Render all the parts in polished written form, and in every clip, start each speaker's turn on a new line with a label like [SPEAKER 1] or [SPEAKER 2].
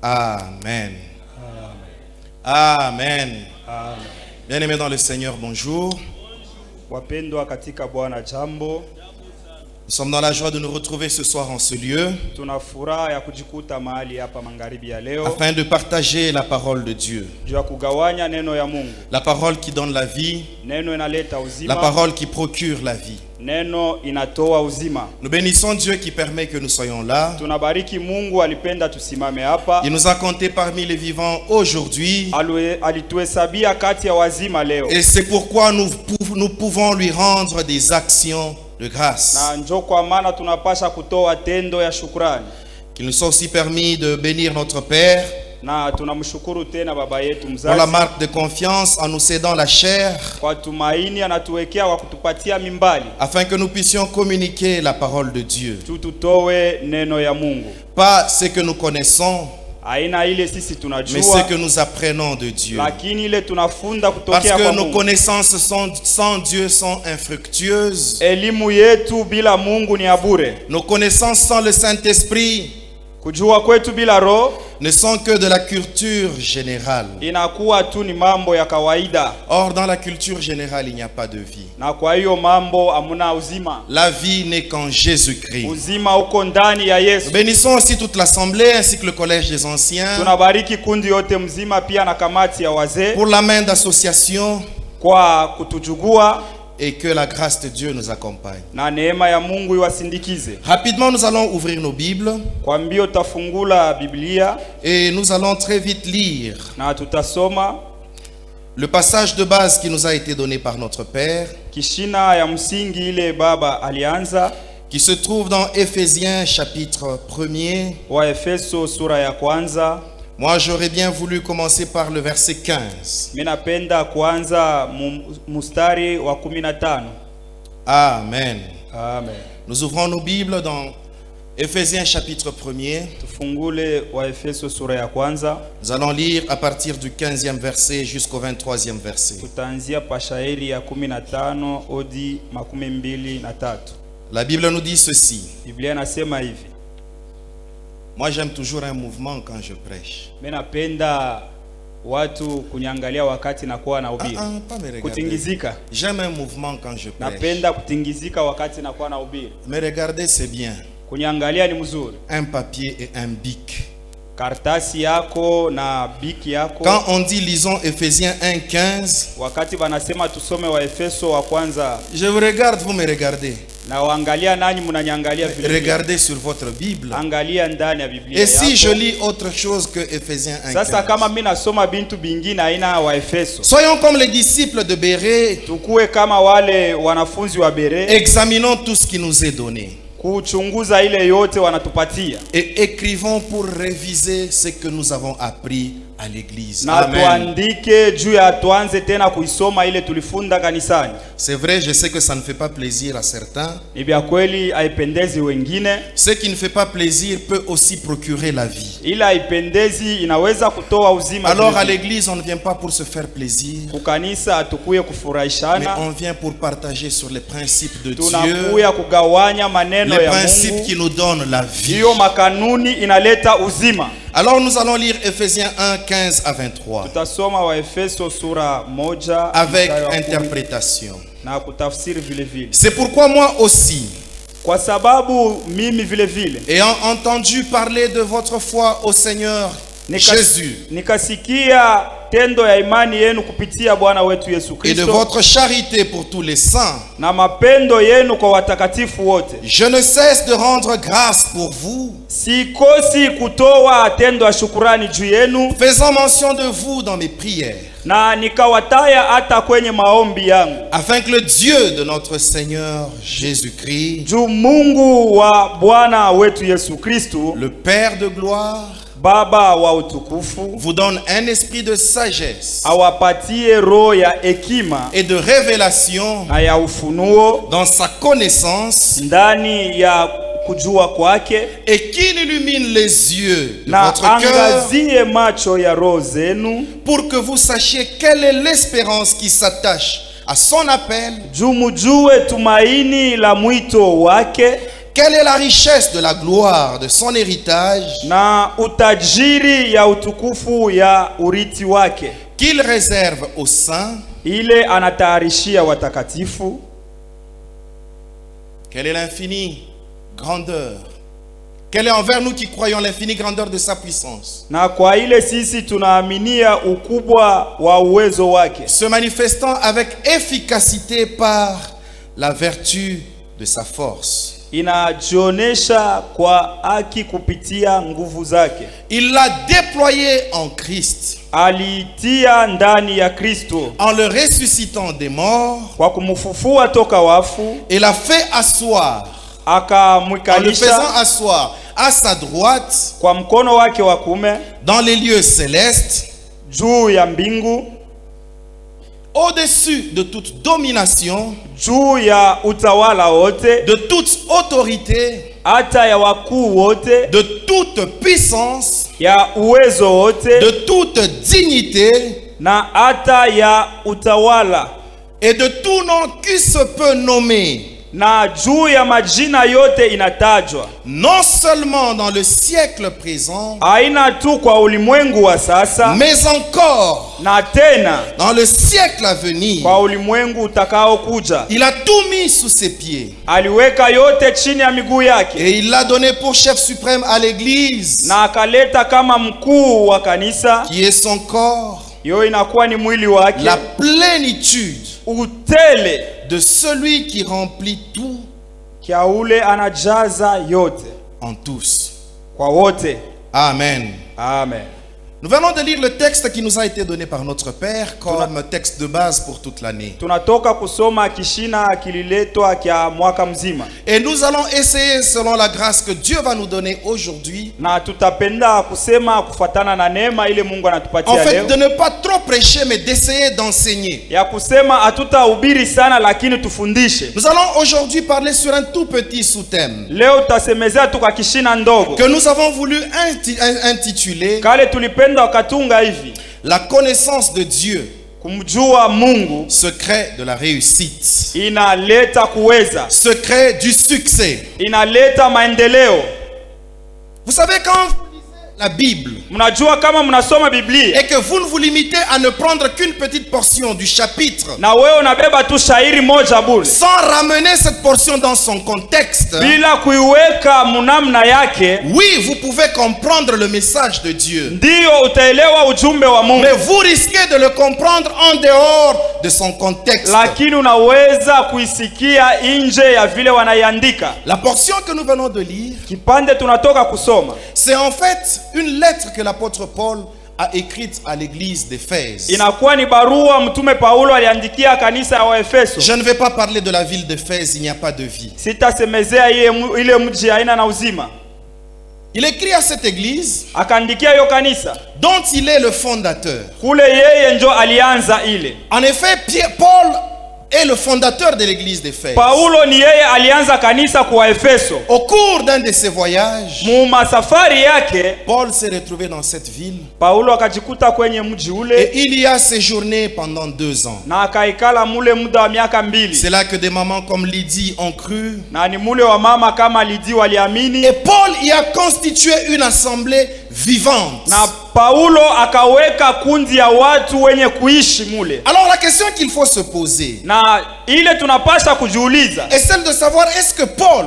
[SPEAKER 1] Amen. Amen.
[SPEAKER 2] Amen.
[SPEAKER 1] Bien-aimés dans le Seigneur, bonjour.
[SPEAKER 2] Wapendwa katika Bwana jambo.
[SPEAKER 1] Nous sommes dans la joie de nous retrouver ce soir en ce lieu
[SPEAKER 2] Tuna furaha ya kujikuta mahali hapa magharibi ya leo
[SPEAKER 1] afin de partager la parole de Dieu.
[SPEAKER 2] juu ya kugawanya neno ya Mungu.
[SPEAKER 1] La parole qui donne la vie,
[SPEAKER 2] Neno inaleta uzima.
[SPEAKER 1] la parole qui procure la vie.
[SPEAKER 2] Neno inatoa uzima.
[SPEAKER 1] Nous bénissons Dieu qui permet que nous soyons là.
[SPEAKER 2] Tunabariki Mungu alipenda tusimame hapa.
[SPEAKER 1] Il nous a comptés parmi les vivants aujourd'hui.
[SPEAKER 2] Alituhesabia kati ya wazima leo.
[SPEAKER 1] Et c'est pourquoi nous pouvons lui rendre des actions de grâce.
[SPEAKER 2] Na njoo kwa maana tunapasha kutoa tendo ya shukrani.
[SPEAKER 1] Qu'il nous soit aussi permis de bénir notre Père
[SPEAKER 2] Na tunamshukuru tena baba yetu mzazi.
[SPEAKER 1] pour la marque de confiance en nous cédant la chair
[SPEAKER 2] Kwa tumaini anatuwekea kwa kutupatia mimbali.
[SPEAKER 1] afin que nous puissions communiquer la parole de Dieu.
[SPEAKER 2] Tutoe neno ya Mungu.
[SPEAKER 1] Pas ce que nous connaissons,
[SPEAKER 2] Aina ile sisi
[SPEAKER 1] mais
[SPEAKER 2] tunajua,
[SPEAKER 1] ce que nous apprenons de Dieu.
[SPEAKER 2] lakini ile tunafunda
[SPEAKER 1] Parce
[SPEAKER 2] kutokea
[SPEAKER 1] que
[SPEAKER 2] kwa
[SPEAKER 1] nos
[SPEAKER 2] Mungu.
[SPEAKER 1] connaissances sans Dieu sont infructueuses.
[SPEAKER 2] Elimu yetu bila Mungu ni ya bure.
[SPEAKER 1] Nos connaissances sans le Saint-Esprit
[SPEAKER 2] Kujua kwetu bila Roho
[SPEAKER 1] ne sont que de la culture générale.
[SPEAKER 2] inakuwa tu ni mambo ya kawaida.
[SPEAKER 1] Or, dans la culture générale, il n'y a pas de vie.
[SPEAKER 2] Na kwa hiyo mambo hamuna uzima.
[SPEAKER 1] La vie n'est qu'en Jésus-Christ.
[SPEAKER 2] Uzima uko ndani ya
[SPEAKER 1] Nous
[SPEAKER 2] Yesu.
[SPEAKER 1] bénissons aussi toute l'assemblée ainsi que le collège des anciens
[SPEAKER 2] Tunabariki kundi yote mzima pia na kamati ya wazee
[SPEAKER 1] pour la main d'association
[SPEAKER 2] kwa kutujugua
[SPEAKER 1] et que la grâce de Dieu nous accompagne.
[SPEAKER 2] na neema ya Mungu iwasindikize.
[SPEAKER 1] Rapidement, nous allons ouvrir nos Bibles
[SPEAKER 2] Kwa mbio tafungula Biblia
[SPEAKER 1] et nous allons très vite lire
[SPEAKER 2] na tutasoma
[SPEAKER 1] le passage de base qui nous a été donné par notre Père,
[SPEAKER 2] kishina ya msingi ile baba alianza,
[SPEAKER 1] qui se trouve dans Éphésiens chapitre 1er.
[SPEAKER 2] wa Efeso sura ya kwanza.
[SPEAKER 1] Moi, j'aurais bien voulu commencer par le verset 15.
[SPEAKER 2] Mimi napenda kuanza mstari wa 15.
[SPEAKER 1] Amen.
[SPEAKER 2] Amen.
[SPEAKER 1] Nous ouvrons nos Bibles dans Éphésiens chapitre 1er.
[SPEAKER 2] Tufungule wa Efeso sura ya kwanza.
[SPEAKER 1] Nous allons lire à partir du 15e verset jusqu'au 23e verset.
[SPEAKER 2] Tutaanzia pashairi ya 15 hadi 23.
[SPEAKER 1] La Bible nous dit ceci.
[SPEAKER 2] Biblia inasema hivi.
[SPEAKER 1] Moi, j'aime toujours un mouvement quand je prêche.
[SPEAKER 2] Mimi napenda watu kunyangalia wakati nakuwa nahubiri.
[SPEAKER 1] Pas me regarder.
[SPEAKER 2] Kutingizika.
[SPEAKER 1] J'aime un mouvement quand je prêche.
[SPEAKER 2] Napenda kutingizika wakati nakuwa nahubiri.
[SPEAKER 1] Me regarder, c'est bien.
[SPEAKER 2] Kunyangalia ni mzuri.
[SPEAKER 1] Un papier et un bic.
[SPEAKER 2] Kartasi yako na biki yako.
[SPEAKER 1] Quand on dit lisons Éphésiens 1:15,
[SPEAKER 2] Wakati wanasema tusome wa Efeso wa kwanza,
[SPEAKER 1] je vous regarde, vous me regardez.
[SPEAKER 2] na waangalia nani mnanyangalia vile.
[SPEAKER 1] Regardez sur votre Bible.
[SPEAKER 2] Angalia ndani ya Biblia
[SPEAKER 1] Et si
[SPEAKER 2] yako.
[SPEAKER 1] je lis autre chose que Éphésiens 1:15?
[SPEAKER 2] Sasa kama mimi nasoma bintu bingine aina wa Efeso.
[SPEAKER 1] Soyons comme les disciples de Bérée.
[SPEAKER 2] Tukue kama wale wanafunzi wa Bere.
[SPEAKER 1] Examinons tout ce qui nous est donné.
[SPEAKER 2] Kuchunguza ile yote wanatupatia.
[SPEAKER 1] Et écrivons pour réviser ce que nous avons appris à l'église.
[SPEAKER 2] Na tuandike juu ya tuanze tena kuisoma ile tulifunda kanisani.
[SPEAKER 1] C'est vrai, je sais que ça ne fait pas plaisir à certains.
[SPEAKER 2] Ni vya kweli haipendezi wengine.
[SPEAKER 1] Ce qui ne fait pas plaisir peut aussi procurer la vie.
[SPEAKER 2] Ila haipendezi inaweza kutoa uzima.
[SPEAKER 1] Alors à l'église, on ne vient pas pour se faire plaisir.
[SPEAKER 2] Kukanisa atukuye
[SPEAKER 1] Mais
[SPEAKER 2] kufurahishana.
[SPEAKER 1] on vient pour partager sur les principes de Dieu.
[SPEAKER 2] Tunakuya kugawanya maneno
[SPEAKER 1] Les
[SPEAKER 2] ya
[SPEAKER 1] principes
[SPEAKER 2] Mungu.
[SPEAKER 1] qui nous donnent la vie.
[SPEAKER 2] Hiyo makanuni inaleta uzima.
[SPEAKER 1] Alors nous allons lire Éphésiens 1:15 à 23
[SPEAKER 2] Tutasoma wa Efeso sura 1
[SPEAKER 1] avec
[SPEAKER 2] mstari wa 10
[SPEAKER 1] interprétation.
[SPEAKER 2] na kutafsiri vile vile.
[SPEAKER 1] C'est pourquoi moi aussi,
[SPEAKER 2] Kwa sababu mimi vile vile
[SPEAKER 1] ayant entendu parler de votre foi au Seigneur Jésus
[SPEAKER 2] nikasikia tendo ya imani yenu kupitia Bwana wetu Yesu
[SPEAKER 1] et de
[SPEAKER 2] Kristo
[SPEAKER 1] votre charité pour tous les saints,
[SPEAKER 2] na mapendo yenu kwa watakatifu wote.
[SPEAKER 1] je ne cesse de rendre grâce pour vous,
[SPEAKER 2] Sikosi kutoa tendo ya shukurani juu yenu,
[SPEAKER 1] faisant mention de vous dans mes prières,
[SPEAKER 2] na nikawataya hata kwenye maombi yangu,
[SPEAKER 1] afin que le Dieu de notre Seigneur Jésus-Christ,
[SPEAKER 2] juu Mungu wa Bwana wetu Yesu Kristo,
[SPEAKER 1] le Père de gloire,
[SPEAKER 2] Baba wa utukufu,
[SPEAKER 1] vous donne un esprit de sagesse
[SPEAKER 2] awapatie roho ya hekima
[SPEAKER 1] et de révélation
[SPEAKER 2] na ya ufunuo
[SPEAKER 1] dans sa connaissance,
[SPEAKER 2] ndani ya kujua kwake,
[SPEAKER 1] et qu'il illumine les yeux de
[SPEAKER 2] na
[SPEAKER 1] votre cœur
[SPEAKER 2] angazie macho ya roho zenu,
[SPEAKER 1] pour que vous sachiez quelle est l'espérance qui s'attache à son appel
[SPEAKER 2] juu mujue tumaini la mwito wake,
[SPEAKER 1] quelle est la richesse de la gloire de son héritage
[SPEAKER 2] na utajiri ya utukufu ya urithi wake,
[SPEAKER 1] qu'il réserve aux saints.
[SPEAKER 2] ile anatayarishia watakatifu.
[SPEAKER 1] Quelle est l'infinie grandeur? Quelle est envers nous qui croyons l'infinie grandeur de sa puissance?
[SPEAKER 2] Na kwa ile sisi tunaaminia ukubwa wa uwezo wake,
[SPEAKER 1] Se manifestant avec efficacité par la vertu de sa force.
[SPEAKER 2] inajionesha kwa haki kupitia nguvu zake.
[SPEAKER 1] Il l'a déployé en Christ,
[SPEAKER 2] Alitia ndani ya Kristo
[SPEAKER 1] en le ressuscitant des morts,
[SPEAKER 2] kwa kumfufua toka wafu,
[SPEAKER 1] et l'a fait asseoir, en le
[SPEAKER 2] akamwikalisha
[SPEAKER 1] faisant asseoir à sa droite,
[SPEAKER 2] kwa mkono wake wa kuume
[SPEAKER 1] dans les lieux célestes,
[SPEAKER 2] juu ya mbingu,
[SPEAKER 1] au-dessus de toute domination,
[SPEAKER 2] juu ya utawala wote,
[SPEAKER 1] de toute autorité,
[SPEAKER 2] hata ya wakuu wote,
[SPEAKER 1] de toute puissance,
[SPEAKER 2] ya uwezo wote,
[SPEAKER 1] de toute dignité
[SPEAKER 2] na hata ya utawala,
[SPEAKER 1] et de tout nom qui se peut nommer,
[SPEAKER 2] na juu ya majina yote inatajwa,
[SPEAKER 1] non seulement dans le siècle présent,
[SPEAKER 2] haina tu kwa ulimwengu wa sasa,
[SPEAKER 1] mais encore
[SPEAKER 2] na tena
[SPEAKER 1] dans le siècle à venir.
[SPEAKER 2] kwa ulimwengu utakao kuja.
[SPEAKER 1] Il a tout mis sous ses pieds
[SPEAKER 2] Aliweka yote chini ya miguu yake,
[SPEAKER 1] et il l'a donné pour chef suprême à l'église,
[SPEAKER 2] na akaleta kama mkuu wa kanisa,
[SPEAKER 1] qui est son corps,
[SPEAKER 2] hiyo inakuwa ni mwili wake,
[SPEAKER 1] la plénitude
[SPEAKER 2] utele
[SPEAKER 1] de celui qui remplit tout
[SPEAKER 2] kia ule anajaza yote
[SPEAKER 1] en tous.
[SPEAKER 2] kwa wote.
[SPEAKER 1] Amen.
[SPEAKER 2] Amen.
[SPEAKER 1] Nous venons de lire le texte qui nous a été donné par notre Père comme texte de base pour toute l'année.
[SPEAKER 2] Tunatoka kusoma kishina kililetwa kia mwaka mzima,
[SPEAKER 1] Et nous allons essayer, selon la grâce que Dieu va nous donner aujourd'hui,
[SPEAKER 2] na tutapenda kusema kufatana na neema ile Mungu
[SPEAKER 1] en
[SPEAKER 2] anatupatia
[SPEAKER 1] fait,
[SPEAKER 2] leo,
[SPEAKER 1] de ne pas trop prêcher, mais d'essayer d'enseigner.
[SPEAKER 2] ya kusema hatutahubiri sana lakini tufundishe.
[SPEAKER 1] Nous allons aujourd'hui parler sur un tout petit sous-thème
[SPEAKER 2] Leo tutasemezea tu kwa kishina ndogo
[SPEAKER 1] que nous avons voulu intituler
[SPEAKER 2] kale tulipenda wakatunga hivi:
[SPEAKER 1] la connaissance de Dieu,
[SPEAKER 2] kumjua Mungu
[SPEAKER 1] secret de la réussite,
[SPEAKER 2] inaleta kuweza,
[SPEAKER 1] secret du succès.
[SPEAKER 2] inaleta maendeleo.
[SPEAKER 1] Vous savez, quand vous lisez la Bible
[SPEAKER 2] Mnajua kama mnasoma Biblia
[SPEAKER 1] et que vous ne vous limitez à ne prendre qu'une petite portion du chapitre,
[SPEAKER 2] na wewe unabeba tu shairi moja bure
[SPEAKER 1] sans ramener cette portion dans son contexte,
[SPEAKER 2] bila kuiweka munamna yake,
[SPEAKER 1] oui, vous pouvez comprendre le message de Dieu,
[SPEAKER 2] ndiyo utaelewa ujumbe wa Mungu,
[SPEAKER 1] mais vous risquez de le comprendre en dehors de son contexte.
[SPEAKER 2] lakini unaweza kuisikia nje ya vile wanaiandika.
[SPEAKER 1] La portion que nous venons de lire,
[SPEAKER 2] Kipande tunatoka kusoma
[SPEAKER 1] c'est en fait une lettre que l'apôtre Paul a écrite à l'église d'Éphèse.
[SPEAKER 2] inakuwa ni barua mtume Paulo aliandikia kanisa ya Waefeso.
[SPEAKER 1] Je ne vais pas parler de la ville d'Éphèse, il n'y a pas de vie.
[SPEAKER 2] Sitasemezea ile mji haina na uzima.
[SPEAKER 1] Il écrit à cette église
[SPEAKER 2] Akaandikia hiyo kanisa
[SPEAKER 1] dont il est le fondateur.
[SPEAKER 2] kule, yeye njo alianza ile.
[SPEAKER 1] En effet, Paul est le fondateur de l'église d'Éphèse.
[SPEAKER 2] Paulo ni yeye alianza kanisa kwa Efeso.
[SPEAKER 1] Au cours d'un de ses voyages,
[SPEAKER 2] Mu masafari yake
[SPEAKER 1] Paul s'est retrouvé dans cette ville
[SPEAKER 2] Paulo akajikuta kwenye mji
[SPEAKER 1] et
[SPEAKER 2] ule
[SPEAKER 1] il y a séjourné pendant 2 ans.
[SPEAKER 2] na akaikala mule muda wa miaka 2.
[SPEAKER 1] C'est là que des mamans comme Lydie ont cru.
[SPEAKER 2] Na ni mule wa mama kama Lidi waliamini,
[SPEAKER 1] Et Paul y a constitué une assemblée vivante.
[SPEAKER 2] na Paulo akaweka kundi ya watu wenye kuishi mule.
[SPEAKER 1] Alors la question qu'il faut se poser
[SPEAKER 2] Na ile tunapasha kujiuliza,
[SPEAKER 1] est celle de savoir, est-ce que Paul,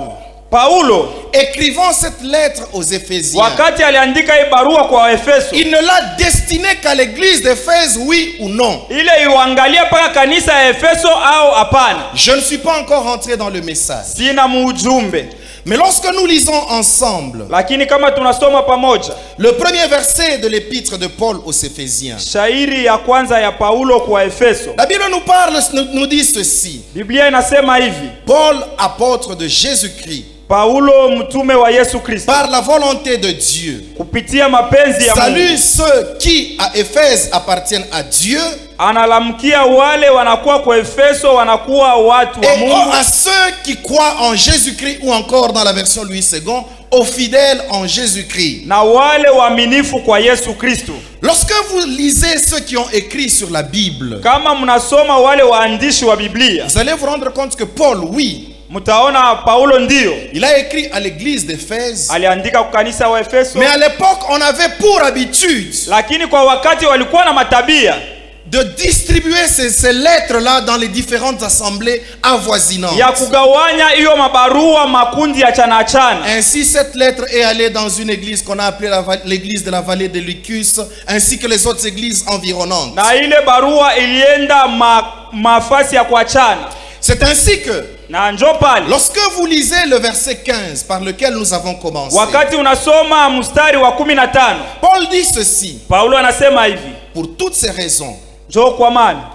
[SPEAKER 2] Paulo
[SPEAKER 1] écrivant cette lettre aux Éphésiens,
[SPEAKER 2] wakati aliandika hii barua kwa Efeso,
[SPEAKER 1] il ne l'a destinée qu'à l'église d'Éphèse, oui ou non?
[SPEAKER 2] ile iwangalia paka kanisa ya Efeso au hapana?
[SPEAKER 1] Je ne suis pas encore rentré dans le message.
[SPEAKER 2] Sina muujumbe,
[SPEAKER 1] Mais lorsque nous lisons ensemble
[SPEAKER 2] lakini kama tunasoma pamoja
[SPEAKER 1] le premier verset de l'épître de Paul aux Éphésiens,
[SPEAKER 2] shairi ya kwanza ya Paulo kwa Efeso,
[SPEAKER 1] la Bible nous parle, nous dit ceci:
[SPEAKER 2] Biblia inasema hivi:
[SPEAKER 1] Paul, apôtre de Jésus-Christ,
[SPEAKER 2] Paulo mtume wa Yesu Kristo,
[SPEAKER 1] par la volonté de Dieu,
[SPEAKER 2] kupitia mapenzi ya
[SPEAKER 1] salue
[SPEAKER 2] Mungu,
[SPEAKER 1] ceux qui à Éphèse appartiennent à Dieu
[SPEAKER 2] analamkia wale wanakuwa kwa Efeso wanakuwa watu wa
[SPEAKER 1] et
[SPEAKER 2] Mungu,
[SPEAKER 1] à ceux qui croient en Jésus-Christ, ou encore dans la version Louis II, aux fidèles en Jésus-Christ.
[SPEAKER 2] na wale waaminifu kwa Yesu Kristo.
[SPEAKER 1] Lorsque vous lisez ceux qui ont écrit sur la Bible,
[SPEAKER 2] Kama mnasoma wale waandishi wa Biblia,
[SPEAKER 1] vous allez vous rendre compte que Paul, oui,
[SPEAKER 2] Mtaona Paulo ndio
[SPEAKER 1] Il a écrit à l'église d'Éphèse.
[SPEAKER 2] aliandika kwa kanisa wa Efeso,
[SPEAKER 1] Mais à l'époque, on avait pour habitude
[SPEAKER 2] lakini kwa wakati walikuwa na matabia
[SPEAKER 1] de distribuer ces lettres-là dans les différentes assemblées avoisinantes.
[SPEAKER 2] ya kugawanya hiyo mabarua makundi ya chana chana.
[SPEAKER 1] Ainsi, cette lettre est allée dans une église qu'on a appelée l'église de la vallée de Lycus, ainsi que les autres églises environnantes.
[SPEAKER 2] Na ile barua ilienda mafasi ya kuachana.
[SPEAKER 1] C'est ainsi que,
[SPEAKER 2] Na njo pale
[SPEAKER 1] lorsque vous lisez le verset 15 par lequel nous avons commencé,
[SPEAKER 2] wakati unasoma mstari wa 15,
[SPEAKER 1] Paul dit ceci:
[SPEAKER 2] Paulo anasema hivi,
[SPEAKER 1] pour toutes ces raisons,
[SPEAKER 2] njo kwa maana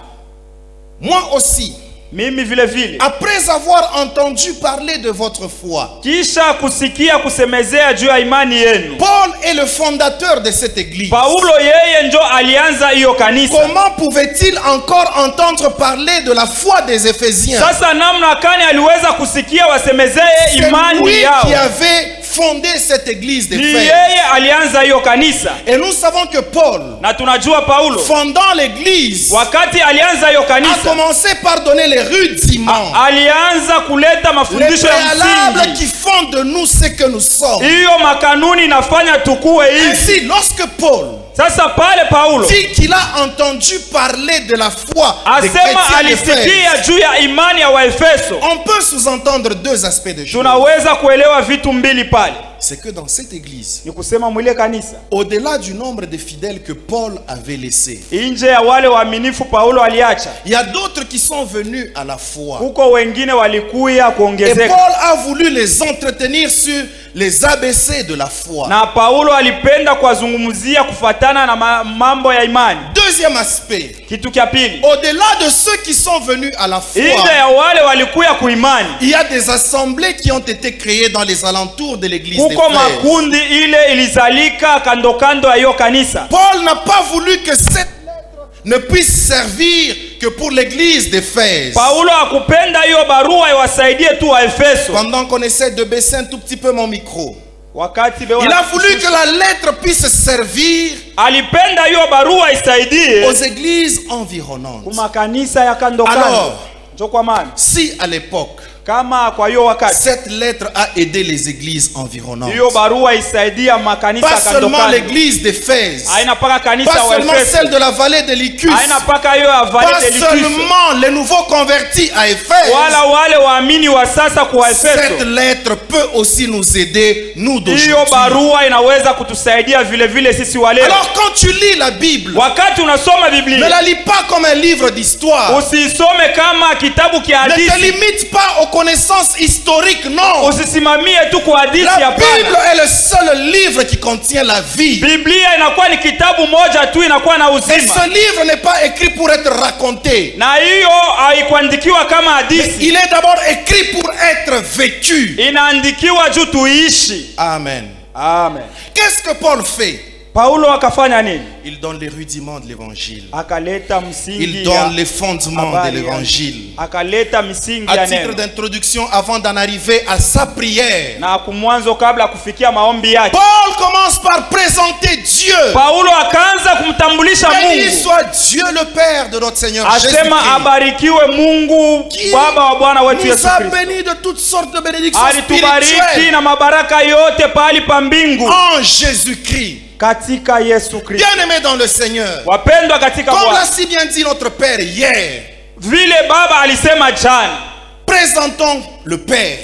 [SPEAKER 1] moi aussi,
[SPEAKER 2] mimi vile vile,
[SPEAKER 1] après avoir entendu parler de votre foi,
[SPEAKER 2] kisha kusikia kusemezea juu ya imani yenu.
[SPEAKER 1] Paul est le fondateur de cette église.
[SPEAKER 2] Paulo yeye njo alianza hiyo kanisa.
[SPEAKER 1] Comment pouvait-il encore entendre parler de la foi des Éphésiens?
[SPEAKER 2] Sasa namna kani aliweza kusikia wasemezee
[SPEAKER 1] C'est
[SPEAKER 2] imani
[SPEAKER 1] lui
[SPEAKER 2] yao?
[SPEAKER 1] qui avait fondé cette église
[SPEAKER 2] Ni
[SPEAKER 1] d'Éphèse.
[SPEAKER 2] yeye alianza hiyo kanisa.
[SPEAKER 1] Et nous savons que Paul,
[SPEAKER 2] Na tunajua Paulo
[SPEAKER 1] fondant l'église,
[SPEAKER 2] wakati alianza hiyo
[SPEAKER 1] a
[SPEAKER 2] kanisa
[SPEAKER 1] commencé par donner les rudiments,
[SPEAKER 2] alianza kuleta
[SPEAKER 1] les
[SPEAKER 2] mafundisho ya
[SPEAKER 1] préalables
[SPEAKER 2] msingi.
[SPEAKER 1] qui font de nous ce que nous sommes.
[SPEAKER 2] Hiyo makanuni inafanya tukue hivi.
[SPEAKER 1] Ainsi, lorsque Paul
[SPEAKER 2] Sasa pale Paulo
[SPEAKER 1] dit qu'il a entendu parler de la foi des
[SPEAKER 2] asema
[SPEAKER 1] chrétiens d'Éphèse,
[SPEAKER 2] alisikia juu ya imani ya Waefeso,
[SPEAKER 1] on peut sous-entendre deux aspects de choses.
[SPEAKER 2] tunaweza kuelewa vitu mbili pale.
[SPEAKER 1] C'est que dans cette église,
[SPEAKER 2] Ni kusema mwile kanisa
[SPEAKER 1] au-delà du nombre de fidèles que Paul avait laissés,
[SPEAKER 2] nje ya wale waaminifu Paulo aliacha,
[SPEAKER 1] il y a d'autres qui sont venus à la foi.
[SPEAKER 2] huko wengine walikuya
[SPEAKER 1] Et
[SPEAKER 2] kuongezeka.
[SPEAKER 1] Paul a voulu les entretenir sur les ABC de la foi.
[SPEAKER 2] Na Paulo alipenda kuwazungumzia kufatana na mambo ya imani.
[SPEAKER 1] Deuxième aspect,
[SPEAKER 2] Kitu kia pili,
[SPEAKER 1] au-delà de ceux qui sont venus à la foi,
[SPEAKER 2] nje ya wale walikuya kuimani,
[SPEAKER 1] il y a des assemblées qui ont été créées dans les alentours de l'église
[SPEAKER 2] kuko
[SPEAKER 1] d'Éphèse.
[SPEAKER 2] makundi ile ilizalika kando kando ya hiyo kanisa.
[SPEAKER 1] Paul n'a pas voulu que cette lettre ne puisse servir que pour l'église d'Éphèse.
[SPEAKER 2] Paulo hakupenda hiyo barua iwasaidie tu wa Efeso.
[SPEAKER 1] Pendant qu'on essaie de baisser un tout petit peu mon micro,
[SPEAKER 2] Wakati
[SPEAKER 1] il a voulu que la lettre puisse servir
[SPEAKER 2] alipenda hiyo barua isaidie
[SPEAKER 1] aux églises environnantes.
[SPEAKER 2] kuma kanisa ya kando
[SPEAKER 1] Alors,
[SPEAKER 2] kando. Njo kwa maana
[SPEAKER 1] si à l'époque,
[SPEAKER 2] kama kwa hiyo wakati
[SPEAKER 1] cette lettre a aidé les églises environnantes,
[SPEAKER 2] hiyo barua isaidia makanisa
[SPEAKER 1] pas
[SPEAKER 2] kando
[SPEAKER 1] seulement
[SPEAKER 2] kando,
[SPEAKER 1] l'église d'Éphèse,
[SPEAKER 2] haina paka kanisa
[SPEAKER 1] pas
[SPEAKER 2] wa
[SPEAKER 1] seulement
[SPEAKER 2] Efeso,
[SPEAKER 1] celle de la vallée de Lycus,
[SPEAKER 2] haina paka hiyo ya
[SPEAKER 1] pas
[SPEAKER 2] vale de Lycus,
[SPEAKER 1] seulement les nouveaux convertis à Éphèse.
[SPEAKER 2] wala wale waamini wa sasa kwa
[SPEAKER 1] Cette
[SPEAKER 2] Efeso.
[SPEAKER 1] lettre peut aussi nous aider, nous
[SPEAKER 2] Hiyo
[SPEAKER 1] d'aujourd'hui.
[SPEAKER 2] barua inaweza kutusaidia vile vile sisi wa leo.
[SPEAKER 1] Alors quand tu lis la Bible,
[SPEAKER 2] Wakati unasoma
[SPEAKER 1] ne
[SPEAKER 2] Biblia,
[SPEAKER 1] la lis pas comme un livre d'histoire.
[SPEAKER 2] usisome kama kitabu kia
[SPEAKER 1] Ne te
[SPEAKER 2] hadithi,
[SPEAKER 1] limite pas aux connaissances historiques, non.
[SPEAKER 2] usisimamie tu kwa hadithi.
[SPEAKER 1] La Bible
[SPEAKER 2] Hapana,
[SPEAKER 1] est le seul livre qui contient la vie.
[SPEAKER 2] Biblia inakuwa ni kitabu moja tu, inakuwa na
[SPEAKER 1] Et
[SPEAKER 2] uzima,
[SPEAKER 1] ce livre n'est pas écrit pour être raconté.
[SPEAKER 2] na hiyo haikuandikiwa kama hadithi,
[SPEAKER 1] Il est d'abord écrit pour être vécu.
[SPEAKER 2] inaandikiwa juu tuishi.
[SPEAKER 1] Amen.
[SPEAKER 2] Amen.
[SPEAKER 1] Qu'est-ce que Paul fait?
[SPEAKER 2] Paulo akafanya nini?
[SPEAKER 1] Il donne les rudiments de l'évangile.
[SPEAKER 2] Akaleta msingi
[SPEAKER 1] Il
[SPEAKER 2] ya
[SPEAKER 1] donne les fondements de
[SPEAKER 2] habari ya-
[SPEAKER 1] l'évangile.
[SPEAKER 2] akaleta misingi
[SPEAKER 1] À
[SPEAKER 2] ya
[SPEAKER 1] titre
[SPEAKER 2] neno,
[SPEAKER 1] d'introduction, avant d'en arriver à sa prière,
[SPEAKER 2] na kumwanzo kabla kufikia maombi yake,
[SPEAKER 1] Paul commence par présenter Dieu.
[SPEAKER 2] Paulo akaanza kumtambulisha
[SPEAKER 1] Béni
[SPEAKER 2] Mungu,
[SPEAKER 1] soit Dieu le Père de notre Seigneur
[SPEAKER 2] asema
[SPEAKER 1] Jésus-Christ,
[SPEAKER 2] abarikiwe Mungu
[SPEAKER 1] qui
[SPEAKER 2] Baba wa Bwana wetu
[SPEAKER 1] nous
[SPEAKER 2] Yesu
[SPEAKER 1] a
[SPEAKER 2] Kristo,
[SPEAKER 1] bénis de toutes sortes de bénédictions
[SPEAKER 2] alitubariki
[SPEAKER 1] spirituelles
[SPEAKER 2] na mabaraka yote pahali pa mbingu
[SPEAKER 1] en Jésus-Christ.
[SPEAKER 2] katika Yesu Kristo.
[SPEAKER 1] Bien-aimés dans le Seigneur,
[SPEAKER 2] Wapendwa katika
[SPEAKER 1] comme l'a
[SPEAKER 2] Bwana,
[SPEAKER 1] si bien dit notre Père hier,
[SPEAKER 2] vile Baba alisema jana,
[SPEAKER 1] présentons le Père,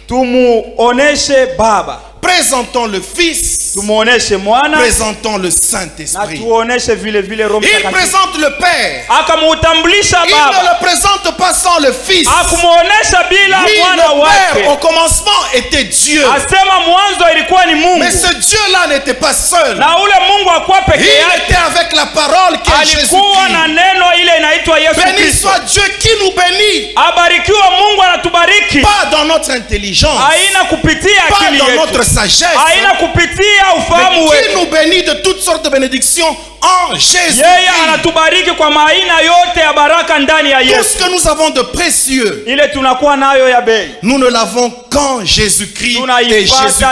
[SPEAKER 2] tumuoneshe Baba,
[SPEAKER 1] présentons le Fils,
[SPEAKER 2] tumuoneshe Mwana,
[SPEAKER 1] présentons le
[SPEAKER 2] na
[SPEAKER 1] Saint-Esprit.
[SPEAKER 2] tuoneshe vile vile Roho
[SPEAKER 1] Il
[SPEAKER 2] Mtakatifu.
[SPEAKER 1] présente le Père.
[SPEAKER 2] Akamutambulisha
[SPEAKER 1] Il ne
[SPEAKER 2] Baba,
[SPEAKER 1] le présente pas sans le Fils.
[SPEAKER 2] akumuonesha bila
[SPEAKER 1] Lui,
[SPEAKER 2] mwana
[SPEAKER 1] le Père, au
[SPEAKER 2] wake.
[SPEAKER 1] commencement, était Dieu.
[SPEAKER 2] Asema mwanzo ilikuwa ni Mungu,
[SPEAKER 1] Mais ce Dieu-là n'était pas seul.
[SPEAKER 2] na ule Mungu akuwa
[SPEAKER 1] Il
[SPEAKER 2] peke yake,
[SPEAKER 1] était avec la parole qui est
[SPEAKER 2] alikuwa na
[SPEAKER 1] Jésus-Christ.
[SPEAKER 2] neno ile inaitwa Yesu
[SPEAKER 1] Béni
[SPEAKER 2] Kristo.
[SPEAKER 1] soit Dieu qui nous bénit.
[SPEAKER 2] Abarikiwe Mungu anatubariki,
[SPEAKER 1] Pas dans notre intelligence,
[SPEAKER 2] haina kupitia
[SPEAKER 1] pas
[SPEAKER 2] akili
[SPEAKER 1] dans
[SPEAKER 2] yetu,
[SPEAKER 1] notre sagesse,
[SPEAKER 2] haina kupitia
[SPEAKER 1] mais
[SPEAKER 2] ufahamu
[SPEAKER 1] qui
[SPEAKER 2] wetu.
[SPEAKER 1] nous bénit de toutes sortes de bénédictions en
[SPEAKER 2] Yeye
[SPEAKER 1] Jésus-Christ.
[SPEAKER 2] anatubariki kwa maaina yote ya baraka ndani ya
[SPEAKER 1] Tout
[SPEAKER 2] Yesu.
[SPEAKER 1] ce que nous avons de précieux,
[SPEAKER 2] Ile tunakuwa nayo ya bei,
[SPEAKER 1] nous ne l'avons qu'en Jésus-Christ et
[SPEAKER 2] tunaipata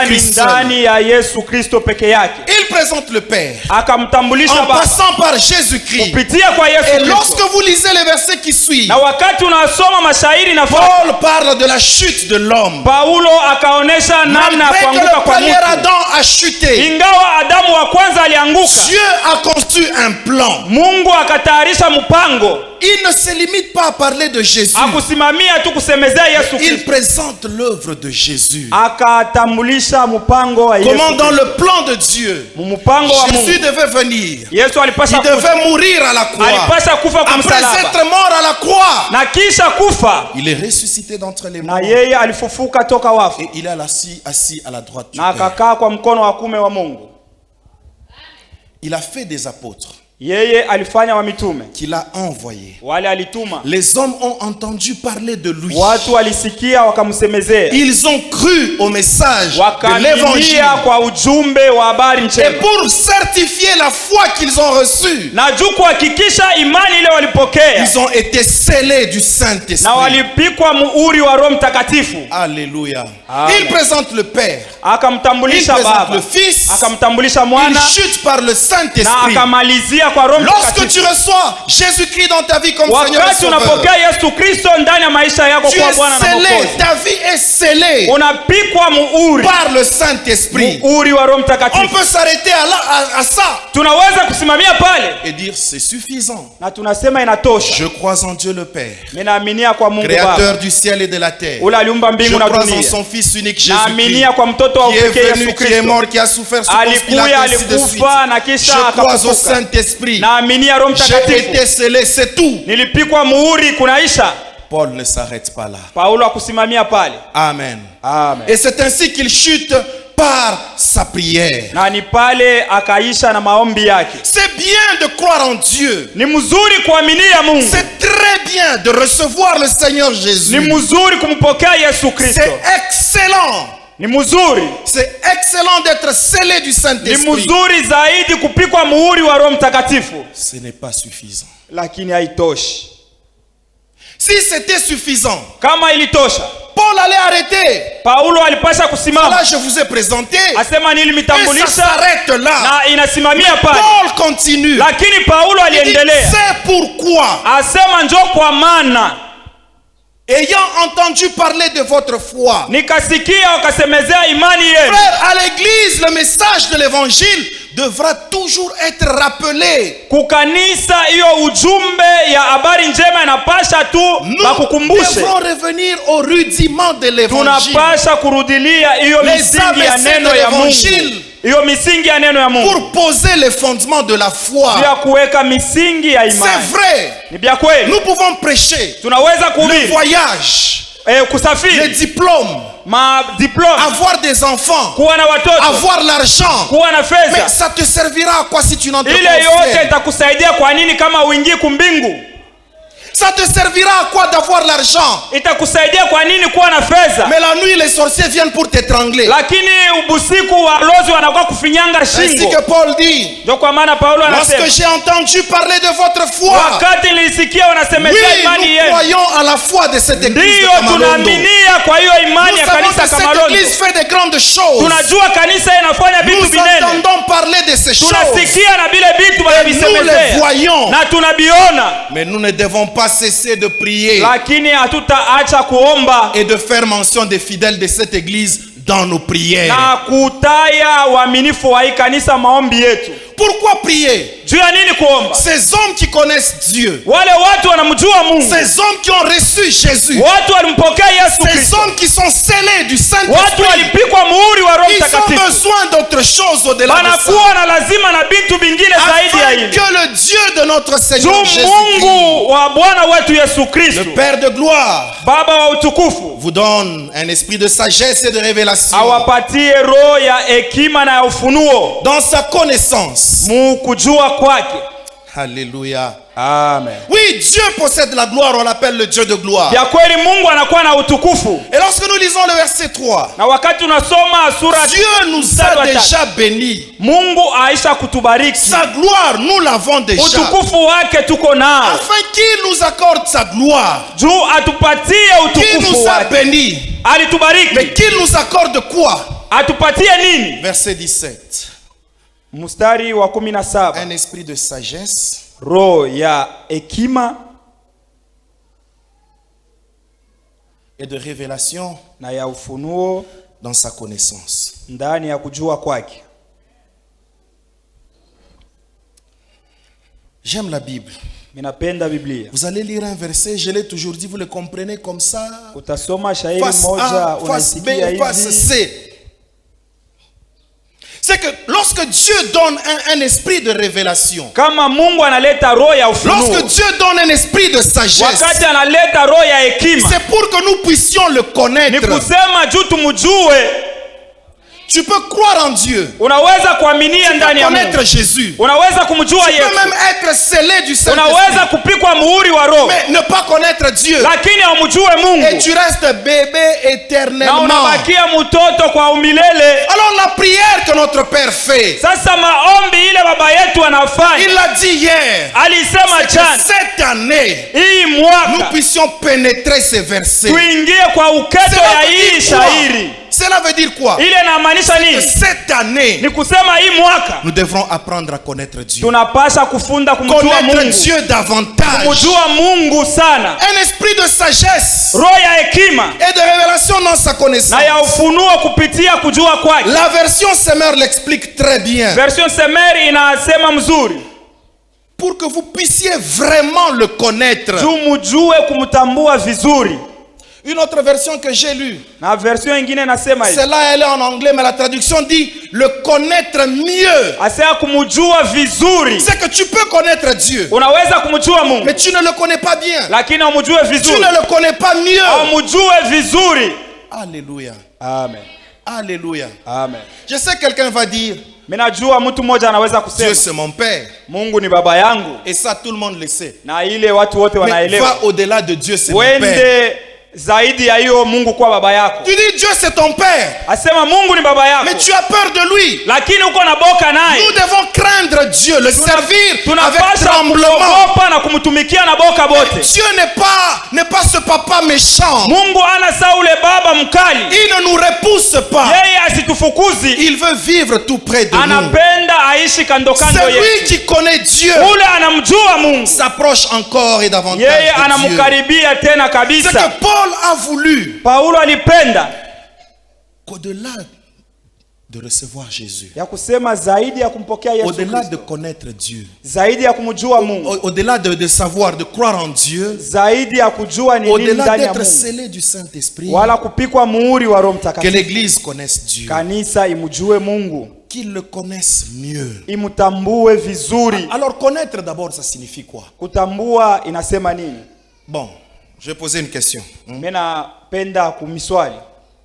[SPEAKER 2] ni
[SPEAKER 1] Jésus-Christ seul.
[SPEAKER 2] ndani ya Yesu Kristo peke yake.
[SPEAKER 1] Il présente le Père
[SPEAKER 2] Akamtambulisha
[SPEAKER 1] en
[SPEAKER 2] Baba
[SPEAKER 1] passant par Jésus-Christ.
[SPEAKER 2] kupitia kwa Yesu
[SPEAKER 1] Et
[SPEAKER 2] Kristo.
[SPEAKER 1] lorsque vous lisez les versets qui suivent,
[SPEAKER 2] Na wakati unasoma mashairi na
[SPEAKER 1] Paul parle de la chute de l'homme.
[SPEAKER 2] Paulo akaonesha namna ya
[SPEAKER 1] Malgré que
[SPEAKER 2] kuanguka
[SPEAKER 1] le
[SPEAKER 2] kwa
[SPEAKER 1] premier
[SPEAKER 2] mtu.
[SPEAKER 1] Adam a chuté,
[SPEAKER 2] Ingawa Adamu wa kwanza alianguka,
[SPEAKER 1] Dieu a conçu un plan.
[SPEAKER 2] Mungu akatayarisha mpango.
[SPEAKER 1] Il ne se limite pas à parler de Jésus.
[SPEAKER 2] Akusimamia tu kusemezea Yesu
[SPEAKER 1] Il
[SPEAKER 2] Kristo.
[SPEAKER 1] présente l'œuvre de Jésus.
[SPEAKER 2] Akatambulisha mpango wa Yesu.
[SPEAKER 1] Comment dans le plan de Dieu,
[SPEAKER 2] Mpango wa
[SPEAKER 1] Jésus
[SPEAKER 2] Mungu.
[SPEAKER 1] devait venir.
[SPEAKER 2] Yesu alipasha
[SPEAKER 1] Il devait mourir à la croix.
[SPEAKER 2] alipasha kufa kwa
[SPEAKER 1] Après
[SPEAKER 2] msalaba.
[SPEAKER 1] être mort à la croix,
[SPEAKER 2] Na kisha kufa,
[SPEAKER 1] il est ressuscité d'entre les morts.
[SPEAKER 2] na yeye alifufuka toka wafu.
[SPEAKER 1] Et il est assis à la droite du
[SPEAKER 2] Na
[SPEAKER 1] Père.
[SPEAKER 2] akakaa kwa mkono wa kume wa Mungu.
[SPEAKER 1] Il a fait des apôtres
[SPEAKER 2] Yeye alifanya wa mitume.
[SPEAKER 1] qu'il a envoyés.
[SPEAKER 2] Wale alituma.
[SPEAKER 1] Les hommes ont entendu parler de lui.
[SPEAKER 2] Watu walisikia wakamsemezea.
[SPEAKER 1] Ils ont cru au message de l'évangile.
[SPEAKER 2] Wakaaminia kwa ujumbe wa habari
[SPEAKER 1] Et
[SPEAKER 2] njema.
[SPEAKER 1] pour certifier la foi qu'ils ont reçue,
[SPEAKER 2] Na juu kuhakikisha imani ile walipokea,
[SPEAKER 1] ils ont été scellés du
[SPEAKER 2] na
[SPEAKER 1] Saint-Esprit.
[SPEAKER 2] walipikwa muhuri wa Roho Mtakatifu.
[SPEAKER 1] Alléluia.
[SPEAKER 2] Amen.
[SPEAKER 1] Il présente le Père. Il
[SPEAKER 2] Akamtambulisha
[SPEAKER 1] présente
[SPEAKER 2] Baba,
[SPEAKER 1] le Fils.
[SPEAKER 2] akamtambulisha
[SPEAKER 1] Il
[SPEAKER 2] Mwana,
[SPEAKER 1] chute par le
[SPEAKER 2] na
[SPEAKER 1] Saint-Esprit.
[SPEAKER 2] akamalizia kwa Roho
[SPEAKER 1] Lorsque
[SPEAKER 2] Mtakatifu.
[SPEAKER 1] tu reçois Jésus-Christ dans ta vie comme Seigneur et
[SPEAKER 2] Wakati
[SPEAKER 1] Sauveur,
[SPEAKER 2] unapokea Yesu Kristo ndani ya maisha yako
[SPEAKER 1] tu
[SPEAKER 2] kwa
[SPEAKER 1] es
[SPEAKER 2] Bwana na
[SPEAKER 1] scellé,
[SPEAKER 2] Mwokozi,
[SPEAKER 1] ta vie est scellée
[SPEAKER 2] unapikwa muhuri,
[SPEAKER 1] par le Saint-Esprit.
[SPEAKER 2] muhuri wa Roho
[SPEAKER 1] On
[SPEAKER 2] Mtakatifu.
[SPEAKER 1] peut s'arrêter à ça
[SPEAKER 2] Tunaweza kusimamia pale
[SPEAKER 1] et dire c'est suffisant.
[SPEAKER 2] na tunasema inatosha.
[SPEAKER 1] Je crois en Dieu le Père,
[SPEAKER 2] Mimi naaminia kwa Mungu Baba,
[SPEAKER 1] créateur du ciel et de la terre.
[SPEAKER 2] ule aliumba
[SPEAKER 1] Je
[SPEAKER 2] mbingu na
[SPEAKER 1] crois en
[SPEAKER 2] dunia.
[SPEAKER 1] son Fils unique Jésus-Christ,
[SPEAKER 2] Naaminia kwa mtoto wa
[SPEAKER 1] qui est
[SPEAKER 2] pekee Yesu
[SPEAKER 1] venu, qui est
[SPEAKER 2] Kristo.
[SPEAKER 1] mort, qui a souffert sous Ponce Pilate,
[SPEAKER 2] Alikuya,
[SPEAKER 1] ainsi de suite.
[SPEAKER 2] alikufa na kisha
[SPEAKER 1] Je crois au
[SPEAKER 2] akafufuka.
[SPEAKER 1] Saint-Esprit.
[SPEAKER 2] Naaminia Roho
[SPEAKER 1] J'ai
[SPEAKER 2] Mtakatifu.
[SPEAKER 1] été scellé, c'est tout.
[SPEAKER 2] Nilipikwa muhuri, kunaisha.
[SPEAKER 1] Paul ne s'arrête pas là.
[SPEAKER 2] Paulo akusimamia pale.
[SPEAKER 1] Amen.
[SPEAKER 2] Amen.
[SPEAKER 1] Et c'est ainsi qu'il chute par sa prière.
[SPEAKER 2] Na ni pale akaisha na maombi yake.
[SPEAKER 1] C'est bien de croire en Dieu.
[SPEAKER 2] Ni mzuri kuaminia Mungu.
[SPEAKER 1] C'est très bien de recevoir le Seigneur
[SPEAKER 2] Ni
[SPEAKER 1] Jésus.
[SPEAKER 2] mzuri kumpokea Yesu Kristo.
[SPEAKER 1] C'est excellent.
[SPEAKER 2] Ni mzuri.
[SPEAKER 1] C'est excellent d'être scellé du
[SPEAKER 2] Ni
[SPEAKER 1] Saint-Esprit.
[SPEAKER 2] mzuri zaidi kupikwa muhuri wa Roho Mtakatifu.
[SPEAKER 1] Ce n'est pas suffisant.
[SPEAKER 2] Lakini haitoshi.
[SPEAKER 1] Si c'était suffisant,
[SPEAKER 2] Kama ilitosha,
[SPEAKER 1] Paul allait arrêter.
[SPEAKER 2] Paulo alipasha kusimama.
[SPEAKER 1] Là, je vous ai présenté.
[SPEAKER 2] Asema
[SPEAKER 1] Et ça
[SPEAKER 2] nilimitambulisha
[SPEAKER 1] s'arrête là.
[SPEAKER 2] na inasimamia pale.
[SPEAKER 1] Paul continue.
[SPEAKER 2] Lakini Paulo
[SPEAKER 1] Il dit,
[SPEAKER 2] aliendelea.
[SPEAKER 1] c'est pourquoi,
[SPEAKER 2] Asema njoo kwa maana
[SPEAKER 1] ayant entendu parler de votre foi,
[SPEAKER 2] nikasikia wakasemezea imani yenu.
[SPEAKER 1] frère, à l'église, le message de l'évangile devra toujours être rappelé.
[SPEAKER 2] Kukanisa hiyo ujumbe ya habari njema inapasha tu
[SPEAKER 1] Nous
[SPEAKER 2] bakukumbushe.
[SPEAKER 1] devons revenir au rudiment de l'évangile.
[SPEAKER 2] Tunapasha kurudilia hiyo
[SPEAKER 1] Les
[SPEAKER 2] misingi ya
[SPEAKER 1] ABC
[SPEAKER 2] neno
[SPEAKER 1] de
[SPEAKER 2] ya Mungu.
[SPEAKER 1] l'évangile.
[SPEAKER 2] Hiyo misingi ya neno ya Mungu.
[SPEAKER 1] Pour poser les fondements de la foi.
[SPEAKER 2] Vya kuweka misingi ya
[SPEAKER 1] C'est
[SPEAKER 2] imani.
[SPEAKER 1] vrai.
[SPEAKER 2] Ni vya kweli.
[SPEAKER 1] Nous pouvons prêcher
[SPEAKER 2] Tunaweza
[SPEAKER 1] le
[SPEAKER 2] kuhubiri,
[SPEAKER 1] voyage, les
[SPEAKER 2] kusafiri,
[SPEAKER 1] diplômes,
[SPEAKER 2] diploma,
[SPEAKER 1] avoir des enfants,
[SPEAKER 2] kuwa na watoto,
[SPEAKER 1] avoir l'argent.
[SPEAKER 2] kuwa na
[SPEAKER 1] Mais
[SPEAKER 2] fedha.
[SPEAKER 1] ça te servira à quoi si tu n'en te
[SPEAKER 2] Ile yote
[SPEAKER 1] confies?
[SPEAKER 2] itakusaidia kwa nini kama uingii kumbingu?
[SPEAKER 1] Ça te servira à quoi d'avoir l'argent?
[SPEAKER 2] Itakusaidia kwa nini kuwa na fedha?
[SPEAKER 1] Mais la nuit, les sorciers viennent pour t'étrangler.
[SPEAKER 2] Lakini ubusiku walozi wanakuwa kufinyanga
[SPEAKER 1] Ainsi
[SPEAKER 2] shingo.
[SPEAKER 1] que Paul dit,
[SPEAKER 2] Ndio kwa maana Paulo
[SPEAKER 1] lorsque
[SPEAKER 2] anasema,
[SPEAKER 1] j'ai entendu parler de votre foi,
[SPEAKER 2] wakati nilisikia wanasemezea
[SPEAKER 1] oui,
[SPEAKER 2] imani
[SPEAKER 1] nous
[SPEAKER 2] yenu,
[SPEAKER 1] croyons à la foi de cette église de
[SPEAKER 2] ndiyo
[SPEAKER 1] Kamalondo.
[SPEAKER 2] tunaaminia kwa hiyo imani
[SPEAKER 1] Nous
[SPEAKER 2] ya
[SPEAKER 1] savons
[SPEAKER 2] kanisa
[SPEAKER 1] que cette
[SPEAKER 2] Kamalondo.
[SPEAKER 1] église fait de grandes choses.
[SPEAKER 2] Tunajua kanisa inafanya vitu
[SPEAKER 1] Nous
[SPEAKER 2] vinene.
[SPEAKER 1] entendons parler de ces choses.
[SPEAKER 2] Tunasikia na vile vitu
[SPEAKER 1] Et nous les
[SPEAKER 2] wanavisemezea
[SPEAKER 1] voyons.
[SPEAKER 2] na tunabiona,
[SPEAKER 1] Mais nous ne devons pas cesser de prier
[SPEAKER 2] lakini hatutaacha kuomba
[SPEAKER 1] et de faire mention des fidèles de cette église dans nos prières.
[SPEAKER 2] na kutaya waaminifu wa hii kanisa maombi yetu.
[SPEAKER 1] Pourquoi prier?
[SPEAKER 2] Juu ya nini kuomba?
[SPEAKER 1] Ces hommes qui connaissent Dieu,
[SPEAKER 2] Wale watu wanamjua Mungu,
[SPEAKER 1] ces hommes qui ont reçu Jésus,
[SPEAKER 2] watu walimpokea Yesu
[SPEAKER 1] ces
[SPEAKER 2] Kristo,
[SPEAKER 1] hommes qui sont scellés du
[SPEAKER 2] watu
[SPEAKER 1] Saint-Esprit,
[SPEAKER 2] walipikwa muhuri wa Roho
[SPEAKER 1] ils ont
[SPEAKER 2] Mtakatifu,
[SPEAKER 1] besoin d'autre chose au-delà de ça.
[SPEAKER 2] wanakuwa na lazima na vitu vingine zaidi ya
[SPEAKER 1] Afin
[SPEAKER 2] hili.
[SPEAKER 1] que le Dieu de notre Seigneur
[SPEAKER 2] Juu
[SPEAKER 1] Jésus-Christ,
[SPEAKER 2] Mungu wa Bwana wetu Yesu Kristo,
[SPEAKER 1] le Père de gloire,
[SPEAKER 2] Baba wa utukufu,
[SPEAKER 1] vous donne un esprit de sagesse et de révélation
[SPEAKER 2] awapatie roho ya hekima na ya ufunuo
[SPEAKER 1] dans sa connaissance.
[SPEAKER 2] mu kujua kwake.
[SPEAKER 1] Alléluia.
[SPEAKER 2] Amen.
[SPEAKER 1] Oui, Dieu possède la gloire, on l'appelle le Dieu de gloire.
[SPEAKER 2] Vya kweli Mungu anakuwa na utukufu.
[SPEAKER 1] Et lorsque nous lisons le verset 3,
[SPEAKER 2] Na wakati unasoma sura,
[SPEAKER 1] Dieu nous a déjà bénis.
[SPEAKER 2] Mungu aisha kutubariki.
[SPEAKER 1] Sa gloire, nous l'avons déjà.
[SPEAKER 2] Utukufu wake tuko nao.
[SPEAKER 1] Afin qu'il nous accorde sa gloire,
[SPEAKER 2] Juu atupatie
[SPEAKER 1] qui
[SPEAKER 2] utukufu
[SPEAKER 1] nous a
[SPEAKER 2] wake.
[SPEAKER 1] bénis
[SPEAKER 2] alitubariki.
[SPEAKER 1] Mais qu'il nous accorde quoi?
[SPEAKER 2] Atupatie nini?
[SPEAKER 1] Verset 17.
[SPEAKER 2] Mstari wa 17.
[SPEAKER 1] Un esprit de sagesse,
[SPEAKER 2] Roho ya hekima
[SPEAKER 1] et de révélation
[SPEAKER 2] na ya ufunuo
[SPEAKER 1] dans sa connaissance.
[SPEAKER 2] ndani ya kujua kwake.
[SPEAKER 1] J'aime la Bible.
[SPEAKER 2] Minapenda Biblia.
[SPEAKER 1] Vous allez lire un verset, je l'ai toujours dit, vous le comprenez comme ça.
[SPEAKER 2] Utasoma shairi
[SPEAKER 1] Face
[SPEAKER 2] moja
[SPEAKER 1] A, face B,
[SPEAKER 2] unasikia
[SPEAKER 1] face
[SPEAKER 2] hivi.
[SPEAKER 1] C. C'est que lorsque Dieu donne un esprit de révélation,
[SPEAKER 2] Kama Mungu analeta roho ya ufunuo,
[SPEAKER 1] lorsque Dieu donne un esprit de sagesse,
[SPEAKER 2] wakati analeta roho ya hekima,
[SPEAKER 1] c'est pour que nous puissions le
[SPEAKER 2] ni
[SPEAKER 1] connaître.
[SPEAKER 2] kusema juu tumjue.
[SPEAKER 1] Tu peux croire en Dieu,
[SPEAKER 2] Unaweza kuaminia
[SPEAKER 1] tu
[SPEAKER 2] ndani
[SPEAKER 1] peux
[SPEAKER 2] ya
[SPEAKER 1] connaître
[SPEAKER 2] Mungu.
[SPEAKER 1] Jésus,
[SPEAKER 2] Unaweza kumjua
[SPEAKER 1] tu peux
[SPEAKER 2] Yesu.
[SPEAKER 1] même être scellé du
[SPEAKER 2] Unaweza
[SPEAKER 1] Saint-Esprit,
[SPEAKER 2] kupikwa muhuri wa roho,
[SPEAKER 1] mais ne pas connaître Dieu.
[SPEAKER 2] lakini haumjue
[SPEAKER 1] Et
[SPEAKER 2] Mungu.
[SPEAKER 1] tu restes bébé
[SPEAKER 2] Na
[SPEAKER 1] éternellement.
[SPEAKER 2] unabakia mtoto kwa umilele.
[SPEAKER 1] Alors la prière que notre Père fait,
[SPEAKER 2] Sasa maombi ile baba yetu anafanya,
[SPEAKER 1] il l'a dit hier,
[SPEAKER 2] alisema
[SPEAKER 1] c'est que
[SPEAKER 2] jana,
[SPEAKER 1] cette année,
[SPEAKER 2] hii
[SPEAKER 1] nous
[SPEAKER 2] mwaka
[SPEAKER 1] puissions pénétrer ces versets.
[SPEAKER 2] tuingie kwa uketo
[SPEAKER 1] Cela
[SPEAKER 2] ya
[SPEAKER 1] veut
[SPEAKER 2] hii
[SPEAKER 1] dire quoi?
[SPEAKER 2] shairi.
[SPEAKER 1] Cela veut dire quoi?
[SPEAKER 2] Ile inamaanisha
[SPEAKER 1] Que
[SPEAKER 2] nini?
[SPEAKER 1] cette année,
[SPEAKER 2] Ni kusema hii mwaka
[SPEAKER 1] nous devrons apprendre à connaître Dieu.
[SPEAKER 2] tunapasha kufunda kumjua
[SPEAKER 1] Connaître
[SPEAKER 2] Mungu,
[SPEAKER 1] Dieu davantage.
[SPEAKER 2] kumjua Mungu sana,
[SPEAKER 1] Un esprit de sagesse
[SPEAKER 2] roho ya hekima
[SPEAKER 1] et de révélation dans sa connaissance.
[SPEAKER 2] na ya ufunuo kupitia kujua kwake.
[SPEAKER 1] La version Semeur l'explique très bien.
[SPEAKER 2] Version Semeri inasema mzuri,
[SPEAKER 1] Pour que vous puissiez vraiment le connaître.
[SPEAKER 2] juu mujue kumtambua vizuri.
[SPEAKER 1] Une autre version que j'ai lue,
[SPEAKER 2] Na version ingine inasema hivi,
[SPEAKER 1] celle-là elle est en anglais, mais la traduction dit le connaître mieux.
[SPEAKER 2] asema kumjua vizuri.
[SPEAKER 1] C'est que tu peux connaître Dieu,
[SPEAKER 2] Unaweza kumjua Mungu,
[SPEAKER 1] mais tu ne le connais pas bien.
[SPEAKER 2] lakini umjue
[SPEAKER 1] Tu
[SPEAKER 2] vizuri.
[SPEAKER 1] ne le connais pas mieux.
[SPEAKER 2] Umjue vizuri.
[SPEAKER 1] Alléluia.
[SPEAKER 2] Amen.
[SPEAKER 1] Alléluia.
[SPEAKER 2] Amen.
[SPEAKER 1] Je sais que quelqu'un va dire,
[SPEAKER 2] Minajua mtu mmoja anaweza
[SPEAKER 1] Dieu
[SPEAKER 2] kusema
[SPEAKER 1] c'est mon Père.
[SPEAKER 2] Mungu ni baba yangu,
[SPEAKER 1] Et ça tout le monde le sait.
[SPEAKER 2] na ile watu wote
[SPEAKER 1] Mais
[SPEAKER 2] wanaelewa.
[SPEAKER 1] va au-delà de Dieu c'est mon Père.
[SPEAKER 2] Wende zaidi ya hiyo Mungu kwa baba yako.
[SPEAKER 1] Tu dis Dieu c'est ton Père,
[SPEAKER 2] Asema Mungu ni baba yako,
[SPEAKER 1] mais tu as peur de lui.
[SPEAKER 2] lakini uko na boka naye.
[SPEAKER 1] Nous devons craindre Dieu, le servir avec
[SPEAKER 2] Tunapasha
[SPEAKER 1] tremblement.
[SPEAKER 2] kuogopa na kumtumikia na boka bote.
[SPEAKER 1] Dieu n'est pas ce papa méchant.
[SPEAKER 2] Mungu ana saa ule baba mkali,
[SPEAKER 1] Il ne nous repousse pas.
[SPEAKER 2] yeye asitufukuzi,
[SPEAKER 1] Il veut vivre tout près de nous.
[SPEAKER 2] anapenda aishi kando kando
[SPEAKER 1] C'est lui
[SPEAKER 2] yetu.
[SPEAKER 1] qui connaît Dieu.
[SPEAKER 2] Ule anamjua Mungu,
[SPEAKER 1] S'approche encore et davantage
[SPEAKER 2] yeye
[SPEAKER 1] de Dieu.
[SPEAKER 2] anamkaribia tena
[SPEAKER 1] C'est
[SPEAKER 2] kabisa.
[SPEAKER 1] que Paul a voulu
[SPEAKER 2] Paulo alipenda
[SPEAKER 1] qu'au-delà de recevoir Jésus,
[SPEAKER 2] ya kusema zaidi ya kumpokea Yesu
[SPEAKER 1] au-delà
[SPEAKER 2] Kristo,
[SPEAKER 1] de connaître Dieu,
[SPEAKER 2] zaidi ya kumjua Mungu,
[SPEAKER 1] au-delà de savoir, de croire en Dieu,
[SPEAKER 2] zaidi ya kujua ni nini
[SPEAKER 1] au-delà
[SPEAKER 2] ndani ya
[SPEAKER 1] d'être
[SPEAKER 2] Mungu,
[SPEAKER 1] scellé du Saint-Esprit,
[SPEAKER 2] wala kupikwa muhuri wa Roho
[SPEAKER 1] que
[SPEAKER 2] Mtakatifu,
[SPEAKER 1] l'Église connaisse Dieu,
[SPEAKER 2] kanisa imjue Mungu,
[SPEAKER 1] qu'il le connaisse mieux.
[SPEAKER 2] imtambue vizuri.
[SPEAKER 1] Alors connaître d'abord, ça signifie quoi?
[SPEAKER 2] Kutambua inasema nini?
[SPEAKER 1] Bon, je vais poser une question.
[SPEAKER 2] Mimi napenda kumiswali.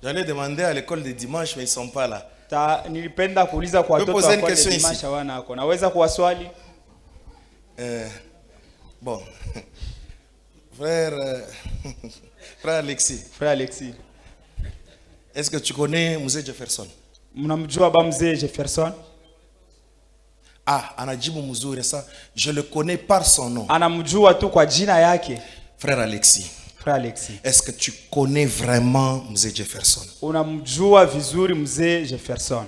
[SPEAKER 1] J'allais demander à l'école de dimanche, mais ils ne sont pas là.
[SPEAKER 2] Nilipenda kuuliza kwa watoto
[SPEAKER 1] poser une
[SPEAKER 2] wa
[SPEAKER 1] question
[SPEAKER 2] Dimasha
[SPEAKER 1] ici.
[SPEAKER 2] wana wako. Naweza kuwaswali?
[SPEAKER 1] Bon, frère, frère Alexis,
[SPEAKER 2] Frère Alexis,
[SPEAKER 1] est-ce que tu connais Mzee Jefferson?
[SPEAKER 2] mnamjua ba mzee Jefferson?
[SPEAKER 1] Ah, anajibu mzuri ça. Je le connais par son nom.
[SPEAKER 2] Anamjua tu kwa jina yake.
[SPEAKER 1] Frère Alexis,
[SPEAKER 2] Frère Alexis,
[SPEAKER 1] est-ce que tu connais vraiment Mzee Jefferson?
[SPEAKER 2] unamjua vizuri mzee Jefferson?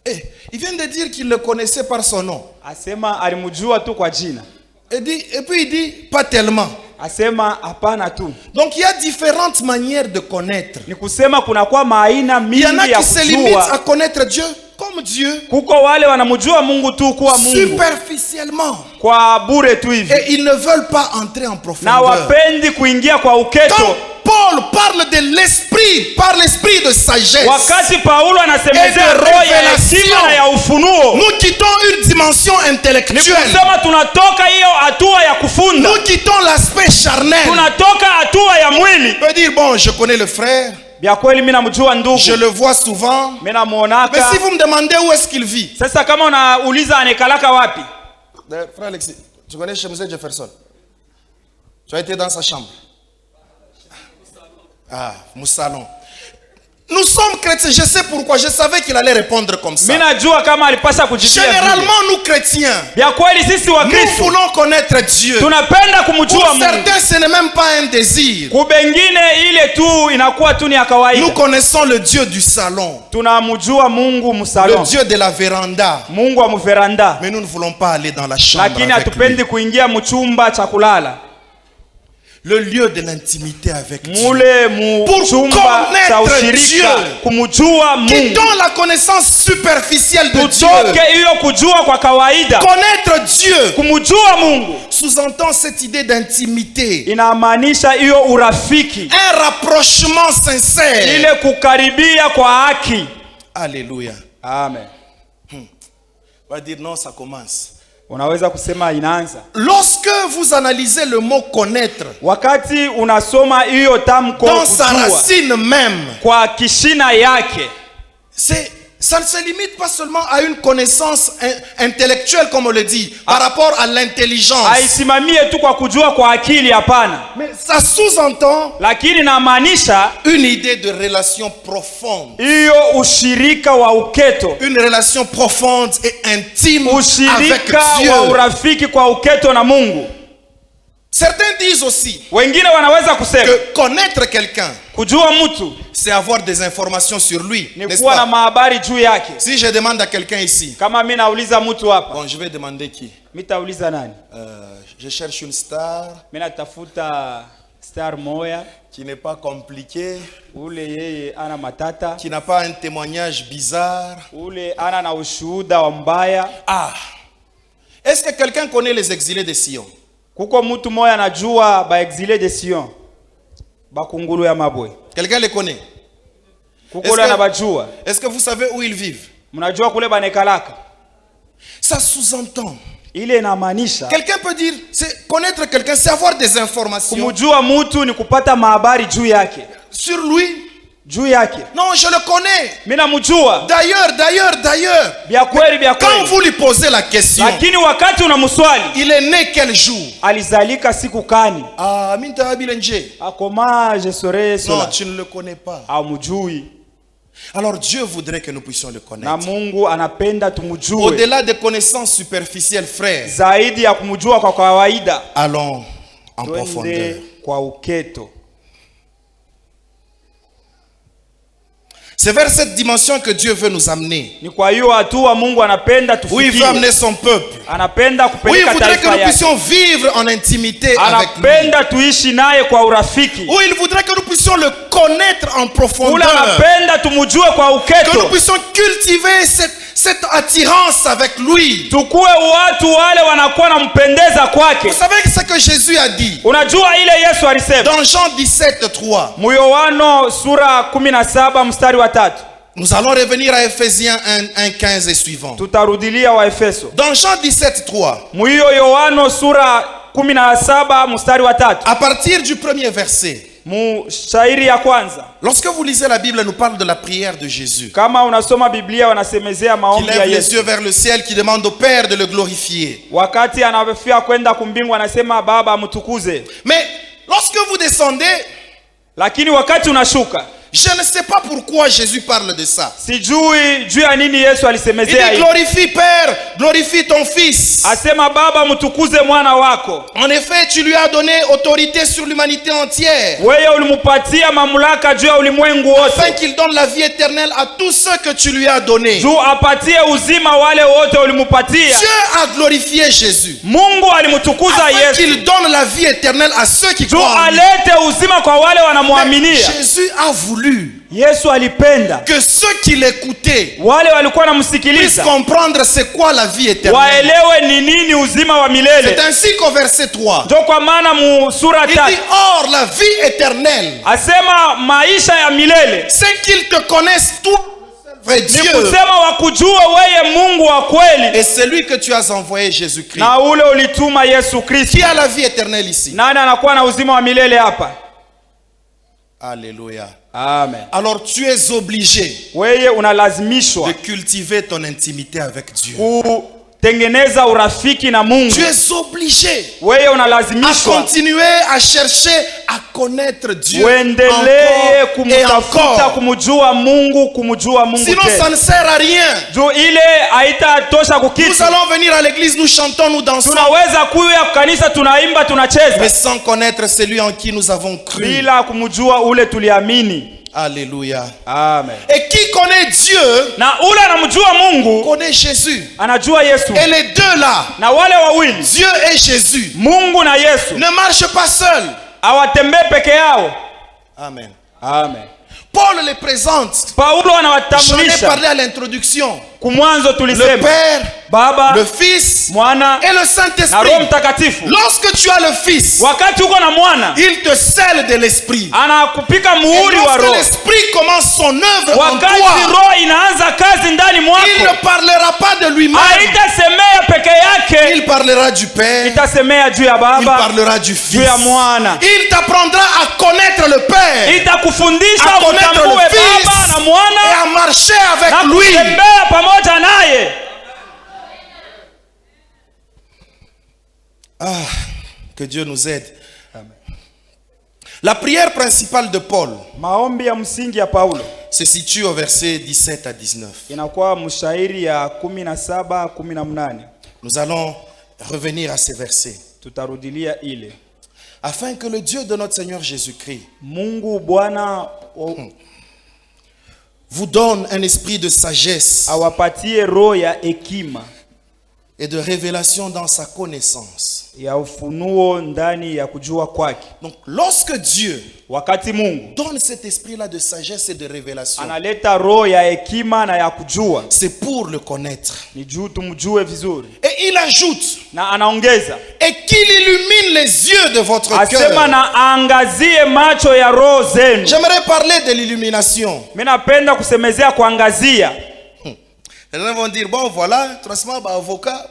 [SPEAKER 1] Eh, il vient de dire qu'il le connaissait par son nom.
[SPEAKER 2] Asema alimjua tu kwa jina.
[SPEAKER 1] Et puis il dit pas tellement.
[SPEAKER 2] Asema hapana tu.
[SPEAKER 1] Donc il y a différentes manières de connaître.
[SPEAKER 2] Ni kusema kuna kwa maaina
[SPEAKER 1] Il y en a
[SPEAKER 2] mingi ya
[SPEAKER 1] qui se limitent à
[SPEAKER 2] kujua.
[SPEAKER 1] connaître Dieu comme Dieu,
[SPEAKER 2] Kuko wale wanamjua Mungu tu kuwa Mungu
[SPEAKER 1] superficiellement.
[SPEAKER 2] kwa bure tu hivi,
[SPEAKER 1] Et ils ne veulent pas entrer en
[SPEAKER 2] na
[SPEAKER 1] profondeur.
[SPEAKER 2] wapendi kuingia kwa
[SPEAKER 1] Quand
[SPEAKER 2] uketo.
[SPEAKER 1] Paul parle de l'esprit, par l'esprit de sagesse,
[SPEAKER 2] Wakati Paulo anasemezea
[SPEAKER 1] Et de
[SPEAKER 2] roho ya
[SPEAKER 1] révélation.
[SPEAKER 2] hekima na ya ufunuo,
[SPEAKER 1] nous quittons une dimension
[SPEAKER 2] ni
[SPEAKER 1] intellectuelle.
[SPEAKER 2] kusema tunatoka hiyo hatua ya kufunda,
[SPEAKER 1] Nous quittons l'aspect charnel.
[SPEAKER 2] tunatoka hatua ya mwili.
[SPEAKER 1] On peut dire, bon, je connais le frère,
[SPEAKER 2] Vya kweli mimi namjua ndugu,
[SPEAKER 1] je le vois souvent.
[SPEAKER 2] mimi
[SPEAKER 1] Mais
[SPEAKER 2] namuonaka.
[SPEAKER 1] si vous me demandez où est-ce qu'il vit,
[SPEAKER 2] Sasa kama unauliza anekalaka wapi,
[SPEAKER 1] frère Alexis, tu connais chez Mzee Jefferson? Tu as été dans sa chambre? Ah, mon salon. Nous sommes chrétiens. Je sais pourquoi. Je savais qu'il allait répondre comme ça.
[SPEAKER 2] Minajua kama alipasha kujibia.
[SPEAKER 1] Généralement, nous chrétiens,
[SPEAKER 2] Ya kweli sisi wa
[SPEAKER 1] nous
[SPEAKER 2] Kristo
[SPEAKER 1] voulons connaître Dieu.
[SPEAKER 2] tunapenda kumjua
[SPEAKER 1] Pour
[SPEAKER 2] Mungu.
[SPEAKER 1] certains, ce n'est même pas un désir.
[SPEAKER 2] Kubengine ile tu inakuwa tu ni ya kawaida.
[SPEAKER 1] Nous connaissons le Dieu du salon,
[SPEAKER 2] Tunamjua Mungu
[SPEAKER 1] le
[SPEAKER 2] msalon.
[SPEAKER 1] Dieu de la véranda.
[SPEAKER 2] Mungu wa mveranda.
[SPEAKER 1] Mais nous ne voulons pas aller dans la chambre
[SPEAKER 2] Lakini
[SPEAKER 1] avec
[SPEAKER 2] hatupendi
[SPEAKER 1] lui.
[SPEAKER 2] kuingia mchumba cha kulala.
[SPEAKER 1] Le lieu de l'intimité avec Dieu.
[SPEAKER 2] Mule mchumba cha
[SPEAKER 1] connaître
[SPEAKER 2] ushirika.
[SPEAKER 1] Dieu.
[SPEAKER 2] Kumjua Mungu.
[SPEAKER 1] Quittons la connaissance superficielle de Dieu.
[SPEAKER 2] Tutoke hiyo kujua kwa kawaida.
[SPEAKER 1] Connaître Dieu
[SPEAKER 2] Kumjua Mungu
[SPEAKER 1] sous-entend cette idée d'intimité.
[SPEAKER 2] inamaanisha hiyo urafiki.
[SPEAKER 1] Un rapprochement sincère.
[SPEAKER 2] Ile kukaribia kwa haki.
[SPEAKER 1] Alléluia.
[SPEAKER 2] Amen.
[SPEAKER 1] On va dire non, ça commence.
[SPEAKER 2] Unaweza kusema inaanza.
[SPEAKER 1] Lorsque vous analysez le mot connaître
[SPEAKER 2] Wakati unasoma hiyo tamko
[SPEAKER 1] dans sa
[SPEAKER 2] kujua
[SPEAKER 1] racine même,
[SPEAKER 2] kwa kishina yake,
[SPEAKER 1] ça ne se limite pas seulement à une connaissance intellectuelle, comme on le dit, par rapport à l'intelligence.
[SPEAKER 2] haisimamie tu kwa kujua kwa akili, hapana.
[SPEAKER 1] Mais ça sous-entend
[SPEAKER 2] Lakini inamaanisha
[SPEAKER 1] une idée de relation profonde.
[SPEAKER 2] hiyo ushirika wa uketo,
[SPEAKER 1] Une relation profonde et intime avec
[SPEAKER 2] ushirika
[SPEAKER 1] Dieu.
[SPEAKER 2] wa urafiki kwa uketo na Mungu.
[SPEAKER 1] Certains disent aussi
[SPEAKER 2] Wengine wanaweza kusema
[SPEAKER 1] que connaître quelqu'un,
[SPEAKER 2] kujua mtu
[SPEAKER 1] c'est avoir des informations sur lui,
[SPEAKER 2] ni
[SPEAKER 1] n'est-ce
[SPEAKER 2] kuwa na
[SPEAKER 1] pas?
[SPEAKER 2] mahabari juu yake.
[SPEAKER 1] Si je demande à quelqu'un ici,
[SPEAKER 2] Kama mimi nauliza mtu hapa,
[SPEAKER 1] bon, je vais demander qui?
[SPEAKER 2] mitauliza nani?
[SPEAKER 1] Je cherche une star
[SPEAKER 2] Mimi natafuta star moya
[SPEAKER 1] qui n'est pas compliquée,
[SPEAKER 2] ule yeye ana matata,
[SPEAKER 1] qui n'a pas un témoignage bizarre.
[SPEAKER 2] ule ana na ushuhuda wa mbaya.
[SPEAKER 1] Ah, est-ce que quelqu'un connaît les exilés de Sion?
[SPEAKER 2] Kuko mtu moya anajua ba exilé de Sion, bakungulu ya mabwe.
[SPEAKER 1] Quelqu'un les connaît?
[SPEAKER 2] Kuko ule anabajua.
[SPEAKER 1] Est-ce que vous savez où ils vivent?
[SPEAKER 2] Mnajua kule banekalaka.
[SPEAKER 1] Ça sous-entend.
[SPEAKER 2] Ile inamaanisha
[SPEAKER 1] Quelqu'un peut dire, c'est connaître quelqu'un, c'est avoir des informations
[SPEAKER 2] kumjua mtu ni kupata mahabari juu yake.
[SPEAKER 1] sur lui.
[SPEAKER 2] Juu yake.
[SPEAKER 1] Non, je le connais.
[SPEAKER 2] Mimi namjua.
[SPEAKER 1] D'ailleurs.
[SPEAKER 2] Bia kweli.
[SPEAKER 1] Quand vous lui posez la question,
[SPEAKER 2] Lakini wakati unamswali,
[SPEAKER 1] il est né quel jour?
[SPEAKER 2] alizalika siku kani?
[SPEAKER 1] Ah, minta abilenje.
[SPEAKER 2] Akoma je serai
[SPEAKER 1] Non,
[SPEAKER 2] cela.
[SPEAKER 1] tu ne le connais pas.
[SPEAKER 2] Amjui.
[SPEAKER 1] Alors Dieu voudrait que nous puissions le
[SPEAKER 2] Na
[SPEAKER 1] connaître.
[SPEAKER 2] Mungu anapenda tumjue.
[SPEAKER 1] Au-delà des connaissances superficielles, frères,
[SPEAKER 2] Zaidi ya kumjua kwa kawaida.
[SPEAKER 1] allons en profondeur.
[SPEAKER 2] Twende kwa uketo.
[SPEAKER 1] C'est vers cette dimension que Dieu veut nous amener.
[SPEAKER 2] Ni kwa hiyo hatua Mungu anapenda
[SPEAKER 1] Où il veut
[SPEAKER 2] tufikie.
[SPEAKER 1] amener son peuple.
[SPEAKER 2] Anapenda
[SPEAKER 1] Où il
[SPEAKER 2] kupeleka
[SPEAKER 1] voudrait que
[SPEAKER 2] taifa
[SPEAKER 1] nous
[SPEAKER 2] yake.
[SPEAKER 1] puissions vivre en intimité avec lui.
[SPEAKER 2] Anapenda tuishi naye kwa urafiki.
[SPEAKER 1] Où il voudrait que nous puissions le connaître en
[SPEAKER 2] Ule
[SPEAKER 1] profondeur.
[SPEAKER 2] anapenda tumjue kwa
[SPEAKER 1] Que nous
[SPEAKER 2] uketo.
[SPEAKER 1] puissions cultiver cette attirance avec lui.
[SPEAKER 2] Tukue watu wale wanakuwa nampendeza kwake.
[SPEAKER 1] Vous savez ce que Jésus a dit
[SPEAKER 2] Unajua ile Yesu alisema
[SPEAKER 1] dans Jean 17:3.
[SPEAKER 2] Muyohano sura 17 mstari wa 3.
[SPEAKER 1] Nous allons revenir à Ephésiens 1:15 et suivant.
[SPEAKER 2] Tutarudilia wa Efeso.
[SPEAKER 1] Dans Jean 17:3,
[SPEAKER 2] Muyo Yohano sura 17 mstari wa 3.
[SPEAKER 1] à partir du premier verset,
[SPEAKER 2] Mshairi ya kwanza.
[SPEAKER 1] lorsque vous lisez la Bible, elle nous parle de la prière de Jésus.
[SPEAKER 2] Kama unasoma Biblia wanasemezea
[SPEAKER 1] Qui
[SPEAKER 2] maombi ya
[SPEAKER 1] lève les
[SPEAKER 2] Yesu.
[SPEAKER 1] yeux vers le ciel, qui demande au Père de le glorifier.
[SPEAKER 2] Wakati anafia kwenda kumbingu anasema Baba amtukuze.
[SPEAKER 1] Mais lorsque vous descendez,
[SPEAKER 2] Lakini wakati unashuka,
[SPEAKER 1] je ne sais pas pourquoi Jésus parle de ça.
[SPEAKER 2] sijui juu ya nini Yesu
[SPEAKER 1] Il
[SPEAKER 2] alisemezea
[SPEAKER 1] dit
[SPEAKER 2] hivi.
[SPEAKER 1] glorifie Père, glorifie ton Fils.
[SPEAKER 2] Asema Baba mtukuze mwana wako.
[SPEAKER 1] En effet, tu lui as donné autorité sur l'humanité entière,
[SPEAKER 2] Wewe ulimupatia mamlaka juu ya ulimwengu
[SPEAKER 1] afin
[SPEAKER 2] wote.
[SPEAKER 1] qu'il donne la vie éternelle à tous ceux que tu lui as donnés.
[SPEAKER 2] Juu apatie uzima wale wote ulimupatia.
[SPEAKER 1] Dieu a glorifié Jésus,
[SPEAKER 2] Mungu alimtukuza
[SPEAKER 1] afin
[SPEAKER 2] Yesu.
[SPEAKER 1] qu'il donne la vie éternelle à ceux qui
[SPEAKER 2] Juu
[SPEAKER 1] croient en lui.
[SPEAKER 2] alete uzima kwa wale
[SPEAKER 1] Mais
[SPEAKER 2] wanamwaminia.
[SPEAKER 1] Jésus a voulu
[SPEAKER 2] Yesu alipenda
[SPEAKER 1] que ceux qui l'écoutaient
[SPEAKER 2] wale walikuwa
[SPEAKER 1] puissent
[SPEAKER 2] namsikiliza
[SPEAKER 1] comprendre c'est quoi la vie éternelle.
[SPEAKER 2] waelewe ni nini uzima wa
[SPEAKER 1] C'est
[SPEAKER 2] milele.
[SPEAKER 1] ainsi qu'au verset 3,
[SPEAKER 2] Ndio kwa maana mu sura
[SPEAKER 1] il
[SPEAKER 2] 3
[SPEAKER 1] dit or la vie éternelle,
[SPEAKER 2] asema maisha ya milele
[SPEAKER 1] c'est qu'ils te connaissent tout vrai
[SPEAKER 2] ni
[SPEAKER 1] Dieu
[SPEAKER 2] kusema wakujue weye Mungu wa kweli
[SPEAKER 1] et celui que tu as envoyé Jésus-Christ.
[SPEAKER 2] na ule ulituma Yesu Kristo.
[SPEAKER 1] Qui a la vie éternelle ici?
[SPEAKER 2] Nani anakuwa na uzima wa milele hapa?
[SPEAKER 1] Alléluia.
[SPEAKER 2] Amen.
[SPEAKER 1] Alors tu es obligé
[SPEAKER 2] Weye unalazimishwa
[SPEAKER 1] de cultiver ton intimité avec Dieu.
[SPEAKER 2] kutengeneza urafiki na Mungu.
[SPEAKER 1] Tu es obligé
[SPEAKER 2] Weye
[SPEAKER 1] à
[SPEAKER 2] unalazimishwa
[SPEAKER 1] continuer à chercher à connaître Dieu
[SPEAKER 2] uendelee
[SPEAKER 1] encore
[SPEAKER 2] kumtafuta, kumjua Mungu, kumjua Mungu
[SPEAKER 1] Sinon
[SPEAKER 2] tena.
[SPEAKER 1] ça ne sert à rien.
[SPEAKER 2] Juu ile haitatosha kukitu.
[SPEAKER 1] Nous allons venir à l'église, nous chantons, nous dansons.
[SPEAKER 2] Tunaweza kuya kanisa tunaimba tunacheza,
[SPEAKER 1] Mais sans connaître celui en qui nous avons cru.
[SPEAKER 2] bila kumjua ule tuliamini.
[SPEAKER 1] Alléluia.
[SPEAKER 2] Amen.
[SPEAKER 1] Et qui connaît Dieu
[SPEAKER 2] Na ule anamjua Mungu
[SPEAKER 1] connaît Jésus.
[SPEAKER 2] anajua Yesu.
[SPEAKER 1] Et les deux là,
[SPEAKER 2] Na wale wawili,
[SPEAKER 1] Dieu et Jésus,
[SPEAKER 2] Mungu na Yesu,
[SPEAKER 1] ne marchent pas seuls.
[SPEAKER 2] hawatembee peke yao.
[SPEAKER 1] Amen.
[SPEAKER 2] Amen.
[SPEAKER 1] Paul les présente.
[SPEAKER 2] Paulo
[SPEAKER 1] J'en ai
[SPEAKER 2] anawatambulisha.
[SPEAKER 1] parlé à l'introduction.
[SPEAKER 2] Kumwanzo
[SPEAKER 1] Le
[SPEAKER 2] tulisema
[SPEAKER 1] Père,
[SPEAKER 2] Baba,
[SPEAKER 1] le Fils
[SPEAKER 2] Mwana
[SPEAKER 1] et le
[SPEAKER 2] na Roho
[SPEAKER 1] Saint-Esprit.
[SPEAKER 2] Mtakatifu.
[SPEAKER 1] Lorsque tu as le Fils,
[SPEAKER 2] Wakati uko na Mwana,
[SPEAKER 1] il te scelle de l'Esprit.
[SPEAKER 2] anakupika
[SPEAKER 1] Et
[SPEAKER 2] muhuri wa
[SPEAKER 1] lorsque
[SPEAKER 2] Roho.
[SPEAKER 1] l'Esprit commence son œuvre en
[SPEAKER 2] Wakati
[SPEAKER 1] toi,
[SPEAKER 2] Roho inaanza kazi ndani
[SPEAKER 1] il ne
[SPEAKER 2] mwako,
[SPEAKER 1] parlera pas de lui-même.
[SPEAKER 2] haitasemea peke yake,
[SPEAKER 1] Il parlera du Père.
[SPEAKER 2] itasemea juu ya
[SPEAKER 1] Il
[SPEAKER 2] Baba,
[SPEAKER 1] parlera du
[SPEAKER 2] juu ya
[SPEAKER 1] Fils.
[SPEAKER 2] Mwana.
[SPEAKER 1] Il t'apprendra à connaître le Père,
[SPEAKER 2] Itakufundisha
[SPEAKER 1] à connaître
[SPEAKER 2] utambue
[SPEAKER 1] le Fils
[SPEAKER 2] Baba na
[SPEAKER 1] et
[SPEAKER 2] Mwana
[SPEAKER 1] à marcher
[SPEAKER 2] na
[SPEAKER 1] avec lui.
[SPEAKER 2] kutembea pamoja naye.
[SPEAKER 1] Ah, que Dieu nous aide. La prière principale de Paul
[SPEAKER 2] Maombi ya msingi ya Paulo
[SPEAKER 1] se situe au verset 17 à 19.
[SPEAKER 2] inakuwa mshairi ya 17 18.
[SPEAKER 1] Nous allons revenir à ces versets.
[SPEAKER 2] Tutarudilia ile.
[SPEAKER 1] Afin que le Dieu de notre Seigneur Jésus-Christ
[SPEAKER 2] Mungu Bwana
[SPEAKER 1] vous donne un esprit de sagesse
[SPEAKER 2] awapatie roho ya hekima
[SPEAKER 1] et de révélation dans sa connaissance.
[SPEAKER 2] ya ufunuo ndani ya kujua kwake.
[SPEAKER 1] Donc, lorsque Dieu
[SPEAKER 2] Wakati Mungu
[SPEAKER 1] donne cet esprit-là de sagesse et de révélation,
[SPEAKER 2] analeta roho ya hekima na ya kujua,
[SPEAKER 1] c'est pour le connaître.
[SPEAKER 2] ni juu tumjue vizuri.
[SPEAKER 1] Et il ajoute,
[SPEAKER 2] Na anaongeza,
[SPEAKER 1] et qu'il illumine les yeux de votre
[SPEAKER 2] asema
[SPEAKER 1] cœur.
[SPEAKER 2] na angazie macho ya roho zenu.
[SPEAKER 1] J'aimerais parler de l'illumination.
[SPEAKER 2] Mimi napenda kusemezea kuangazia.
[SPEAKER 1] Les gens vont dire, bon voilà, transformé par avocat.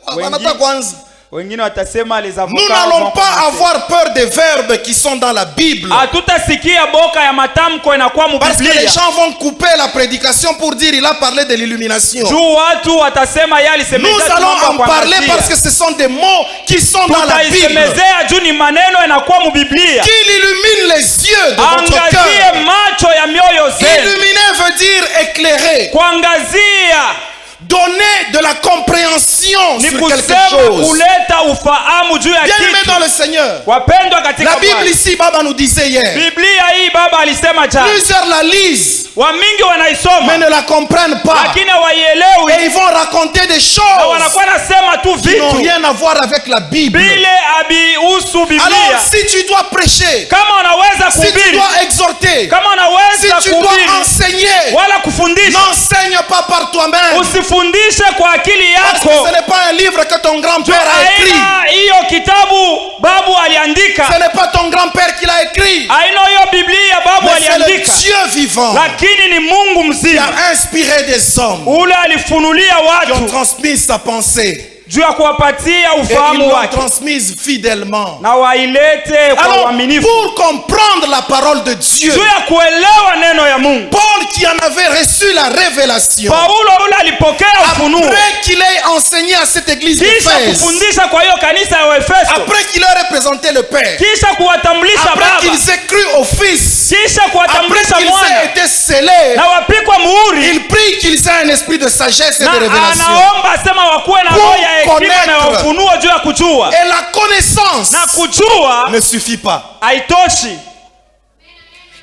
[SPEAKER 2] Wengine watasema les avocats.
[SPEAKER 1] Nous n'allons pas avoir peur des verbes qui sont dans la Bible.
[SPEAKER 2] Hatutasikia boka ya matamko inakuwa mu
[SPEAKER 1] Parce que les
[SPEAKER 2] Biblia.
[SPEAKER 1] gens vont couper la prédication pour dire il a parlé de l'illumination.
[SPEAKER 2] Juu watu watasema yali semeza.
[SPEAKER 1] Nous allons en parler parce que ce sont des mots qui sont dans la Bible.
[SPEAKER 2] Tutaisemezea juu ni maneno inakuwa mu Biblia.
[SPEAKER 1] Qu'il illumine les yeux de votre
[SPEAKER 2] Angazie
[SPEAKER 1] cœur.
[SPEAKER 2] macho ya mioyo zenu.
[SPEAKER 1] Illuminer veut dire éclairer.
[SPEAKER 2] Kuangazia
[SPEAKER 1] Donner de la compréhension
[SPEAKER 2] ni
[SPEAKER 1] sur quelque
[SPEAKER 2] kusema
[SPEAKER 1] chose.
[SPEAKER 2] kuleta ufahamu juu ya
[SPEAKER 1] Bien-aimés
[SPEAKER 2] kitu.
[SPEAKER 1] dans le Seigneur.
[SPEAKER 2] Wapendwa katika
[SPEAKER 1] La Bible
[SPEAKER 2] Bwana.
[SPEAKER 1] ici, Baba nous disait hier.
[SPEAKER 2] Biblia hii baba alisema jana.
[SPEAKER 1] Plusieurs la lisent,
[SPEAKER 2] Wamingi
[SPEAKER 1] mais
[SPEAKER 2] wanaisoma
[SPEAKER 1] ne la comprennent pas.
[SPEAKER 2] lakini hawaielewi.
[SPEAKER 1] Et ils vont raconter des
[SPEAKER 2] Na
[SPEAKER 1] choses
[SPEAKER 2] wanakuwa nasema tu
[SPEAKER 1] qui n'ont
[SPEAKER 2] vitu
[SPEAKER 1] rien à voir avec la Bible.
[SPEAKER 2] bile abihusu
[SPEAKER 1] Alors,
[SPEAKER 2] Biblia.
[SPEAKER 1] si tu dois prêcher,
[SPEAKER 2] Kama unaweza
[SPEAKER 1] si tu
[SPEAKER 2] kuhubiri,
[SPEAKER 1] dois exhorter,
[SPEAKER 2] kama
[SPEAKER 1] si
[SPEAKER 2] unaweza
[SPEAKER 1] tu dois
[SPEAKER 2] kuhubiri
[SPEAKER 1] enseigner,
[SPEAKER 2] wala kufundisha,
[SPEAKER 1] n'enseigne pas par toi-même.
[SPEAKER 2] usifundishe kwa akili
[SPEAKER 1] Parce que
[SPEAKER 2] yako.
[SPEAKER 1] ce n'est pas un livre que ton grand-père a écrit.
[SPEAKER 2] Aina hiyo kitabu babu
[SPEAKER 1] Ce
[SPEAKER 2] aliandika,
[SPEAKER 1] n'est pas ton grand-père qui l'a écrit.
[SPEAKER 2] aina hiyo Biblia babu
[SPEAKER 1] Mais c'est le
[SPEAKER 2] aliandika,
[SPEAKER 1] Dieu vivant
[SPEAKER 2] lakini ni Mungu
[SPEAKER 1] qui
[SPEAKER 2] mzima
[SPEAKER 1] a inspiré des hommes
[SPEAKER 2] ule alifunulia
[SPEAKER 1] qui ont
[SPEAKER 2] watu
[SPEAKER 1] transmis sa pensée.
[SPEAKER 2] juu ya kuwapatia
[SPEAKER 1] Et ils
[SPEAKER 2] ufahamu
[SPEAKER 1] l'ont
[SPEAKER 2] wake
[SPEAKER 1] transmise fidèlement.
[SPEAKER 2] na wailete kwa
[SPEAKER 1] Alors,
[SPEAKER 2] uaminifu
[SPEAKER 1] pour comprendre la parole de Dieu,
[SPEAKER 2] juu ya kuelewa neno ya Mungu.
[SPEAKER 1] Paul qui en avait reçu la révélation,
[SPEAKER 2] Paulo ule alipokea ufunuo
[SPEAKER 1] après qu'il ait enseigné à cette église
[SPEAKER 2] kisha
[SPEAKER 1] d'Éphèse,
[SPEAKER 2] kufundisha kwa hiyo kanisa ya Efeso,
[SPEAKER 1] après qu'il ait représenté le Père,
[SPEAKER 2] kisha kuwatambulisha
[SPEAKER 1] après
[SPEAKER 2] Baba,
[SPEAKER 1] qu'ils aient cru au Fils,
[SPEAKER 2] kisha
[SPEAKER 1] après
[SPEAKER 2] kuwatambulisha
[SPEAKER 1] qu'ils
[SPEAKER 2] Mwana
[SPEAKER 1] aient été scellés,
[SPEAKER 2] na wapikwa muhuri,
[SPEAKER 1] il prie qu'ils aient un esprit de sagesse et
[SPEAKER 2] na
[SPEAKER 1] de révélation.
[SPEAKER 2] anaomba asema wakuwe na
[SPEAKER 1] Pour
[SPEAKER 2] roho ya hekima na ya
[SPEAKER 1] connaître.
[SPEAKER 2] ufunuo juu ya kujua.
[SPEAKER 1] Et la connaissance
[SPEAKER 2] Na kujua
[SPEAKER 1] ne suffit pas.
[SPEAKER 2] haitoshi,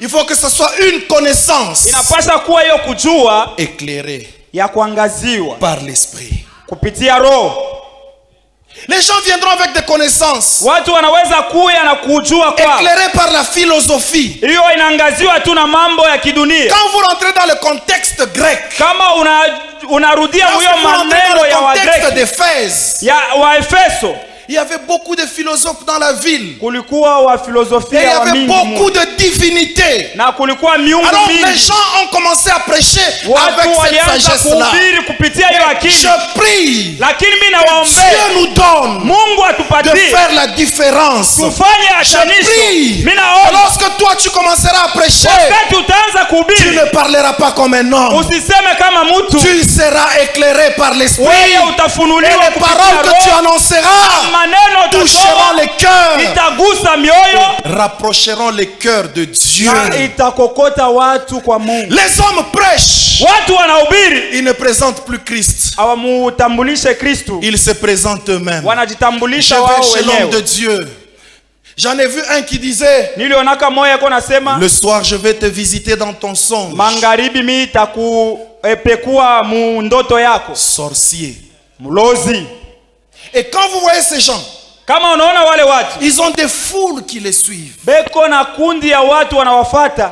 [SPEAKER 1] Il faut que ce soit une connaissance
[SPEAKER 2] inapaswa kuwa hiyo kujua
[SPEAKER 1] éclairée
[SPEAKER 2] ya kuangaziwa
[SPEAKER 1] par l'Esprit.
[SPEAKER 2] kupitia roho.
[SPEAKER 1] Les gens viendront avec des connaissances
[SPEAKER 2] Watu wanaweza kuya na kujua kwa
[SPEAKER 1] éclairées par la philosophie.
[SPEAKER 2] hiyo inaangaziwa tu na mambo ya kidunia.
[SPEAKER 1] Quand vous rentrez dans le contexte grec,
[SPEAKER 2] Kama unarudia
[SPEAKER 1] quand
[SPEAKER 2] huyo
[SPEAKER 1] vous rentrez
[SPEAKER 2] maneno
[SPEAKER 1] dans
[SPEAKER 2] ya
[SPEAKER 1] le contexte
[SPEAKER 2] Wagreki
[SPEAKER 1] d'Éphèse,
[SPEAKER 2] ya Waefeso,
[SPEAKER 1] il y avait beaucoup de philosophes dans la ville.
[SPEAKER 2] kulikuwa wa
[SPEAKER 1] Et il y
[SPEAKER 2] filosofia wa
[SPEAKER 1] avait
[SPEAKER 2] mingi
[SPEAKER 1] beaucoup de divinités.
[SPEAKER 2] na kulikuwa miungu
[SPEAKER 1] Alors les
[SPEAKER 2] mingi.
[SPEAKER 1] gens ont commencé à prêcher
[SPEAKER 2] Watu
[SPEAKER 1] avec cette
[SPEAKER 2] walianza
[SPEAKER 1] sagesse-là.
[SPEAKER 2] kuhubiri kupitia hiyo akili,
[SPEAKER 1] Je prie,
[SPEAKER 2] lakini mimi
[SPEAKER 1] Dieu
[SPEAKER 2] nawaombea
[SPEAKER 1] nous donne
[SPEAKER 2] Mungu Mungu
[SPEAKER 1] de
[SPEAKER 2] atupatie
[SPEAKER 1] faire la différence.
[SPEAKER 2] tufanye
[SPEAKER 1] Je
[SPEAKER 2] atanisho.
[SPEAKER 1] prie,
[SPEAKER 2] Mimi naomba
[SPEAKER 1] lorsque toi tu commenceras à prêcher,
[SPEAKER 2] wakati utaanza
[SPEAKER 1] tu
[SPEAKER 2] kuhubiri
[SPEAKER 1] ne parleras pas comme un homme.
[SPEAKER 2] usiseme kama mtu,
[SPEAKER 1] Tu seras éclairé par l'Esprit.
[SPEAKER 2] wewe
[SPEAKER 1] Et
[SPEAKER 2] utafunuliwa
[SPEAKER 1] les
[SPEAKER 2] kupitia
[SPEAKER 1] paroles que tu
[SPEAKER 2] Roho.
[SPEAKER 1] annonceras
[SPEAKER 2] Maneno
[SPEAKER 1] toucheront
[SPEAKER 2] utatoa
[SPEAKER 1] les cœurs,
[SPEAKER 2] itagusa mioyo
[SPEAKER 1] rapprocheront les cœurs de Dieu.
[SPEAKER 2] na itakokota watu kwa Mungu.
[SPEAKER 1] Les hommes prêchent.
[SPEAKER 2] Watu wanahubiri
[SPEAKER 1] Ils ne présentent plus Christ.
[SPEAKER 2] hawamutambulishe Kristu,
[SPEAKER 1] Ils se présentent eux-mêmes. Je
[SPEAKER 2] wanajitambulisha
[SPEAKER 1] vais
[SPEAKER 2] wao
[SPEAKER 1] chez l'homme de
[SPEAKER 2] wenyewe.
[SPEAKER 1] Dieu. J'en ai vu un qui disait,
[SPEAKER 2] Nilionaka moya ko nasema
[SPEAKER 1] le soir je vais te visiter dans ton songe.
[SPEAKER 2] magharibi mi itakuepekua mu ndoto yako.
[SPEAKER 1] Sorcier.
[SPEAKER 2] Mlozi.
[SPEAKER 1] Et quand vous voyez ces gens,
[SPEAKER 2] Kama unaona wale watu
[SPEAKER 1] ils ont des foules qui les suivent.
[SPEAKER 2] beko na kundi ya watu wanawafata.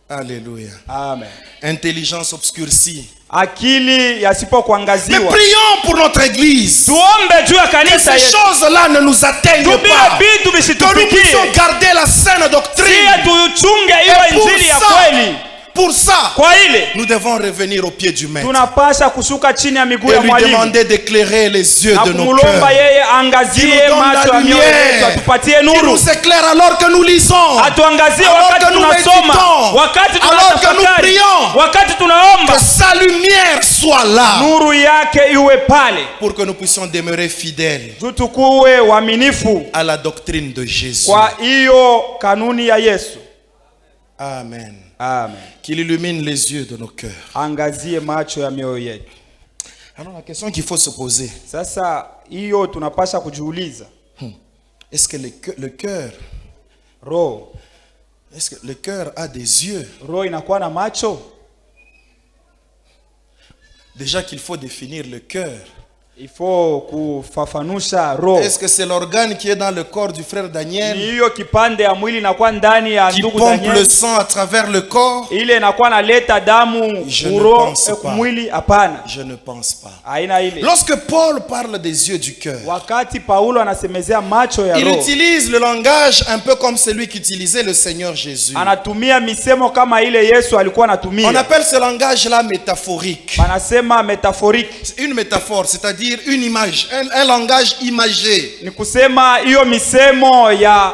[SPEAKER 1] Alléluia.
[SPEAKER 2] Amen.
[SPEAKER 1] Intelligence obscurcie.
[SPEAKER 2] Akili yasipo
[SPEAKER 1] Mais
[SPEAKER 2] kuangaziwa.
[SPEAKER 1] prions pour notre église.
[SPEAKER 2] Tuombe juu ya
[SPEAKER 1] Que
[SPEAKER 2] kanisa
[SPEAKER 1] ces
[SPEAKER 2] yetu.
[SPEAKER 1] choses-là ne nous atteignent
[SPEAKER 2] Tubile
[SPEAKER 1] pas.
[SPEAKER 2] vitu
[SPEAKER 1] Que nous
[SPEAKER 2] visitufikie.
[SPEAKER 1] puissions garder la saine doctrine.
[SPEAKER 2] Siye tuchunge
[SPEAKER 1] Et
[SPEAKER 2] iwe injili ya kweli.
[SPEAKER 1] pour ça,
[SPEAKER 2] Kwa ile
[SPEAKER 1] nous devons revenir au pied du maître
[SPEAKER 2] tunapasha kushuka chini ya miguu
[SPEAKER 1] et
[SPEAKER 2] ya
[SPEAKER 1] lui
[SPEAKER 2] mwalimu
[SPEAKER 1] demander d'éclairer les yeux
[SPEAKER 2] na
[SPEAKER 1] de nos
[SPEAKER 2] kumulomba
[SPEAKER 1] cœurs.
[SPEAKER 2] yeye
[SPEAKER 1] Qui
[SPEAKER 2] angazie
[SPEAKER 1] nous donne
[SPEAKER 2] macho
[SPEAKER 1] la
[SPEAKER 2] ya mioyo yetu,
[SPEAKER 1] lumière,
[SPEAKER 2] atupatie
[SPEAKER 1] qui
[SPEAKER 2] nuru,
[SPEAKER 1] nous éclaire alors que nous lisons,
[SPEAKER 2] atuangazie
[SPEAKER 1] alors
[SPEAKER 2] wakati
[SPEAKER 1] que nous
[SPEAKER 2] tunasoma,
[SPEAKER 1] méditons,
[SPEAKER 2] wakati
[SPEAKER 1] alors que nous
[SPEAKER 2] tunatafakari,
[SPEAKER 1] prions.
[SPEAKER 2] wakati tunaomba,
[SPEAKER 1] que sa lumière soit là
[SPEAKER 2] nuru yake iwe pale,
[SPEAKER 1] pour que nous puissions demeurer fidèles
[SPEAKER 2] juu tukuwe waaminifu
[SPEAKER 1] à la doctrine de Jésus.
[SPEAKER 2] kwa hiyo kanuni ya Yesu.
[SPEAKER 1] Amen.
[SPEAKER 2] Amen.
[SPEAKER 1] Qu'il illumine les yeux de nos cœurs.
[SPEAKER 2] Angazie macho ya mioyo yetu.
[SPEAKER 1] Alors la question qu'il faut se poser,
[SPEAKER 2] Sasa hiyo tunapasha kujiuliza,
[SPEAKER 1] est-ce que le cœur,
[SPEAKER 2] roho
[SPEAKER 1] est-ce que le cœur a des yeux?
[SPEAKER 2] roho inakuwa na macho?
[SPEAKER 1] Déjà qu'il faut définir le cœur.
[SPEAKER 2] Ifo kufafanusha roho.
[SPEAKER 1] Est-ce que c'est l'organe qui est dans le corps du frère
[SPEAKER 2] Ni
[SPEAKER 1] Daniel
[SPEAKER 2] hiyo kipande ya mwili inakuwa ndani ya
[SPEAKER 1] qui
[SPEAKER 2] ndugu
[SPEAKER 1] pompe le
[SPEAKER 2] Daniel,
[SPEAKER 1] sang à travers le corps?
[SPEAKER 2] ile inakuwa naleta damu
[SPEAKER 1] Je ne
[SPEAKER 2] uro
[SPEAKER 1] pense pas.
[SPEAKER 2] mwili? Hapana,
[SPEAKER 1] Je ne pense pas.
[SPEAKER 2] haina ile.
[SPEAKER 1] Lorsque Paul parle des yeux du cœur,
[SPEAKER 2] Wakati Paulo anasemezea macho ya
[SPEAKER 1] il
[SPEAKER 2] roho,
[SPEAKER 1] utilise le langage un peu comme celui qu'utilisait le Seigneur Jésus.
[SPEAKER 2] anatumia misemo kama ile Yesu alikuwa
[SPEAKER 1] On
[SPEAKER 2] anatumia.
[SPEAKER 1] appelle ce langage-là métaphorique.
[SPEAKER 2] Wanasema metaphorique,
[SPEAKER 1] C'est une métaphore, c'est-à-dire une image, un langage imagé.
[SPEAKER 2] ni kusema hiyo misemo ya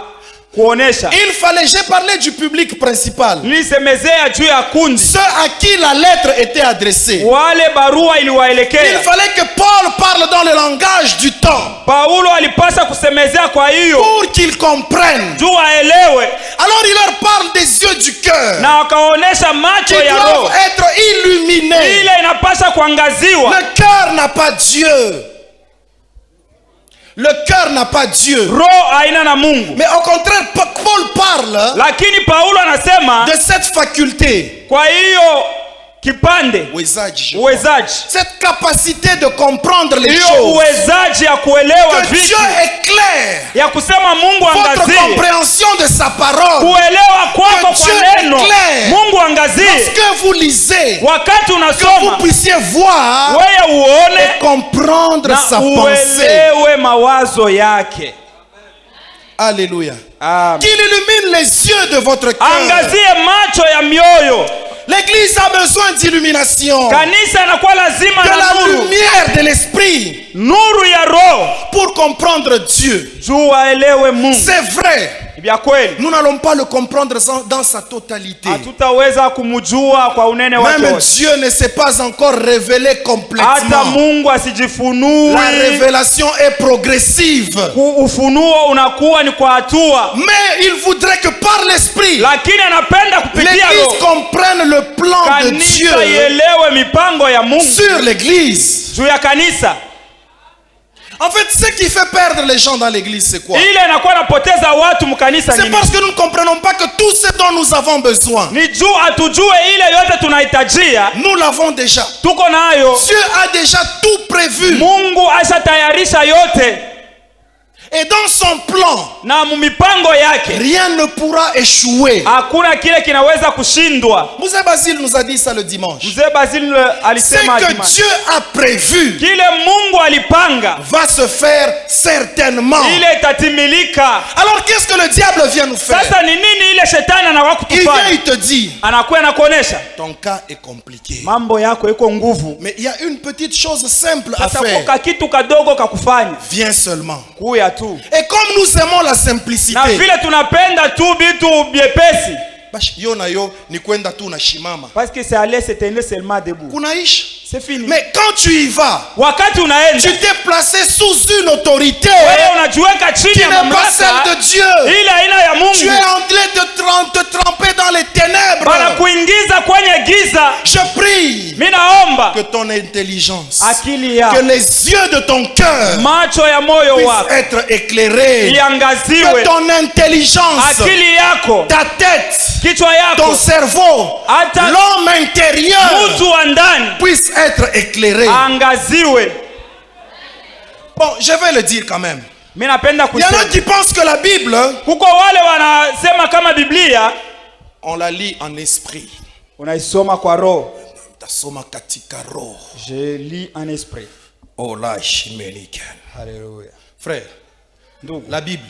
[SPEAKER 2] kuonesha.
[SPEAKER 1] Il fallait, j'ai parlé du public principal,
[SPEAKER 2] Nilisemezea juu ya kundi,
[SPEAKER 1] ceux à qui la lettre était adressée.
[SPEAKER 2] wale barua
[SPEAKER 1] Il
[SPEAKER 2] iliwaelekea.
[SPEAKER 1] fallait que Paul parle dans le langage du temps
[SPEAKER 2] Paulo alipasa kusemezea kwa hiyo
[SPEAKER 1] pour qu'ils comprennent.
[SPEAKER 2] juu aelewe,
[SPEAKER 1] Alors il leur parle des yeux du cœur
[SPEAKER 2] na wakaonesha
[SPEAKER 1] qui
[SPEAKER 2] macho ya
[SPEAKER 1] doivent
[SPEAKER 2] roho,
[SPEAKER 1] être illuminés.
[SPEAKER 2] ile inapasha kuangaziwa.
[SPEAKER 1] Le cœur n'a pas Dieu. Le cœur n'a pas Dieu.
[SPEAKER 2] Roho haina na Mungu,
[SPEAKER 1] Mais au contraire, Paul parle
[SPEAKER 2] lakini Paulo anasema
[SPEAKER 1] de cette faculté.
[SPEAKER 2] kwa hiyo kipande
[SPEAKER 1] Uwezaji.
[SPEAKER 2] uwezaji,
[SPEAKER 1] Cette capacité de comprendre les
[SPEAKER 2] hiyo
[SPEAKER 1] choses.
[SPEAKER 2] uwezaji ya kuelewa
[SPEAKER 1] Que
[SPEAKER 2] vitu,
[SPEAKER 1] Dieu éclaire
[SPEAKER 2] ya kusema Mungu
[SPEAKER 1] votre
[SPEAKER 2] angazie,
[SPEAKER 1] compréhension de sa parole.
[SPEAKER 2] kuelewa kwako
[SPEAKER 1] Que Dieu
[SPEAKER 2] kwa neno.
[SPEAKER 1] éclaire.
[SPEAKER 2] Mungu angazie
[SPEAKER 1] Lorsque vous lisez,
[SPEAKER 2] wakati
[SPEAKER 1] que vous
[SPEAKER 2] unasoma,
[SPEAKER 1] puissiez voir
[SPEAKER 2] wewe uone
[SPEAKER 1] et comprendre
[SPEAKER 2] na
[SPEAKER 1] sa pensée.
[SPEAKER 2] uelewe mawazo yake.
[SPEAKER 1] Alléluia.
[SPEAKER 2] Amen.
[SPEAKER 1] Qu'il illumine les yeux de votre cœur.
[SPEAKER 2] Angazie macho ya mioyo.
[SPEAKER 1] L'église a besoin d'illumination.
[SPEAKER 2] Kanisa inakuwa lazima
[SPEAKER 1] De
[SPEAKER 2] na
[SPEAKER 1] la
[SPEAKER 2] nuru,
[SPEAKER 1] lumière de l'esprit
[SPEAKER 2] nuru ya roho,
[SPEAKER 1] pour comprendre Dieu.
[SPEAKER 2] juu aelewe Mungu.
[SPEAKER 1] C'est vrai.
[SPEAKER 2] Vya kweli
[SPEAKER 1] Nous n'allons pas le comprendre dans sa totalité.
[SPEAKER 2] hatutaweza kumjua kwa unene wake
[SPEAKER 1] Même
[SPEAKER 2] wote,
[SPEAKER 1] Dieu ne s'est pas encore révélé
[SPEAKER 2] hata
[SPEAKER 1] complètement.
[SPEAKER 2] Mungu asijifunui.
[SPEAKER 1] La révélation est progressive.
[SPEAKER 2] Ufunuo unakuwa ni kwa hatua,
[SPEAKER 1] Mais il voudrait que par l'esprit,
[SPEAKER 2] lakini anapenda kupitia
[SPEAKER 1] l'église
[SPEAKER 2] roho
[SPEAKER 1] comprenne le plan de Dieu
[SPEAKER 2] kanisa ielewe mipango ya Mungu
[SPEAKER 1] sur l'église.
[SPEAKER 2] juu ya kanisa.
[SPEAKER 1] En fait, ce qui fait perdre les gens dans l'église, c'est quoi?
[SPEAKER 2] Ile inakuwa napoteza watu mkanisa.
[SPEAKER 1] C'est
[SPEAKER 2] Nini?
[SPEAKER 1] parce que nous ne comprenons pas que tout ce dont nous avons besoin,
[SPEAKER 2] Ni juu atujue ile yote tunahitajia,
[SPEAKER 1] nous l'avons déjà.
[SPEAKER 2] tuko nayo.
[SPEAKER 1] Dieu a déjà tout prévu.
[SPEAKER 2] Mungu ashatayarisha yote.
[SPEAKER 1] Et dans son plan,
[SPEAKER 2] na mumipango yake
[SPEAKER 1] rien ne pourra échouer.
[SPEAKER 2] hakuna kile kinaweza kushindwa.
[SPEAKER 1] Mzee Basile nous a dit ça le dimanche.
[SPEAKER 2] Mzee Basile
[SPEAKER 1] C'est
[SPEAKER 2] alisema
[SPEAKER 1] que
[SPEAKER 2] dimanche,
[SPEAKER 1] Dieu a prévu
[SPEAKER 2] kile Mungu alipanga
[SPEAKER 1] va se faire certainement.
[SPEAKER 2] ile itatimilika.
[SPEAKER 1] Alors qu'est-ce que le diable vient nous faire?
[SPEAKER 2] Sasa ni nini ile shetani anakuwa
[SPEAKER 1] Il vient,
[SPEAKER 2] kutufanya?
[SPEAKER 1] il te dit,
[SPEAKER 2] Anakuwa anakuonesha
[SPEAKER 1] ton cas est compliqué.
[SPEAKER 2] mambo yako iko nguvu,
[SPEAKER 1] Mais il y a une petite chose simple à
[SPEAKER 2] sasa
[SPEAKER 1] faire.
[SPEAKER 2] kuka kitu kadogo kakufanya
[SPEAKER 1] Viens seulement.
[SPEAKER 2] kuya tu.
[SPEAKER 1] Et comme nous aimons la simplicité,
[SPEAKER 2] Na vile tunapenda tu vitu byepesi,
[SPEAKER 1] bash, yo na yo ni kwenda tu na shimama.
[SPEAKER 2] parce que c'est aller se tenir seulement debout,
[SPEAKER 1] Kunaishi.
[SPEAKER 2] c'est fini.
[SPEAKER 1] Mais quand tu y vas,
[SPEAKER 2] Wakati unaenda
[SPEAKER 1] tu t'es placé sous une autorité
[SPEAKER 2] wewe unajiweka chini
[SPEAKER 1] qui
[SPEAKER 2] ya
[SPEAKER 1] n'est pas celle
[SPEAKER 2] mamlaka
[SPEAKER 1] de Dieu.
[SPEAKER 2] ile aina ya
[SPEAKER 1] Tu
[SPEAKER 2] Mungu.
[SPEAKER 1] es en train de te tremper dans les ténèbres.
[SPEAKER 2] Banakuingiza kwenye giza.
[SPEAKER 1] Je prie
[SPEAKER 2] Mimi naomba
[SPEAKER 1] que ton intelligence,
[SPEAKER 2] akili
[SPEAKER 1] que
[SPEAKER 2] yako,
[SPEAKER 1] les yeux de ton cœur
[SPEAKER 2] macho ya moyo
[SPEAKER 1] puissent
[SPEAKER 2] wako
[SPEAKER 1] être éclairés. Que
[SPEAKER 2] iangaziwe,
[SPEAKER 1] ton intelligence,
[SPEAKER 2] akili yako,
[SPEAKER 1] ta tête,
[SPEAKER 2] kichwa
[SPEAKER 1] ton
[SPEAKER 2] yako,
[SPEAKER 1] cerveau,
[SPEAKER 2] hata
[SPEAKER 1] l'homme intérieur
[SPEAKER 2] mtu wa ndani
[SPEAKER 1] puisse être éclairé.
[SPEAKER 2] angaziwe.
[SPEAKER 1] Bon, je vais le dire quand même.
[SPEAKER 2] Mimi napenda
[SPEAKER 1] Il y en a
[SPEAKER 2] kusema
[SPEAKER 1] qui pensent que la Bible,
[SPEAKER 2] kuko wale wanasema kama Biblia
[SPEAKER 1] on la lit en esprit.
[SPEAKER 2] unaisoma kwa roho.
[SPEAKER 1] Tasoma katika roho.
[SPEAKER 2] Je lis en esprit.
[SPEAKER 1] Oh la chimeliken.
[SPEAKER 2] Haleluya.
[SPEAKER 1] Frère,
[SPEAKER 2] Ndugu,
[SPEAKER 1] la Bible,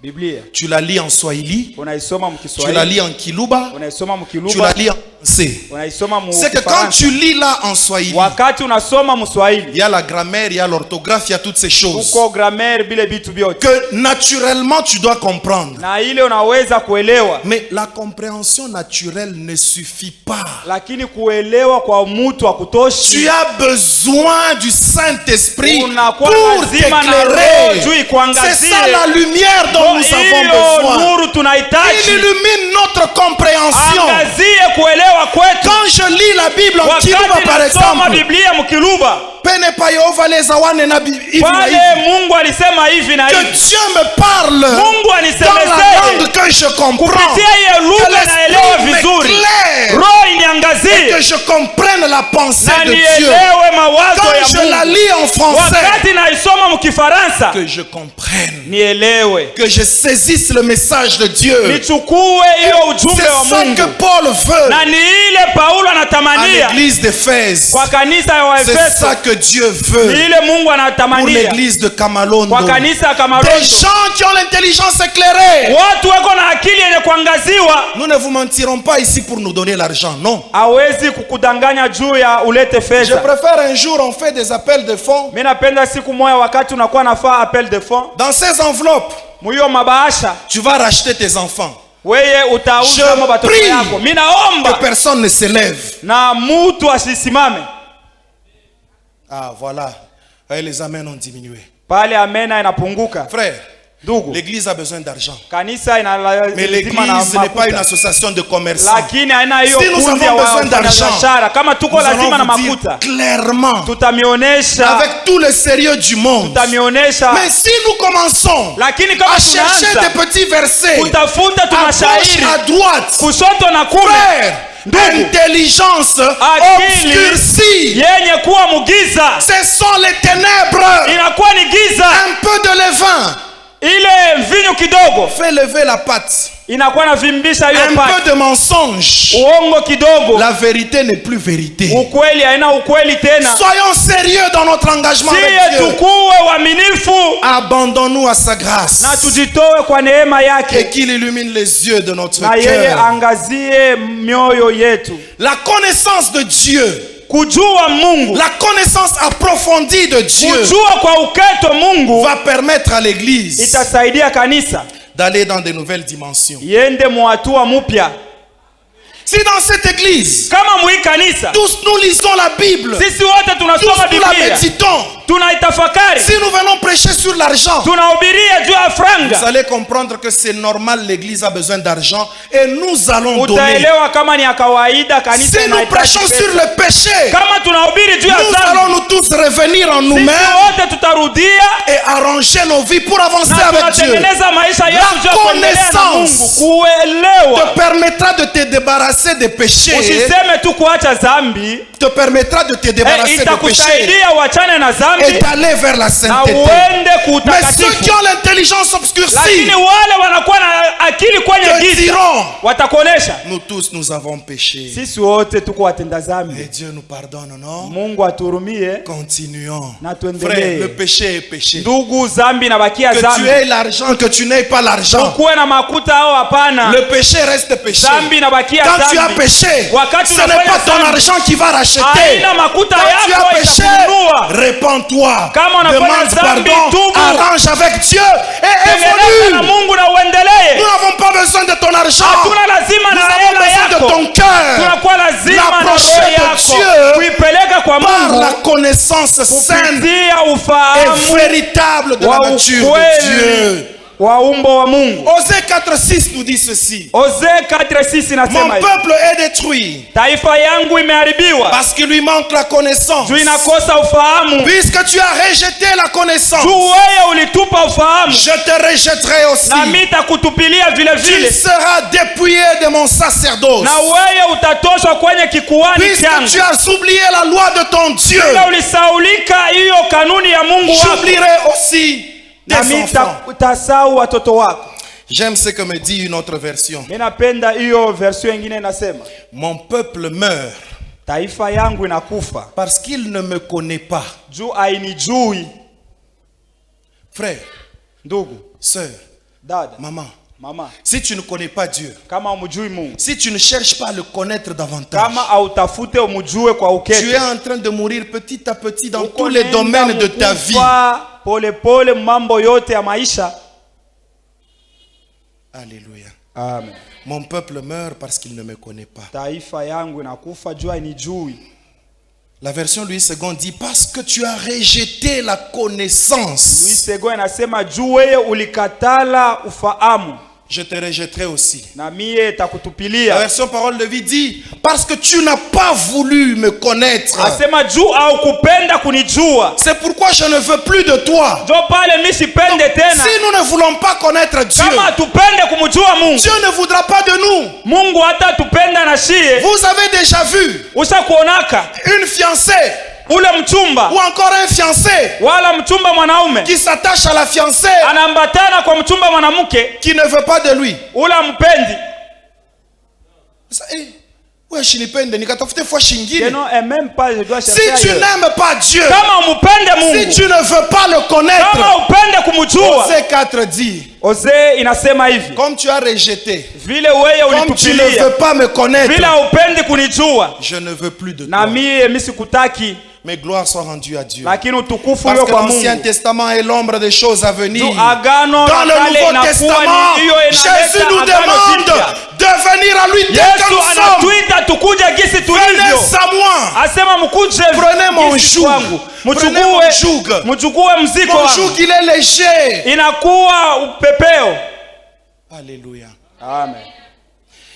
[SPEAKER 2] Biblia
[SPEAKER 1] tu la lis en Swahili,
[SPEAKER 2] unaisoma
[SPEAKER 1] tu la
[SPEAKER 2] mkiswahili,
[SPEAKER 1] lis en Kiluba,
[SPEAKER 2] unaisoma
[SPEAKER 1] tu la
[SPEAKER 2] mkiluba,
[SPEAKER 1] lis en français.
[SPEAKER 2] unaisoma
[SPEAKER 1] C'est que quand tu lis là en Swahili,
[SPEAKER 2] wakati unasoma
[SPEAKER 1] il
[SPEAKER 2] mswahili
[SPEAKER 1] y a la grammaire, il y a l'orthographe, il y a toutes ces choses
[SPEAKER 2] uko grammaire bile vitu vyote,
[SPEAKER 1] que naturellement tu dois comprendre.
[SPEAKER 2] na ile unaweza kuelewa,
[SPEAKER 1] Mais la compréhension naturelle ne suffit pas.
[SPEAKER 2] lakini kuelewa kwa mtu
[SPEAKER 1] Tu
[SPEAKER 2] hakutoshi.
[SPEAKER 1] as besoin du Saint-Esprit
[SPEAKER 2] Unakuwa
[SPEAKER 1] pour
[SPEAKER 2] lazima na
[SPEAKER 1] t'éclairer.
[SPEAKER 2] roho juu ikuangazie.
[SPEAKER 1] C'est ça la lumière dont nous avons
[SPEAKER 2] Hiyo
[SPEAKER 1] besoin.
[SPEAKER 2] nuru
[SPEAKER 1] Il
[SPEAKER 2] tunahitaji,
[SPEAKER 1] illumine notre compréhension.
[SPEAKER 2] angazie kuelewa kwetu.
[SPEAKER 1] Quand je lis la Bible en Kiluba
[SPEAKER 2] Wakati
[SPEAKER 1] par
[SPEAKER 2] nasoma
[SPEAKER 1] exemple,
[SPEAKER 2] Biblia mkiluba,
[SPEAKER 1] Pene pa Yehova leza wane na hivi na
[SPEAKER 2] pale
[SPEAKER 1] hivi.
[SPEAKER 2] Mungu alisema hivi na
[SPEAKER 1] Que
[SPEAKER 2] hivi.
[SPEAKER 1] Dieu me parle
[SPEAKER 2] Mungu
[SPEAKER 1] dans la
[SPEAKER 2] anisemezee
[SPEAKER 1] langue que je comprends.
[SPEAKER 2] kupitia hiyo
[SPEAKER 1] Que
[SPEAKER 2] lugha naelewa
[SPEAKER 1] l'esprit
[SPEAKER 2] vizuri,
[SPEAKER 1] m'éclaire.
[SPEAKER 2] roho
[SPEAKER 1] Et
[SPEAKER 2] iniangazie
[SPEAKER 1] que je comprenne la pensée
[SPEAKER 2] na
[SPEAKER 1] de Dieu.
[SPEAKER 2] nielewe mawazo
[SPEAKER 1] Quand
[SPEAKER 2] ya
[SPEAKER 1] je la
[SPEAKER 2] Mungu.
[SPEAKER 1] lis en français,
[SPEAKER 2] Wakati naisoma mkifaransa
[SPEAKER 1] que je comprenne.
[SPEAKER 2] nielewe,
[SPEAKER 1] Que je saisisse le message de Dieu.
[SPEAKER 2] nichukue hiyo
[SPEAKER 1] C'est
[SPEAKER 2] ujumbe wa
[SPEAKER 1] ça que
[SPEAKER 2] Mungu.
[SPEAKER 1] Paul veut
[SPEAKER 2] Na ni ile Paulo
[SPEAKER 1] à
[SPEAKER 2] anatamania
[SPEAKER 1] l'église d'Éphèse.
[SPEAKER 2] kwa kanisa ya
[SPEAKER 1] C'est
[SPEAKER 2] Waefeso,
[SPEAKER 1] ça que Dieu
[SPEAKER 2] ni
[SPEAKER 1] veut
[SPEAKER 2] ile Mungu
[SPEAKER 1] pour
[SPEAKER 2] anatamania
[SPEAKER 1] l'église de Kamalondo.
[SPEAKER 2] kwa kanisa ya
[SPEAKER 1] Des
[SPEAKER 2] Kamarondo.
[SPEAKER 1] gens qui ont l'intelligence éclairée.
[SPEAKER 2] Watu wako na akili yenye kuangaziwa.
[SPEAKER 1] Nous ne vous mentirons pas ici pour nous donner l'argent, non.
[SPEAKER 2] Hawezi kukudanganya juu ya ulete
[SPEAKER 1] Je
[SPEAKER 2] fedha.
[SPEAKER 1] préfère un jour on fait des appels de fonds.
[SPEAKER 2] Mimi napenda siku moja wakati unakuwa nafaa appel de fonds,
[SPEAKER 1] Dans ces enveloppes,
[SPEAKER 2] muhiyo mabaasha
[SPEAKER 1] tu vas racheter tes enfants.
[SPEAKER 2] weye utauza mo batoto
[SPEAKER 1] prie
[SPEAKER 2] yako. Mimi
[SPEAKER 1] Que
[SPEAKER 2] naomba
[SPEAKER 1] personne ne s'élève.
[SPEAKER 2] na mutu asisimame
[SPEAKER 1] Ah voilà. Et les amens ont diminué.
[SPEAKER 2] pale, amena inapunguka.
[SPEAKER 1] Frère,
[SPEAKER 2] Ndugu,
[SPEAKER 1] l'église a besoin d'argent.
[SPEAKER 2] kanisa ina
[SPEAKER 1] Mais l'église n'est pas une association de commerçants.
[SPEAKER 2] lakini haina hiyo
[SPEAKER 1] Si nous
[SPEAKER 2] kundi ya
[SPEAKER 1] avons besoin
[SPEAKER 2] wafanyabiashara. Kama tuko
[SPEAKER 1] Nous
[SPEAKER 2] lazima na
[SPEAKER 1] allons vous dire
[SPEAKER 2] makuta,
[SPEAKER 1] clairement,
[SPEAKER 2] tutamionyesha,
[SPEAKER 1] avec tout le sérieux du monde.
[SPEAKER 2] tutamionyesha.
[SPEAKER 1] Mais si nous commençons
[SPEAKER 2] Lakini kama
[SPEAKER 1] à chercher
[SPEAKER 2] tunaanza
[SPEAKER 1] des petits versets
[SPEAKER 2] kutafuta
[SPEAKER 1] à gauche,
[SPEAKER 2] tumashairi
[SPEAKER 1] à droite,
[SPEAKER 2] kushoto na kule,
[SPEAKER 1] frère,
[SPEAKER 2] Ndugu,
[SPEAKER 1] intelligence
[SPEAKER 2] akili
[SPEAKER 1] obscurcie.
[SPEAKER 2] yenye kuwa mugiza
[SPEAKER 1] Ce sont les ténèbres.
[SPEAKER 2] inakuwa ni giza.
[SPEAKER 1] Un peu de levain
[SPEAKER 2] Ile mvinyo kidogo
[SPEAKER 1] fait lever la pâte.
[SPEAKER 2] inakuwa na vimbisha hiyo
[SPEAKER 1] Un
[SPEAKER 2] pati.
[SPEAKER 1] peu de mensonge.
[SPEAKER 2] Uongo kidogo,
[SPEAKER 1] La vérité n'est plus vérité.
[SPEAKER 2] ukweli haina ukweli tena.
[SPEAKER 1] Soyons sérieux dans notre engagement avec
[SPEAKER 2] Siye
[SPEAKER 1] Dieu.
[SPEAKER 2] tukuwe waaminifu
[SPEAKER 1] Abandonnons-nous à sa grâce.
[SPEAKER 2] na tujitoe kwa neema
[SPEAKER 1] Et
[SPEAKER 2] yake,
[SPEAKER 1] qu'il illumine les yeux de notre
[SPEAKER 2] na yeye
[SPEAKER 1] cœur.
[SPEAKER 2] angazie mioyo yetu.
[SPEAKER 1] La connaissance de Dieu,
[SPEAKER 2] Kujua Mungu,
[SPEAKER 1] la connaissance approfondie de Dieu
[SPEAKER 2] kujua kwa uketo Mungu
[SPEAKER 1] va permettre à l'église
[SPEAKER 2] itasaidia kanisa
[SPEAKER 1] d'aller dans de nouvelles dimensions.
[SPEAKER 2] yende muhatua mupya.
[SPEAKER 1] Si dans cette église,
[SPEAKER 2] Kama mwi kanisa
[SPEAKER 1] tous nous lisons la Bible,
[SPEAKER 2] sisi wote
[SPEAKER 1] tous
[SPEAKER 2] tunasoma
[SPEAKER 1] nous la
[SPEAKER 2] Biblia,
[SPEAKER 1] méditons,
[SPEAKER 2] tunaitafakari,
[SPEAKER 1] si nous venons prêcher sur l'argent,
[SPEAKER 2] tunahubiria juu ya
[SPEAKER 1] vous
[SPEAKER 2] franga,
[SPEAKER 1] allez comprendre que c'est normal, l'église a besoin d'argent et nous allons donner.
[SPEAKER 2] utaelewa kama ni ya kawaida kanisa
[SPEAKER 1] Si nous
[SPEAKER 2] inahitaji
[SPEAKER 1] prêchons
[SPEAKER 2] pesa.
[SPEAKER 1] sur le péché,
[SPEAKER 2] Kama tunahubiri juu ya
[SPEAKER 1] nous
[SPEAKER 2] dhambi,
[SPEAKER 1] allons nous tous revenir en
[SPEAKER 2] sisi
[SPEAKER 1] nous-mêmes
[SPEAKER 2] wote tutarudia
[SPEAKER 1] et arranger nos vies pour avancer
[SPEAKER 2] na
[SPEAKER 1] avec Dieu.
[SPEAKER 2] tunatengeneza maisha yetu juu ya kuendelea na Mungu.
[SPEAKER 1] Te
[SPEAKER 2] Kuelewa
[SPEAKER 1] permettra de te débarrasser des péchés,
[SPEAKER 2] usiseme tu kuacha dhambi,
[SPEAKER 1] te permettra de te débarrasser des péchés.
[SPEAKER 2] itakusaidia uachane na dhambi dhambi
[SPEAKER 1] et d'aller vers la
[SPEAKER 2] na
[SPEAKER 1] sainteté.
[SPEAKER 2] uende
[SPEAKER 1] Mais ceux
[SPEAKER 2] kuutakatifu.
[SPEAKER 1] qui ont l'intelligence obscurcie
[SPEAKER 2] Lakini wale wanakuwa na akili kwenye
[SPEAKER 1] te
[SPEAKER 2] giza
[SPEAKER 1] diront,
[SPEAKER 2] watakuonesha
[SPEAKER 1] nous tous nous avons péché.
[SPEAKER 2] sisi wote tuko watenda
[SPEAKER 1] Et
[SPEAKER 2] dhambi.
[SPEAKER 1] Dieu nous pardonne, non?
[SPEAKER 2] Mungu atuhurumie
[SPEAKER 1] Continuons.
[SPEAKER 2] na
[SPEAKER 1] Frère, le
[SPEAKER 2] tuendelee.
[SPEAKER 1] péché est péché.
[SPEAKER 2] Ndugu, zambi na bakia
[SPEAKER 1] Que tu
[SPEAKER 2] zambi.
[SPEAKER 1] aies l'argent, que tu n'aies pas l'argent.
[SPEAKER 2] Ukuwe na makuta au hapana,
[SPEAKER 1] Le péché reste péché.
[SPEAKER 2] zambi na bakia
[SPEAKER 1] Quand tu as
[SPEAKER 2] zambi.
[SPEAKER 1] péché,
[SPEAKER 2] Wakati
[SPEAKER 1] ce n'est
[SPEAKER 2] unafanya
[SPEAKER 1] pas ton
[SPEAKER 2] zambi,
[SPEAKER 1] argent qui va racheter.
[SPEAKER 2] haina makuta
[SPEAKER 1] Quand tu as
[SPEAKER 2] yako
[SPEAKER 1] péché,
[SPEAKER 2] itakununua.
[SPEAKER 1] répands-toi.
[SPEAKER 2] Kama unafanya
[SPEAKER 1] Demande
[SPEAKER 2] zambi,
[SPEAKER 1] pardon,
[SPEAKER 2] tubu.
[SPEAKER 1] arrange avec Dieu et
[SPEAKER 2] Tengeneza na
[SPEAKER 1] évolue.
[SPEAKER 2] Mungu na uendelee.
[SPEAKER 1] Nous n'avons pas besoin de ton argent.
[SPEAKER 2] Hatuna lazima
[SPEAKER 1] Nous
[SPEAKER 2] na
[SPEAKER 1] avons
[SPEAKER 2] hela
[SPEAKER 1] besoin de
[SPEAKER 2] yako.
[SPEAKER 1] ton cœur.
[SPEAKER 2] Tunakuwa lazima na
[SPEAKER 1] L'approcher
[SPEAKER 2] roho
[SPEAKER 1] de
[SPEAKER 2] yako
[SPEAKER 1] Dieu
[SPEAKER 2] kuipeleka kwa
[SPEAKER 1] par la
[SPEAKER 2] Mungu
[SPEAKER 1] connaissance saine
[SPEAKER 2] kupitia
[SPEAKER 1] et
[SPEAKER 2] ufahamu
[SPEAKER 1] véritable de
[SPEAKER 2] wa
[SPEAKER 1] la nature de
[SPEAKER 2] ukweli
[SPEAKER 1] Dieu.
[SPEAKER 2] wa umbo wa Mungu.
[SPEAKER 1] Osée 4:6 nous dit ceci.
[SPEAKER 2] Osee 4:6
[SPEAKER 1] Mon
[SPEAKER 2] nasema hivi,
[SPEAKER 1] peuple est détruit
[SPEAKER 2] taifa yangu imeharibiwa
[SPEAKER 1] parce qu'il lui manque la connaissance.
[SPEAKER 2] juu inakosa ufahamu.
[SPEAKER 1] Puisque tu as rejeté la connaissance,
[SPEAKER 2] Juu wewe ulitupa ufahamu,
[SPEAKER 1] je te rejetterai aussi.
[SPEAKER 2] na mimi nitakutupilia vile
[SPEAKER 1] Tu
[SPEAKER 2] vile,
[SPEAKER 1] seras dépouillé de mon sacerdoce.
[SPEAKER 2] na wewe utatoshwa kwenye kikuhani
[SPEAKER 1] Puisque
[SPEAKER 2] changu.
[SPEAKER 1] tu as oublié la loi de ton Dieu,
[SPEAKER 2] Ila ulisaulika hiyo kanuni ya Mungu wako,
[SPEAKER 1] j'oublierai aussi
[SPEAKER 2] na
[SPEAKER 1] tes
[SPEAKER 2] mimi
[SPEAKER 1] enfants.
[SPEAKER 2] utasahau watoto wako.
[SPEAKER 1] J'aime ce que me dit une autre version.
[SPEAKER 2] Mimi napenda hiyo version nyingine inasema,
[SPEAKER 1] Mon peuple meurt
[SPEAKER 2] taifa yangu inakufa
[SPEAKER 1] parce qu'il ne me connaît pas.
[SPEAKER 2] juu hainijui.
[SPEAKER 1] Frère,
[SPEAKER 2] Ndugu,
[SPEAKER 1] sœur,
[SPEAKER 2] dada,
[SPEAKER 1] maman,
[SPEAKER 2] mama,
[SPEAKER 1] si tu ne connais pas Dieu,
[SPEAKER 2] kama umjui Mungu,
[SPEAKER 1] si tu ne cherches pas à le connaître davantage,
[SPEAKER 2] kama hautafute umjue kwa
[SPEAKER 1] tu es
[SPEAKER 2] ukete,
[SPEAKER 1] en train de mourir petit à petit dans
[SPEAKER 2] uko
[SPEAKER 1] tous les
[SPEAKER 2] nenda
[SPEAKER 1] domaines de ta vie.
[SPEAKER 2] mkufa pole pole mambo yote ya maisha.
[SPEAKER 1] Alléluia.
[SPEAKER 2] Amen.
[SPEAKER 1] Mon peuple meurt parce qu'il ne me connaît pas.
[SPEAKER 2] Taifa yangu inakufa juu hainijui.
[SPEAKER 1] La version Louis II dit parce que tu as rejeté la
[SPEAKER 2] Louis
[SPEAKER 1] connaissance,
[SPEAKER 2] II inasema juu wewe ulikatala ufahamu,
[SPEAKER 1] je te rejetterai aussi.
[SPEAKER 2] na mie
[SPEAKER 1] La
[SPEAKER 2] takutupilia.
[SPEAKER 1] version Parole de vie dit parce que tu n'as pas voulu me connaître,
[SPEAKER 2] Asema juu au kupenda kunijua,
[SPEAKER 1] c'est pourquoi je ne veux plus de toi.
[SPEAKER 2] ndio pale mimi sipende tena.
[SPEAKER 1] Si nous ne voulons pas connaître Dieu,
[SPEAKER 2] Kama tupende kumjua Mungu,
[SPEAKER 1] Dieu ne voudra pas de nous.
[SPEAKER 2] Mungu hata tupenda na shie.
[SPEAKER 1] Vous avez déjà vu
[SPEAKER 2] Ushakuonaka
[SPEAKER 1] une fiancée
[SPEAKER 2] ule mchumba
[SPEAKER 1] ou encore un fiancé
[SPEAKER 2] wala mchumba mwanaume
[SPEAKER 1] qui s'attache à la fiancée
[SPEAKER 2] anaambatana kwa mchumba mwanamke
[SPEAKER 1] qui ne veut pas de lui.
[SPEAKER 2] ula mpendi
[SPEAKER 1] wewe shinipende nikatafute fois shingine.
[SPEAKER 2] non et même pas je dois
[SPEAKER 1] Si
[SPEAKER 2] chercher
[SPEAKER 1] tu
[SPEAKER 2] ailleurs.
[SPEAKER 1] n'aimes pas Dieu,
[SPEAKER 2] Kama umupende
[SPEAKER 1] si
[SPEAKER 2] Mungu,
[SPEAKER 1] tu ne veux pas le
[SPEAKER 2] kama
[SPEAKER 1] connaître,
[SPEAKER 2] upende kumjua,
[SPEAKER 1] Osée 4 dit,
[SPEAKER 2] Osee inasema hivi,
[SPEAKER 1] comme tu as rejeté,
[SPEAKER 2] vile wewe
[SPEAKER 1] comme tu ne
[SPEAKER 2] ulitupilia,
[SPEAKER 1] veux pas me connaître,
[SPEAKER 2] vile upendi kunijua,
[SPEAKER 1] je ne veux plus de
[SPEAKER 2] na
[SPEAKER 1] toi.
[SPEAKER 2] mimi sikutaki,
[SPEAKER 1] Mais gloire soit rendue à Dieu.
[SPEAKER 2] lakini utukufu
[SPEAKER 1] Parce
[SPEAKER 2] hiyo
[SPEAKER 1] que
[SPEAKER 2] kwa
[SPEAKER 1] l'Ancien
[SPEAKER 2] Mungu.
[SPEAKER 1] Testament est l'ombre des choses à venir.
[SPEAKER 2] Juu agano
[SPEAKER 1] Dans
[SPEAKER 2] la
[SPEAKER 1] le
[SPEAKER 2] kale
[SPEAKER 1] Nouveau
[SPEAKER 2] inakuwa
[SPEAKER 1] Testament,
[SPEAKER 2] ni hiyo
[SPEAKER 1] Jésus
[SPEAKER 2] inaleta
[SPEAKER 1] nous
[SPEAKER 2] agano
[SPEAKER 1] demande
[SPEAKER 2] jipya.
[SPEAKER 1] de venir à lui tel que
[SPEAKER 2] Yesu
[SPEAKER 1] nous sommes.
[SPEAKER 2] anatuita tukuje gisi tulivyo.
[SPEAKER 1] Venez à moi.
[SPEAKER 2] Asema mkuje
[SPEAKER 1] Prenez mon
[SPEAKER 2] gisi
[SPEAKER 1] joug.
[SPEAKER 2] kwangu.
[SPEAKER 1] Prenez mon joug.
[SPEAKER 2] Mchukue mzigo
[SPEAKER 1] Mon
[SPEAKER 2] wangu.
[SPEAKER 1] joug, il est léger.
[SPEAKER 2] Inakuwa upepeo.
[SPEAKER 1] Alléluia.
[SPEAKER 2] Amen.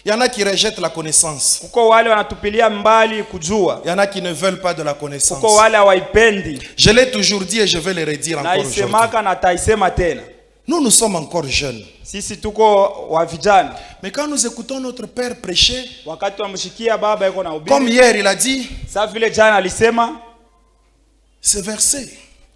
[SPEAKER 1] Il y en a qui rejettent la connaissance.
[SPEAKER 2] Kuko wale wanatupilia mbali kujua.
[SPEAKER 1] Il y en a qui ne veulent pas de la connaissance.
[SPEAKER 2] Kuko wale hawaipendi.
[SPEAKER 1] Je l'ai toujours dit et je vais le redire
[SPEAKER 2] Na
[SPEAKER 1] encore aujourd'hui.
[SPEAKER 2] isemaka na taisema tena.
[SPEAKER 1] Nous sommes encore jeunes.
[SPEAKER 2] Sisi tuko wa vijana.
[SPEAKER 1] Mais quand nous écoutons notre père prêcher,
[SPEAKER 2] Wakati wamshikia baba yuko na
[SPEAKER 1] comme
[SPEAKER 2] ubiri.
[SPEAKER 1] hier il a dit,
[SPEAKER 2] Sa vile jana alisema
[SPEAKER 1] ce verset,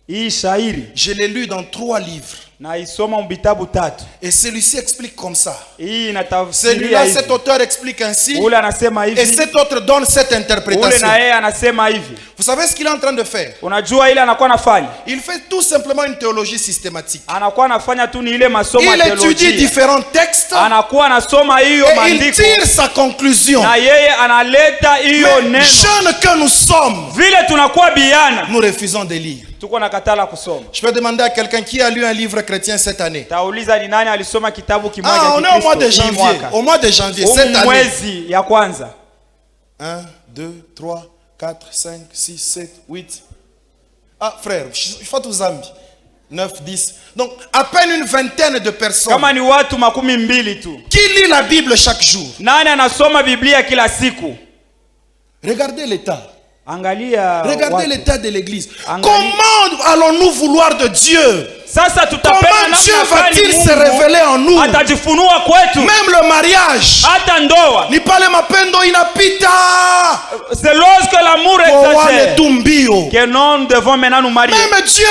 [SPEAKER 2] hii shairi
[SPEAKER 1] je l'ai lu dans 3 livres.
[SPEAKER 2] na isoma mbitabu 3.
[SPEAKER 1] Et celui-ci explique comme ça.
[SPEAKER 2] Hii inatafsiria
[SPEAKER 1] Celui-là,
[SPEAKER 2] hivi.
[SPEAKER 1] cet auteur explique ainsi.
[SPEAKER 2] Ule anasema
[SPEAKER 1] Et
[SPEAKER 2] hivi.
[SPEAKER 1] cet autre donne cette
[SPEAKER 2] Ule
[SPEAKER 1] interprétation.
[SPEAKER 2] na yeye anasema hivi.
[SPEAKER 1] Vous savez ce qu'il est en train de faire?
[SPEAKER 2] Unajua ile anakuwa anafanya?
[SPEAKER 1] Il fait tout simplement une théologie systématique.
[SPEAKER 2] Anakuwa anafanya tu ni ile masomo ya
[SPEAKER 1] Il étudie
[SPEAKER 2] teolojia.
[SPEAKER 1] différents textes
[SPEAKER 2] Anakuwa anasoma hiyo
[SPEAKER 1] et il
[SPEAKER 2] maandiko
[SPEAKER 1] tire sa conclusion.
[SPEAKER 2] na yeye analeta hiyo
[SPEAKER 1] Mais
[SPEAKER 2] neno.
[SPEAKER 1] jeunes que nous sommes,
[SPEAKER 2] Vile tunakuwa biana,
[SPEAKER 1] nous refusons de lire.
[SPEAKER 2] tuko na katala kusoma.
[SPEAKER 1] Je peux demander à quelqu'un qui a lu un livre chrétien cette année.
[SPEAKER 2] Tauliza ni nani alisoma kitabu kimoja
[SPEAKER 1] Ah, on est au mois de
[SPEAKER 2] Kikristo hii
[SPEAKER 1] janvier.
[SPEAKER 2] mwaka.
[SPEAKER 1] Au mois de janvier, cette année.
[SPEAKER 2] Mwezi ya kwanza.
[SPEAKER 1] 1, 2, 3, 4, 5, 6, 7, 8. Ah, frère, il faut tous amis. 9, 10. Donc, à peine une vingtaine de personnes
[SPEAKER 2] Kama ni watu 12 tu.
[SPEAKER 1] qui lit la Bible chaque jour.
[SPEAKER 2] Nani anasoma Biblia kila siku?
[SPEAKER 1] Regardez l'état.
[SPEAKER 2] Angalia
[SPEAKER 1] Regardez
[SPEAKER 2] watu.
[SPEAKER 1] l'état de l'église.
[SPEAKER 2] Angalia.
[SPEAKER 1] Comment allons-nous vouloir de Dieu?
[SPEAKER 2] Sasa tutapenda
[SPEAKER 1] Comment Dieu
[SPEAKER 2] namna
[SPEAKER 1] va-t-il
[SPEAKER 2] gani
[SPEAKER 1] se
[SPEAKER 2] Mungu
[SPEAKER 1] révéler en nous?
[SPEAKER 2] atajifunua kwetu?
[SPEAKER 1] Même le mariage.
[SPEAKER 2] Hata ndoa.
[SPEAKER 1] Ni pale mapendo inapita.
[SPEAKER 2] C'est lorsque l'amour
[SPEAKER 1] Kwa wale
[SPEAKER 2] exagère.
[SPEAKER 1] tumbi. Rio.
[SPEAKER 2] que nous devons maintenant nous marier.
[SPEAKER 1] Même Dieu,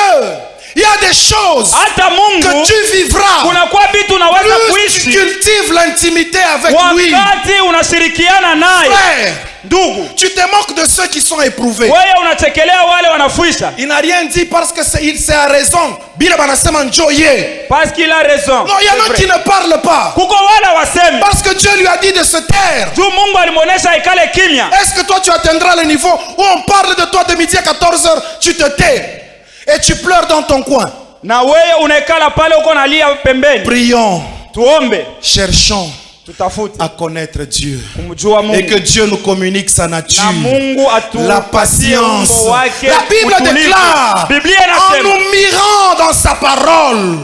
[SPEAKER 1] il y a des choses
[SPEAKER 2] Hata Mungu
[SPEAKER 1] que tu vivras.
[SPEAKER 2] kunakuwa vitu unaweza
[SPEAKER 1] Plus tu
[SPEAKER 2] kuishi
[SPEAKER 1] cultives l'intimité avec lui.
[SPEAKER 2] wakati unashirikiana naye.
[SPEAKER 1] Frère,
[SPEAKER 2] Ndugu,
[SPEAKER 1] tu te moques de ceux qui sont éprouvés.
[SPEAKER 2] wewe unachekelea wale wanafuisha
[SPEAKER 1] Il n'a rien dit parce que c'est à raison. Bila banasema njoye.
[SPEAKER 2] parce qu'il a raison.
[SPEAKER 1] Non, il y en a qui ne parlent pas.
[SPEAKER 2] Kuko wale wasemi
[SPEAKER 1] Parce que Dieu lui a dit de se taire.
[SPEAKER 2] juu Mungu alimuonesha ikale kimya.
[SPEAKER 1] Est-ce que toi tu atteindras le niveau où on parle de toi de midi à 14h, tu te tais et tu pleures dans ton coin?
[SPEAKER 2] Na wewe unaikala pale uko nalia pembeni.
[SPEAKER 1] Prions,
[SPEAKER 2] Tuombe,
[SPEAKER 1] cherchons
[SPEAKER 2] tutafute
[SPEAKER 1] à connaître Dieu.
[SPEAKER 2] kumjua
[SPEAKER 1] Et que
[SPEAKER 2] Mungu.
[SPEAKER 1] Dieu nous communique sa nature.
[SPEAKER 2] Na Mungu
[SPEAKER 1] La
[SPEAKER 2] atupatie
[SPEAKER 1] patience.
[SPEAKER 2] umbo wake.
[SPEAKER 1] La Bible
[SPEAKER 2] utulivu.
[SPEAKER 1] déclare,
[SPEAKER 2] Biblia
[SPEAKER 1] en
[SPEAKER 2] inasema
[SPEAKER 1] nous mirant dans sa parole,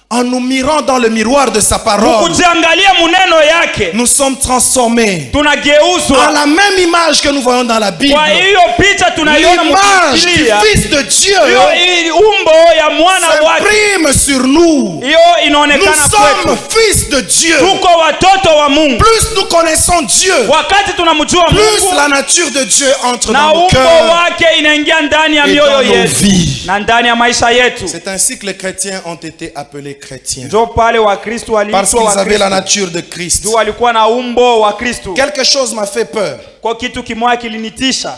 [SPEAKER 1] en nous mirant dans le miroir de sa parole,
[SPEAKER 2] kujiangalia muneno yake
[SPEAKER 1] nous sommes transformés en
[SPEAKER 2] tunageuzwa
[SPEAKER 1] la même image que nous voyons dans la Bible.
[SPEAKER 2] kwa hiyo picha tunaiona
[SPEAKER 1] L'image du
[SPEAKER 2] mkilia.
[SPEAKER 1] Fils de Dieu
[SPEAKER 2] Hiyo umbo ya mwana wake
[SPEAKER 1] s'imprime sur nous.
[SPEAKER 2] hiyo
[SPEAKER 1] Nous
[SPEAKER 2] inaonekana
[SPEAKER 1] sommes
[SPEAKER 2] kwetu.
[SPEAKER 1] fils de Dieu.
[SPEAKER 2] Tuko watoto wa Mungu.
[SPEAKER 1] Plus nous connaissons Dieu,
[SPEAKER 2] Wakati tunamjua
[SPEAKER 1] plus
[SPEAKER 2] Mungu
[SPEAKER 1] la nature de Dieu entre
[SPEAKER 2] na
[SPEAKER 1] dans nos
[SPEAKER 2] umbo
[SPEAKER 1] cœurs
[SPEAKER 2] wake inaingia ndani ya
[SPEAKER 1] et
[SPEAKER 2] mioyo
[SPEAKER 1] dans nos
[SPEAKER 2] yetu
[SPEAKER 1] vies.
[SPEAKER 2] na ndani ya maisha yetu.
[SPEAKER 1] C'est ainsi que les chrétiens ont été appelés chrétiens.
[SPEAKER 2] Ndio pale Wakristo
[SPEAKER 1] Parce
[SPEAKER 2] waliitwa
[SPEAKER 1] qu'ils avaient la
[SPEAKER 2] Wakristo.
[SPEAKER 1] nature de Christ.
[SPEAKER 2] Ndio walikuwa na umbo wa Kristo.
[SPEAKER 1] Quelque chose m'a fait peur.
[SPEAKER 2] Kwa kitu kimoja kilinitisha.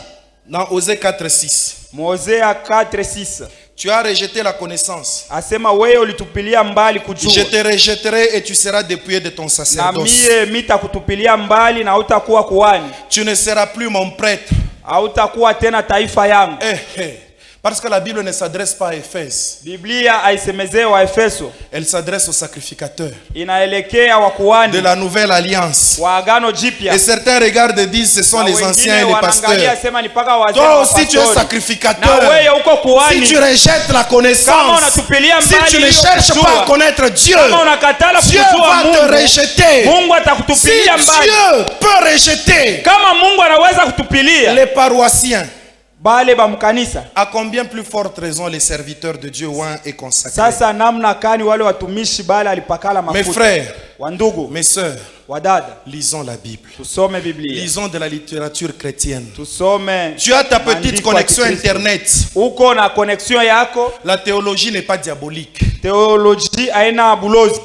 [SPEAKER 1] Dans Osée 4:6.
[SPEAKER 2] Hosea 4:6
[SPEAKER 1] Tu as rejeté la connaissance.
[SPEAKER 2] asema wewe ulitupilia mbali
[SPEAKER 1] Je
[SPEAKER 2] kujua,
[SPEAKER 1] te rejetterai et tu seras dépouillé de ton
[SPEAKER 2] na
[SPEAKER 1] sacerdoce.
[SPEAKER 2] mie mitakutupilia mbali na hautakuwa kuhani,
[SPEAKER 1] Tu ne seras plus mon prêtre.
[SPEAKER 2] hautakuwa tena taifa yangu.
[SPEAKER 1] Parce que la Bible ne s'adresse pas à Éphèse.
[SPEAKER 2] Biblia haisemezee wa Efeso,
[SPEAKER 1] Elle s'adresse aux sacrificateurs
[SPEAKER 2] inaelekea wa
[SPEAKER 1] de
[SPEAKER 2] kuhani
[SPEAKER 1] la nouvelle alliance.
[SPEAKER 2] wa agano jipya.
[SPEAKER 1] Et certains regardent et disent ce sont
[SPEAKER 2] Na
[SPEAKER 1] les
[SPEAKER 2] wengine
[SPEAKER 1] anciens et les
[SPEAKER 2] wanaangalia
[SPEAKER 1] pasteurs.
[SPEAKER 2] sema ni paka wazee
[SPEAKER 1] Toi
[SPEAKER 2] na
[SPEAKER 1] aussi tu es
[SPEAKER 2] wapastori.
[SPEAKER 1] sacrificateur.
[SPEAKER 2] Na wewe uko
[SPEAKER 1] Si
[SPEAKER 2] kuhani,
[SPEAKER 1] tu rejettes la
[SPEAKER 2] kama
[SPEAKER 1] connaissance,
[SPEAKER 2] unatupilia
[SPEAKER 1] si
[SPEAKER 2] mbali
[SPEAKER 1] tu ne
[SPEAKER 2] hiyo
[SPEAKER 1] cherches
[SPEAKER 2] kujua,
[SPEAKER 1] pas à connaître Dieu,
[SPEAKER 2] kama unakatala
[SPEAKER 1] Dieu
[SPEAKER 2] kujua
[SPEAKER 1] va te
[SPEAKER 2] Mungu,
[SPEAKER 1] rejeter.
[SPEAKER 2] Mungu
[SPEAKER 1] Si
[SPEAKER 2] atakutupilia mbali.
[SPEAKER 1] Dieu peut rejeter
[SPEAKER 2] Kama Mungu anaweza kutupilia
[SPEAKER 1] les paroissiens,
[SPEAKER 2] bale ba mkanisa,
[SPEAKER 1] à combien plus forte raison les serviteurs de Dieu oints et consacrés.
[SPEAKER 2] sasa namna kani wale watumishi bale alipakala
[SPEAKER 1] Mes
[SPEAKER 2] mafuta.
[SPEAKER 1] frères,
[SPEAKER 2] Wandugu,
[SPEAKER 1] mes sœurs,
[SPEAKER 2] wadada,
[SPEAKER 1] lisons la Bible.
[SPEAKER 2] tusome Biblia,
[SPEAKER 1] Lisons de la littérature chrétienne.
[SPEAKER 2] tusome.
[SPEAKER 1] Tu as ta petite
[SPEAKER 2] maandiko ya
[SPEAKER 1] connexion
[SPEAKER 2] Kikristo.
[SPEAKER 1] internet.
[SPEAKER 2] Uko na connexion yako,
[SPEAKER 1] La théologie n'est pas diabolique.
[SPEAKER 2] teoloji haina bulozi,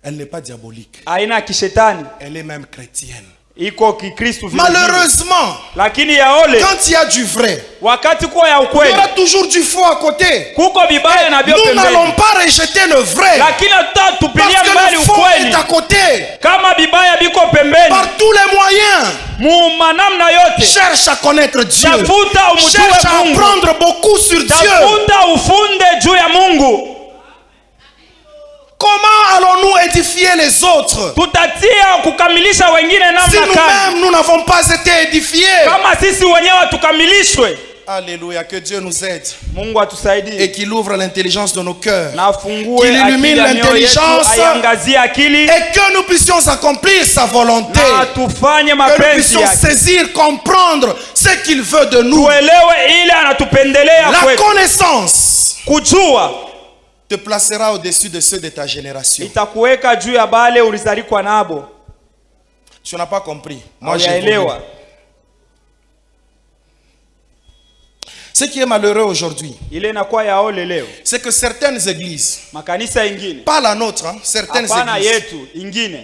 [SPEAKER 1] Elle n'est pas diabolique.
[SPEAKER 2] haina kishetani,
[SPEAKER 1] Elle est même chrétienne.
[SPEAKER 2] iko Kikristo vile vile.
[SPEAKER 1] Malheureusement,
[SPEAKER 2] Lakini ya ole,
[SPEAKER 1] quand il y a du vrai,
[SPEAKER 2] wakati kuwa ya
[SPEAKER 1] il y
[SPEAKER 2] ukweli,
[SPEAKER 1] aura toujours du faux à côté.
[SPEAKER 2] kuko vibaya na vyo
[SPEAKER 1] Nous n'allons
[SPEAKER 2] pembeni,
[SPEAKER 1] pas rejeter le vrai.
[SPEAKER 2] lakini tutatupilia
[SPEAKER 1] Parce que
[SPEAKER 2] mbali
[SPEAKER 1] le faux
[SPEAKER 2] ukweli.
[SPEAKER 1] est à côté.
[SPEAKER 2] Kama vibaya biko pembeni,
[SPEAKER 1] Par tous les moyens,
[SPEAKER 2] mu manamna yote,
[SPEAKER 1] cherche à connaître Dieu.
[SPEAKER 2] tafuta
[SPEAKER 1] Cherche
[SPEAKER 2] umjue
[SPEAKER 1] à
[SPEAKER 2] Mungu,
[SPEAKER 1] apprendre beaucoup sur Dieu.
[SPEAKER 2] tafuta ufunde juu ya Mungu.
[SPEAKER 1] Comment allons-nous édifier les autres
[SPEAKER 2] Tutatia kukamilisha wengine
[SPEAKER 1] si
[SPEAKER 2] namna kani
[SPEAKER 1] nous-mêmes nous n'avons pas été édifiés?
[SPEAKER 2] kama sisi wenyewe tukamilishwe?
[SPEAKER 1] Alléluia, que Dieu nous aide
[SPEAKER 2] Mungu atusaidie
[SPEAKER 1] et qu'il ouvre l'intelligence de nos cœurs
[SPEAKER 2] na afungue
[SPEAKER 1] Qu'il illumine
[SPEAKER 2] akili ya mioyo yetu,
[SPEAKER 1] l'intelligence
[SPEAKER 2] aiangazie akili
[SPEAKER 1] et que nous puissions accomplir sa volonté,
[SPEAKER 2] na tufanye
[SPEAKER 1] que nous
[SPEAKER 2] mapenzi
[SPEAKER 1] puissions
[SPEAKER 2] yake,
[SPEAKER 1] saisir, comprendre ce qu'il veut de nous.
[SPEAKER 2] tuelewe ile anatupendelea
[SPEAKER 1] La
[SPEAKER 2] kwetu.
[SPEAKER 1] connaissance
[SPEAKER 2] Kujua
[SPEAKER 1] te placera au-dessus de ceux de ta génération.
[SPEAKER 2] itakuweka juu ya bale ulizalikwa nabo.
[SPEAKER 1] Tu n'as pas compris. Moi, j'ai
[SPEAKER 2] Hauyaelewa.
[SPEAKER 1] compris. Ce qui est malheureux aujourd'hui,
[SPEAKER 2] Ile inakuwa ya ole leo.
[SPEAKER 1] c'est que certaines églises,
[SPEAKER 2] Makanisa ingine,
[SPEAKER 1] pas la nôtre, hein, certaines
[SPEAKER 2] hapana
[SPEAKER 1] églises,
[SPEAKER 2] yetu ingine,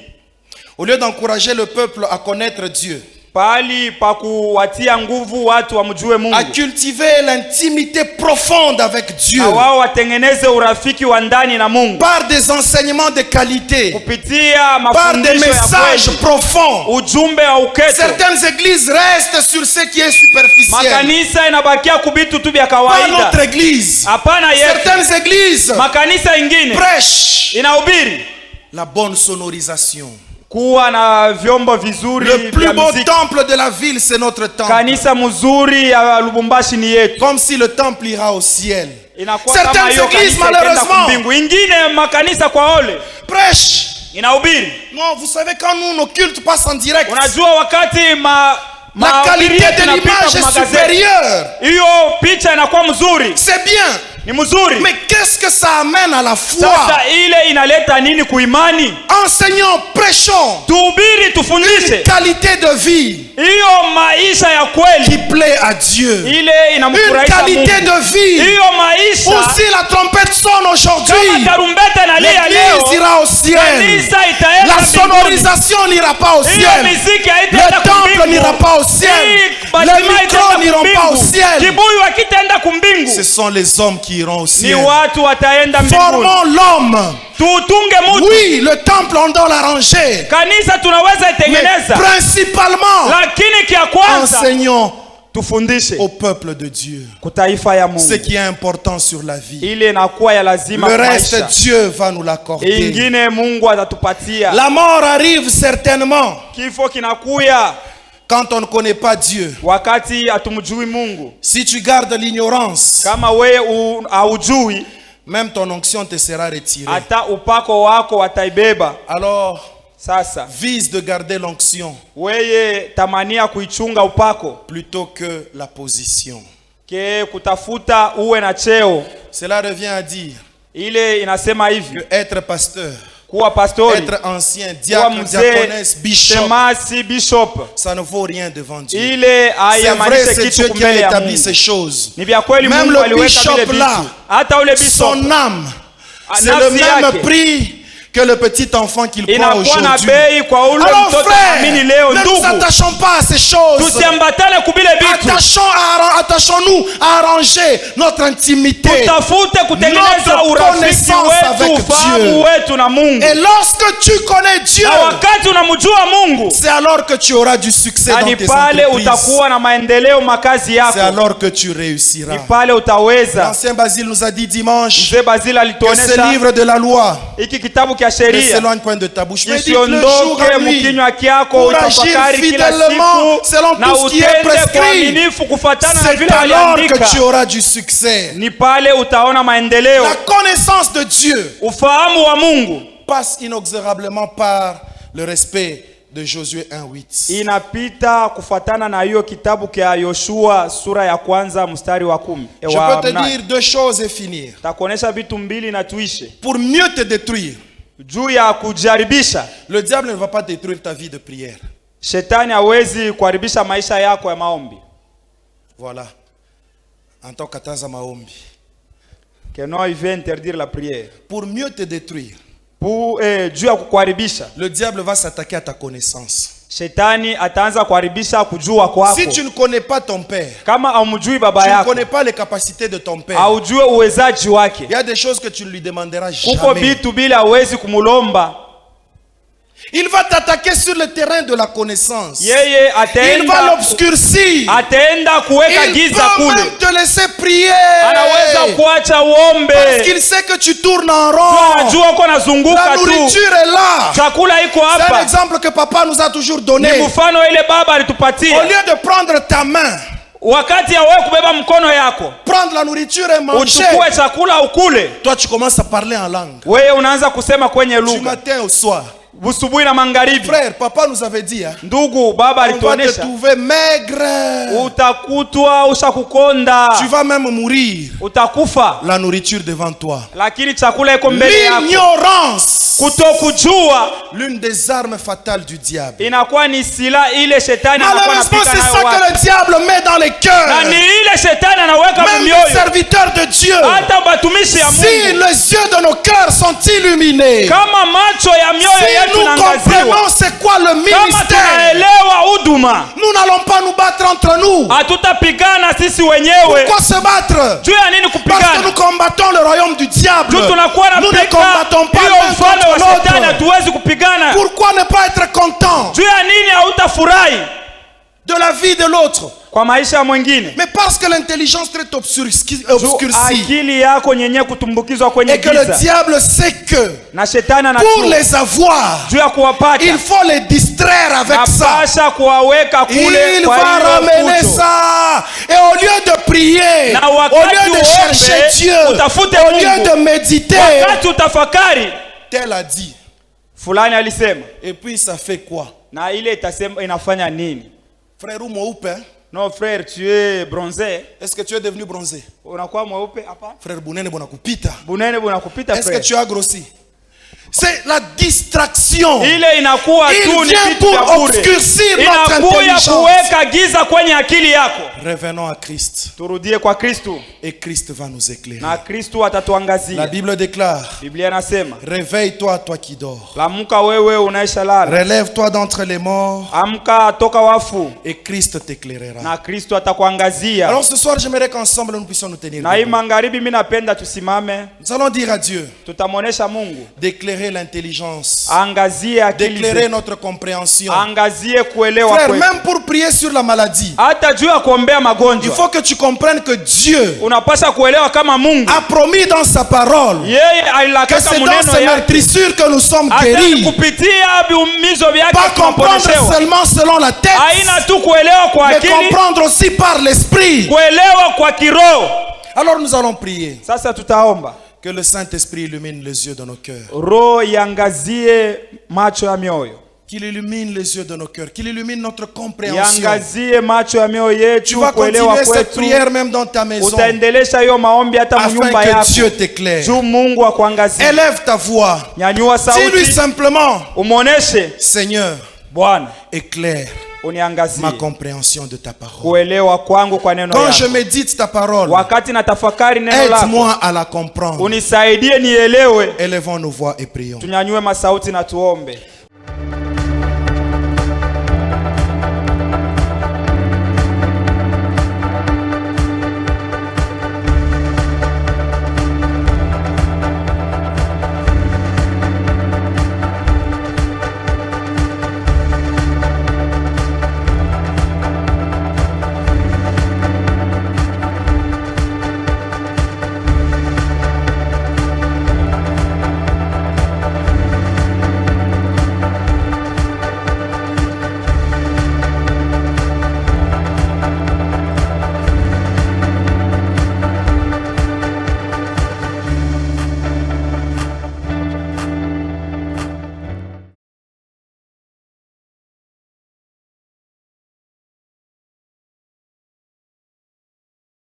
[SPEAKER 1] au lieu d'encourager le peuple à connaître Dieu,
[SPEAKER 2] pali pa kuwatia nguvu watu wamjue
[SPEAKER 1] à
[SPEAKER 2] Mungu,
[SPEAKER 1] cultiver l'intimité profonde avec Dieu,
[SPEAKER 2] na wao watengeneze urafiki wa ndani na Mungu
[SPEAKER 1] par des enseignements de qualité,
[SPEAKER 2] kupitia
[SPEAKER 1] par des
[SPEAKER 2] mafundisho ya
[SPEAKER 1] messages
[SPEAKER 2] kweli,
[SPEAKER 1] profonds.
[SPEAKER 2] ujumbe wa uketo.
[SPEAKER 1] Certaines églises restent sur ce qui est superficiel.
[SPEAKER 2] Makanisa inabakia kubitu tu vya
[SPEAKER 1] Pas
[SPEAKER 2] kawaida.
[SPEAKER 1] notre église.
[SPEAKER 2] Hapana yetu.
[SPEAKER 1] Certaines églises
[SPEAKER 2] Makanisa ingine
[SPEAKER 1] prêchent
[SPEAKER 2] inahubiri
[SPEAKER 1] la bonne sonorisation.
[SPEAKER 2] kuwa na vyombo vizuri
[SPEAKER 1] Le plus
[SPEAKER 2] vya
[SPEAKER 1] beau
[SPEAKER 2] muziki.
[SPEAKER 1] temple de la ville, c'est notre temple.
[SPEAKER 2] Kanisa mzuri ya Lubumbashi ni yetu.
[SPEAKER 1] Comme si le temple ira au ciel.
[SPEAKER 2] Inakuwa kama
[SPEAKER 1] Certaines
[SPEAKER 2] hiyo
[SPEAKER 1] églises,
[SPEAKER 2] kanisa itaenda
[SPEAKER 1] malheureusement,
[SPEAKER 2] kumbingu. Ingine makanisa kwa ole
[SPEAKER 1] prêchent.
[SPEAKER 2] inahubiri.
[SPEAKER 1] Non, vous savez, quand nous, nos cultes passent en direct,
[SPEAKER 2] Unajua wakati
[SPEAKER 1] la qualité de
[SPEAKER 2] tunapita
[SPEAKER 1] l'image
[SPEAKER 2] kwa
[SPEAKER 1] est
[SPEAKER 2] magazeti,
[SPEAKER 1] supérieure.
[SPEAKER 2] hiyo picha inakuwa mzuri.
[SPEAKER 1] C'est bien.
[SPEAKER 2] ni mzuri.
[SPEAKER 1] Mais qu'est-ce que ça amène à la foi?
[SPEAKER 2] Sasa ile inaleta nini kuimani?
[SPEAKER 1] Enseignons, prêchons
[SPEAKER 2] Tuhubiri, tufundishe
[SPEAKER 1] qualité de vie
[SPEAKER 2] hiyo maisha ya
[SPEAKER 1] qui
[SPEAKER 2] kweli,
[SPEAKER 1] plaît à Dieu.
[SPEAKER 2] ile
[SPEAKER 1] Une
[SPEAKER 2] inamfurahisha
[SPEAKER 1] qualité
[SPEAKER 2] Mungu.
[SPEAKER 1] de vie.
[SPEAKER 2] Hiyo maisha,
[SPEAKER 1] Aussi la trompette sonne aujourd'hui.
[SPEAKER 2] kama tarumbeta inalia
[SPEAKER 1] L'église
[SPEAKER 2] leo,
[SPEAKER 1] ira au ciel.
[SPEAKER 2] kanisa itaenda
[SPEAKER 1] La
[SPEAKER 2] mbinguni.
[SPEAKER 1] sonorisation n'ira pas au
[SPEAKER 2] Hiyo
[SPEAKER 1] ciel.
[SPEAKER 2] miziki
[SPEAKER 1] Le
[SPEAKER 2] haitaenda
[SPEAKER 1] temple
[SPEAKER 2] kumbingu.
[SPEAKER 1] n'ira pas au ciel. Les micros n'iront pas au ciel.
[SPEAKER 2] Kibuyu hakitaenda kumbingu.
[SPEAKER 1] Ce sont les hommes qui iront au
[SPEAKER 2] Ni
[SPEAKER 1] ciel.
[SPEAKER 2] watu wataenda mbinguni.
[SPEAKER 1] Formons l'homme.
[SPEAKER 2] Tutunge mutu.
[SPEAKER 1] Oui, le temple on doit l'arranger.
[SPEAKER 2] Kanisa tunaweza
[SPEAKER 1] Mais
[SPEAKER 2] itengeneza,
[SPEAKER 1] principalement,
[SPEAKER 2] lakini kia kwanza
[SPEAKER 1] enseignons
[SPEAKER 2] tufundishe
[SPEAKER 1] au peuple de Dieu
[SPEAKER 2] kutaifa ya
[SPEAKER 1] ce
[SPEAKER 2] Mungu.
[SPEAKER 1] qui est important sur la vie.
[SPEAKER 2] Ile inakuwa ya lazima
[SPEAKER 1] Le
[SPEAKER 2] kwa
[SPEAKER 1] reste,
[SPEAKER 2] maisha.
[SPEAKER 1] Dieu va nous l'accorder.
[SPEAKER 2] Ingine Mungu atatupatia.
[SPEAKER 1] La mort arrive certainement
[SPEAKER 2] Kifo kinakuya
[SPEAKER 1] quand on ne connaît pas Dieu.
[SPEAKER 2] wakati hatumjui Mungu.
[SPEAKER 1] Si tu gardes l'ignorance,
[SPEAKER 2] Kama we haujui,
[SPEAKER 1] même ton onction te sera retirée.
[SPEAKER 2] hata upako wako wataibeba.
[SPEAKER 1] Alors,
[SPEAKER 2] Sasa
[SPEAKER 1] vise de garder l'onction
[SPEAKER 2] weye tamania kuichunga upako
[SPEAKER 1] plutôt que la position.
[SPEAKER 2] ke kutafuta uwe na cheo.
[SPEAKER 1] Cela revient à dire
[SPEAKER 2] Ile inasema hivi,
[SPEAKER 1] que être pasteur,
[SPEAKER 2] kuwa pastori,
[SPEAKER 1] être ancien,
[SPEAKER 2] kuwa
[SPEAKER 1] diacre,
[SPEAKER 2] mzee,
[SPEAKER 1] diaconesse, bishop,
[SPEAKER 2] shemasi, bishop,
[SPEAKER 1] ça ne vaut rien devant Dieu.
[SPEAKER 2] ile
[SPEAKER 1] C'est vrai,
[SPEAKER 2] haiyamaanishe
[SPEAKER 1] c'est
[SPEAKER 2] kitu
[SPEAKER 1] Dieu qui a
[SPEAKER 2] kumbele ya
[SPEAKER 1] établi ces
[SPEAKER 2] Mungu.
[SPEAKER 1] choses.
[SPEAKER 2] Ni vya kweli
[SPEAKER 1] Même
[SPEAKER 2] Mungu
[SPEAKER 1] le
[SPEAKER 2] aliweka
[SPEAKER 1] bishop
[SPEAKER 2] vile
[SPEAKER 1] là,
[SPEAKER 2] vitu. Hata ule bishop
[SPEAKER 1] son âme, c'est le
[SPEAKER 2] nafsi
[SPEAKER 1] même
[SPEAKER 2] yake
[SPEAKER 1] prix que le petit enfant qu'il croit
[SPEAKER 2] inakuwa na
[SPEAKER 1] aujourd'hui.
[SPEAKER 2] bei kwa ule
[SPEAKER 1] Alors
[SPEAKER 2] mtoto
[SPEAKER 1] frère,
[SPEAKER 2] amini leo.
[SPEAKER 1] ne nous
[SPEAKER 2] Ndugu,
[SPEAKER 1] attachons pas à ces choses.
[SPEAKER 2] tusiambatane kubile vitu,
[SPEAKER 1] Attachons-nous à arranger notre intimité.
[SPEAKER 2] tutafute kutengeneza
[SPEAKER 1] Notre
[SPEAKER 2] urafiki
[SPEAKER 1] connaissance avec
[SPEAKER 2] wetu, ufahamu
[SPEAKER 1] Dieu.
[SPEAKER 2] wetu na Mungu.
[SPEAKER 1] Et lorsque tu connais Dieu,
[SPEAKER 2] Na wakati unamjua Mungu,
[SPEAKER 1] c'est alors que tu auras du succès dans
[SPEAKER 2] ni
[SPEAKER 1] tes
[SPEAKER 2] pale
[SPEAKER 1] entreprises.
[SPEAKER 2] utakuwa na maendeleo makazi
[SPEAKER 1] C'est
[SPEAKER 2] yako,
[SPEAKER 1] alors que tu réussiras.
[SPEAKER 2] ni pale utaweza.
[SPEAKER 1] L'ancien Basile nous a dit dimanche
[SPEAKER 2] Mzee Bazili
[SPEAKER 1] que ce
[SPEAKER 2] alituonesha
[SPEAKER 1] livre de la loi
[SPEAKER 2] hiki kitabu kia
[SPEAKER 1] ne
[SPEAKER 2] sheria
[SPEAKER 1] s'éloigne point de ta bouche. Médite le jour
[SPEAKER 2] isiondoke
[SPEAKER 1] et nuit
[SPEAKER 2] mkinywa kyako,
[SPEAKER 1] pour agir
[SPEAKER 2] utafakari kila
[SPEAKER 1] fidèlement
[SPEAKER 2] siku
[SPEAKER 1] selon
[SPEAKER 2] na
[SPEAKER 1] tout ce qui est
[SPEAKER 2] utende kwa
[SPEAKER 1] prescrit.
[SPEAKER 2] uaminifu kufuatana na
[SPEAKER 1] C'est
[SPEAKER 2] vile
[SPEAKER 1] alors
[SPEAKER 2] aliandika.
[SPEAKER 1] que tu auras du succès.
[SPEAKER 2] Ni pale utaona maendeleo.
[SPEAKER 1] La connaissance de Dieu
[SPEAKER 2] Ufahamu wa Mungu
[SPEAKER 1] passe inexorablement par le respect de Josué 1:8.
[SPEAKER 2] inapita kufuatana na hiyo kitabu kia Yoshua sura ya kwanza mstari wa 10.
[SPEAKER 1] Je peux te dire deux choses et finir.
[SPEAKER 2] Takuonesha vitu mbili na tuishe.
[SPEAKER 1] Pour mieux te détruire,
[SPEAKER 2] Juu ya kujaribisha,
[SPEAKER 1] le diable ne va pas détruire ta vie de prière.
[SPEAKER 2] shetani hawezi kuharibisha maisha yako ya maombi.
[SPEAKER 1] Voilà. Antakataza maombi.
[SPEAKER 2] Que non, il veut interdire la prière.
[SPEAKER 1] Pour mieux te détruire,
[SPEAKER 2] Juu ya kukuharibisha,
[SPEAKER 1] le diable va s'attaquer à ta connaissance.
[SPEAKER 2] shetani ataanza kuharibisha kujua kwako.
[SPEAKER 1] Si tu ne connais pas ton père,
[SPEAKER 2] Kama haumjui baba
[SPEAKER 1] tu ne
[SPEAKER 2] yako,
[SPEAKER 1] connais pas les capacités de ton père,
[SPEAKER 2] haujue uwezaji wake,
[SPEAKER 1] il y a des choses que tu ne lui demanderas
[SPEAKER 2] kuko
[SPEAKER 1] jamais.
[SPEAKER 2] vitu bila hawezi kumulomba.
[SPEAKER 1] Il va t'attaquer sur le terrain de la connaissance.
[SPEAKER 2] Yeye
[SPEAKER 1] Il va l'obscurcir.
[SPEAKER 2] ataenda kuweka
[SPEAKER 1] Il
[SPEAKER 2] giza
[SPEAKER 1] peut
[SPEAKER 2] kule.
[SPEAKER 1] même te laisser prier.
[SPEAKER 2] Anaweza kuacha
[SPEAKER 1] Parce
[SPEAKER 2] uombe.
[SPEAKER 1] qu'il sait que tu tournes en rond.
[SPEAKER 2] Anajua uko
[SPEAKER 1] La
[SPEAKER 2] nazunguka tu.
[SPEAKER 1] nourriture est là.
[SPEAKER 2] Chakula iko
[SPEAKER 1] C'est un
[SPEAKER 2] hapa.
[SPEAKER 1] exemple que papa nous a toujours donné.
[SPEAKER 2] Ni mfano ile baba
[SPEAKER 1] Au
[SPEAKER 2] alitupatia.
[SPEAKER 1] lieu de prendre ta main,
[SPEAKER 2] Wakati ya wewe kubeba mkono yako,
[SPEAKER 1] prendre la nourriture et manger,
[SPEAKER 2] uchukue chakula ukule,
[SPEAKER 1] toi tu commences à parler en langue.
[SPEAKER 2] wewe unaanza kusema kwenye
[SPEAKER 1] Du
[SPEAKER 2] lugha.
[SPEAKER 1] matin au soir.
[SPEAKER 2] Busubuhi na magharibi.
[SPEAKER 1] Frère, papa nous avait dit, hein,
[SPEAKER 2] Ndugu, baba
[SPEAKER 1] on va te
[SPEAKER 2] alituonesha
[SPEAKER 1] trouver maigre.
[SPEAKER 2] utakutwa ushakukonda,
[SPEAKER 1] Tu vas même mourir.
[SPEAKER 2] utakufa,
[SPEAKER 1] La nourriture devant toi.
[SPEAKER 2] lakini chakula iko mbele yako.
[SPEAKER 1] L'ignorance,
[SPEAKER 2] Kutokujua
[SPEAKER 1] l'une des armes fatales du diable.
[SPEAKER 2] inakuwa ni sila ile shetani anakuwa
[SPEAKER 1] Malheureusement,
[SPEAKER 2] anapika
[SPEAKER 1] c'est
[SPEAKER 2] nayo
[SPEAKER 1] ça
[SPEAKER 2] watu.
[SPEAKER 1] que le diable met dans les
[SPEAKER 2] Na
[SPEAKER 1] cœurs.
[SPEAKER 2] ni ile shetani anaweka
[SPEAKER 1] Même les
[SPEAKER 2] mioyo,
[SPEAKER 1] serviteurs de Dieu.
[SPEAKER 2] hata batumishi ya
[SPEAKER 1] Si
[SPEAKER 2] Mungu.
[SPEAKER 1] les yeux de nos cœurs sont illuminés,
[SPEAKER 2] Kama macho ya mioyo
[SPEAKER 1] si
[SPEAKER 2] yetu
[SPEAKER 1] nous
[SPEAKER 2] naangaziwa,
[SPEAKER 1] comprenons c'est quoi le
[SPEAKER 2] kama
[SPEAKER 1] ministère,
[SPEAKER 2] tunaelewa huduma,
[SPEAKER 1] nous n'allons pas nous battre entre nous.
[SPEAKER 2] hatutapigana sisi wenyewe.
[SPEAKER 1] Pourquoi se battre?
[SPEAKER 2] Juu ya nini
[SPEAKER 1] Parce que
[SPEAKER 2] kupigana?
[SPEAKER 1] nous combattons le royaume du diable.
[SPEAKER 2] Juu tunakuwa na
[SPEAKER 1] Nous ne
[SPEAKER 2] pika
[SPEAKER 1] combattons pas
[SPEAKER 2] hiyo
[SPEAKER 1] l'un
[SPEAKER 2] mfano wa
[SPEAKER 1] contre
[SPEAKER 2] shetani,
[SPEAKER 1] l'autre.
[SPEAKER 2] hatuwezi kupigana.
[SPEAKER 1] Pourquoi ne pas être content
[SPEAKER 2] Juu ya nini hautafurahi
[SPEAKER 1] de la vie de l'autre?
[SPEAKER 2] kwa maisha ya mwingine?
[SPEAKER 1] Mais parce que l'intelligence est obscurcie
[SPEAKER 2] Juu akili yako nyenye kutumbukizwa kwenye
[SPEAKER 1] et que le
[SPEAKER 2] giza,
[SPEAKER 1] diable sait que
[SPEAKER 2] na shetani
[SPEAKER 1] pour
[SPEAKER 2] anajua
[SPEAKER 1] les avoir,
[SPEAKER 2] juu ya kuwapata
[SPEAKER 1] il faut les distraire avec ça.
[SPEAKER 2] napasha kuwaweka kule
[SPEAKER 1] Il
[SPEAKER 2] kwa
[SPEAKER 1] va
[SPEAKER 2] hiyo
[SPEAKER 1] ramener
[SPEAKER 2] fujo.
[SPEAKER 1] ça. Et au lieu de prier,
[SPEAKER 2] Na
[SPEAKER 1] au
[SPEAKER 2] wakati
[SPEAKER 1] lieu de
[SPEAKER 2] uombe,
[SPEAKER 1] chercher Dieu,
[SPEAKER 2] utafute
[SPEAKER 1] au
[SPEAKER 2] Mungu.
[SPEAKER 1] lieu de méditer,
[SPEAKER 2] Wakati utafakari,
[SPEAKER 1] tel a dit.
[SPEAKER 2] fulani alisema,
[SPEAKER 1] Et puis ça fait quoi?
[SPEAKER 2] na ile itasema inafanya nini?
[SPEAKER 1] Frère mweupe,
[SPEAKER 2] Non frère, tu es bronzé.
[SPEAKER 1] Est-ce que tu es devenu bronzé?
[SPEAKER 2] Unakuwa mweupe hapa?
[SPEAKER 1] Frère Bunene bonakupita.
[SPEAKER 2] Bunene bunakupita
[SPEAKER 1] Est-ce que
[SPEAKER 2] frère.
[SPEAKER 1] tu as grossi? C'est la distraction.
[SPEAKER 2] Ile inakuwa tu
[SPEAKER 1] Il
[SPEAKER 2] ni
[SPEAKER 1] vient
[SPEAKER 2] vitu
[SPEAKER 1] pour
[SPEAKER 2] vya bure.
[SPEAKER 1] obscurcir notre
[SPEAKER 2] Inakuya
[SPEAKER 1] intelligence.
[SPEAKER 2] kuweka giza kwenye akili yako.
[SPEAKER 1] Revenons à Christ.
[SPEAKER 2] Turudie kwa Kristo.
[SPEAKER 1] Et Christ va nous éclairer.
[SPEAKER 2] Na Kristo
[SPEAKER 1] La
[SPEAKER 2] atatuangazia.
[SPEAKER 1] Bible déclare,
[SPEAKER 2] Biblia inasema,
[SPEAKER 1] réveille-toi, toi qui dors.
[SPEAKER 2] lamuka wewe unaisha lala.
[SPEAKER 1] Relève-toi d'entre les morts
[SPEAKER 2] Amka toka wafu.
[SPEAKER 1] et Christ t'éclairera.
[SPEAKER 2] Na Kristo atakuangazia.
[SPEAKER 1] Alors ce soir, j'aimerais qu'ensemble nous puissions nous tenir
[SPEAKER 2] Na hii
[SPEAKER 1] debout.
[SPEAKER 2] magharibi mimi napenda tusimame.
[SPEAKER 1] Nous allons dire à Dieu
[SPEAKER 2] Tutamonesha Mungu.
[SPEAKER 1] d'éclairer l'intelligence,
[SPEAKER 2] Angazie akili
[SPEAKER 1] d'éclairer
[SPEAKER 2] zetu.
[SPEAKER 1] notre compréhension.
[SPEAKER 2] Angazie kuelewa
[SPEAKER 1] Frère,
[SPEAKER 2] kwetu.
[SPEAKER 1] même pour prier sur la maladie,
[SPEAKER 2] Hata juu ya kuombea
[SPEAKER 1] il
[SPEAKER 2] magonjwa.
[SPEAKER 1] faut que tu comprennes que Dieu
[SPEAKER 2] Unapaswa kuelewa kama Mungu
[SPEAKER 1] a promis dans sa parole
[SPEAKER 2] yeye
[SPEAKER 1] que
[SPEAKER 2] alilakaka
[SPEAKER 1] c'est dans
[SPEAKER 2] muneno
[SPEAKER 1] ses
[SPEAKER 2] yake.
[SPEAKER 1] meurtrissures que nous sommes
[SPEAKER 2] Hata
[SPEAKER 1] guéris.
[SPEAKER 2] kupitia viumizo vyake
[SPEAKER 1] Pas comprendre
[SPEAKER 2] tunaponeshewa.
[SPEAKER 1] seulement selon la tête,
[SPEAKER 2] Haina tu kuelewa kwa
[SPEAKER 1] mais
[SPEAKER 2] akili,
[SPEAKER 1] comprendre aussi par l'esprit.
[SPEAKER 2] kuelewa kwa kiroho.
[SPEAKER 1] Alors nous allons prier
[SPEAKER 2] Sasa tutaomba
[SPEAKER 1] que le Saint-Esprit illumine les yeux de nos cœurs,
[SPEAKER 2] roho iangazie macho ya mioyo,
[SPEAKER 1] qu'il illumine les yeux de nos cœurs, qu'il illumine notre compréhension.
[SPEAKER 2] iangazie macho ya mioyo
[SPEAKER 1] Tu
[SPEAKER 2] yetu,
[SPEAKER 1] vas
[SPEAKER 2] kuelewa
[SPEAKER 1] continuer cette
[SPEAKER 2] kwetu.
[SPEAKER 1] prière même dans ta maison,
[SPEAKER 2] Utaendelesha hiyo maombi hata
[SPEAKER 1] afin
[SPEAKER 2] mnyumba
[SPEAKER 1] que
[SPEAKER 2] yako,
[SPEAKER 1] Dieu t'éclaire.
[SPEAKER 2] juu Mungu akuangazie.
[SPEAKER 1] Élève ta voix.
[SPEAKER 2] Nyanyua
[SPEAKER 1] Dis-lui
[SPEAKER 2] sauti,
[SPEAKER 1] simplement,
[SPEAKER 2] umuoneshe
[SPEAKER 1] Seigneur,
[SPEAKER 2] Bwana,
[SPEAKER 1] éclaire
[SPEAKER 2] uniangazie
[SPEAKER 1] ma compréhension de ta parole.
[SPEAKER 2] kuelewa kwangu kwa neno
[SPEAKER 1] Quand je
[SPEAKER 2] lako.
[SPEAKER 1] médite ta parole,
[SPEAKER 2] Wakati natafakari neno lako,
[SPEAKER 1] aide-moi à la comprendre.
[SPEAKER 2] unisaidie nielewe.
[SPEAKER 1] Élevons nos voix et prions.
[SPEAKER 2] Tunyanyue masauti na tuombe.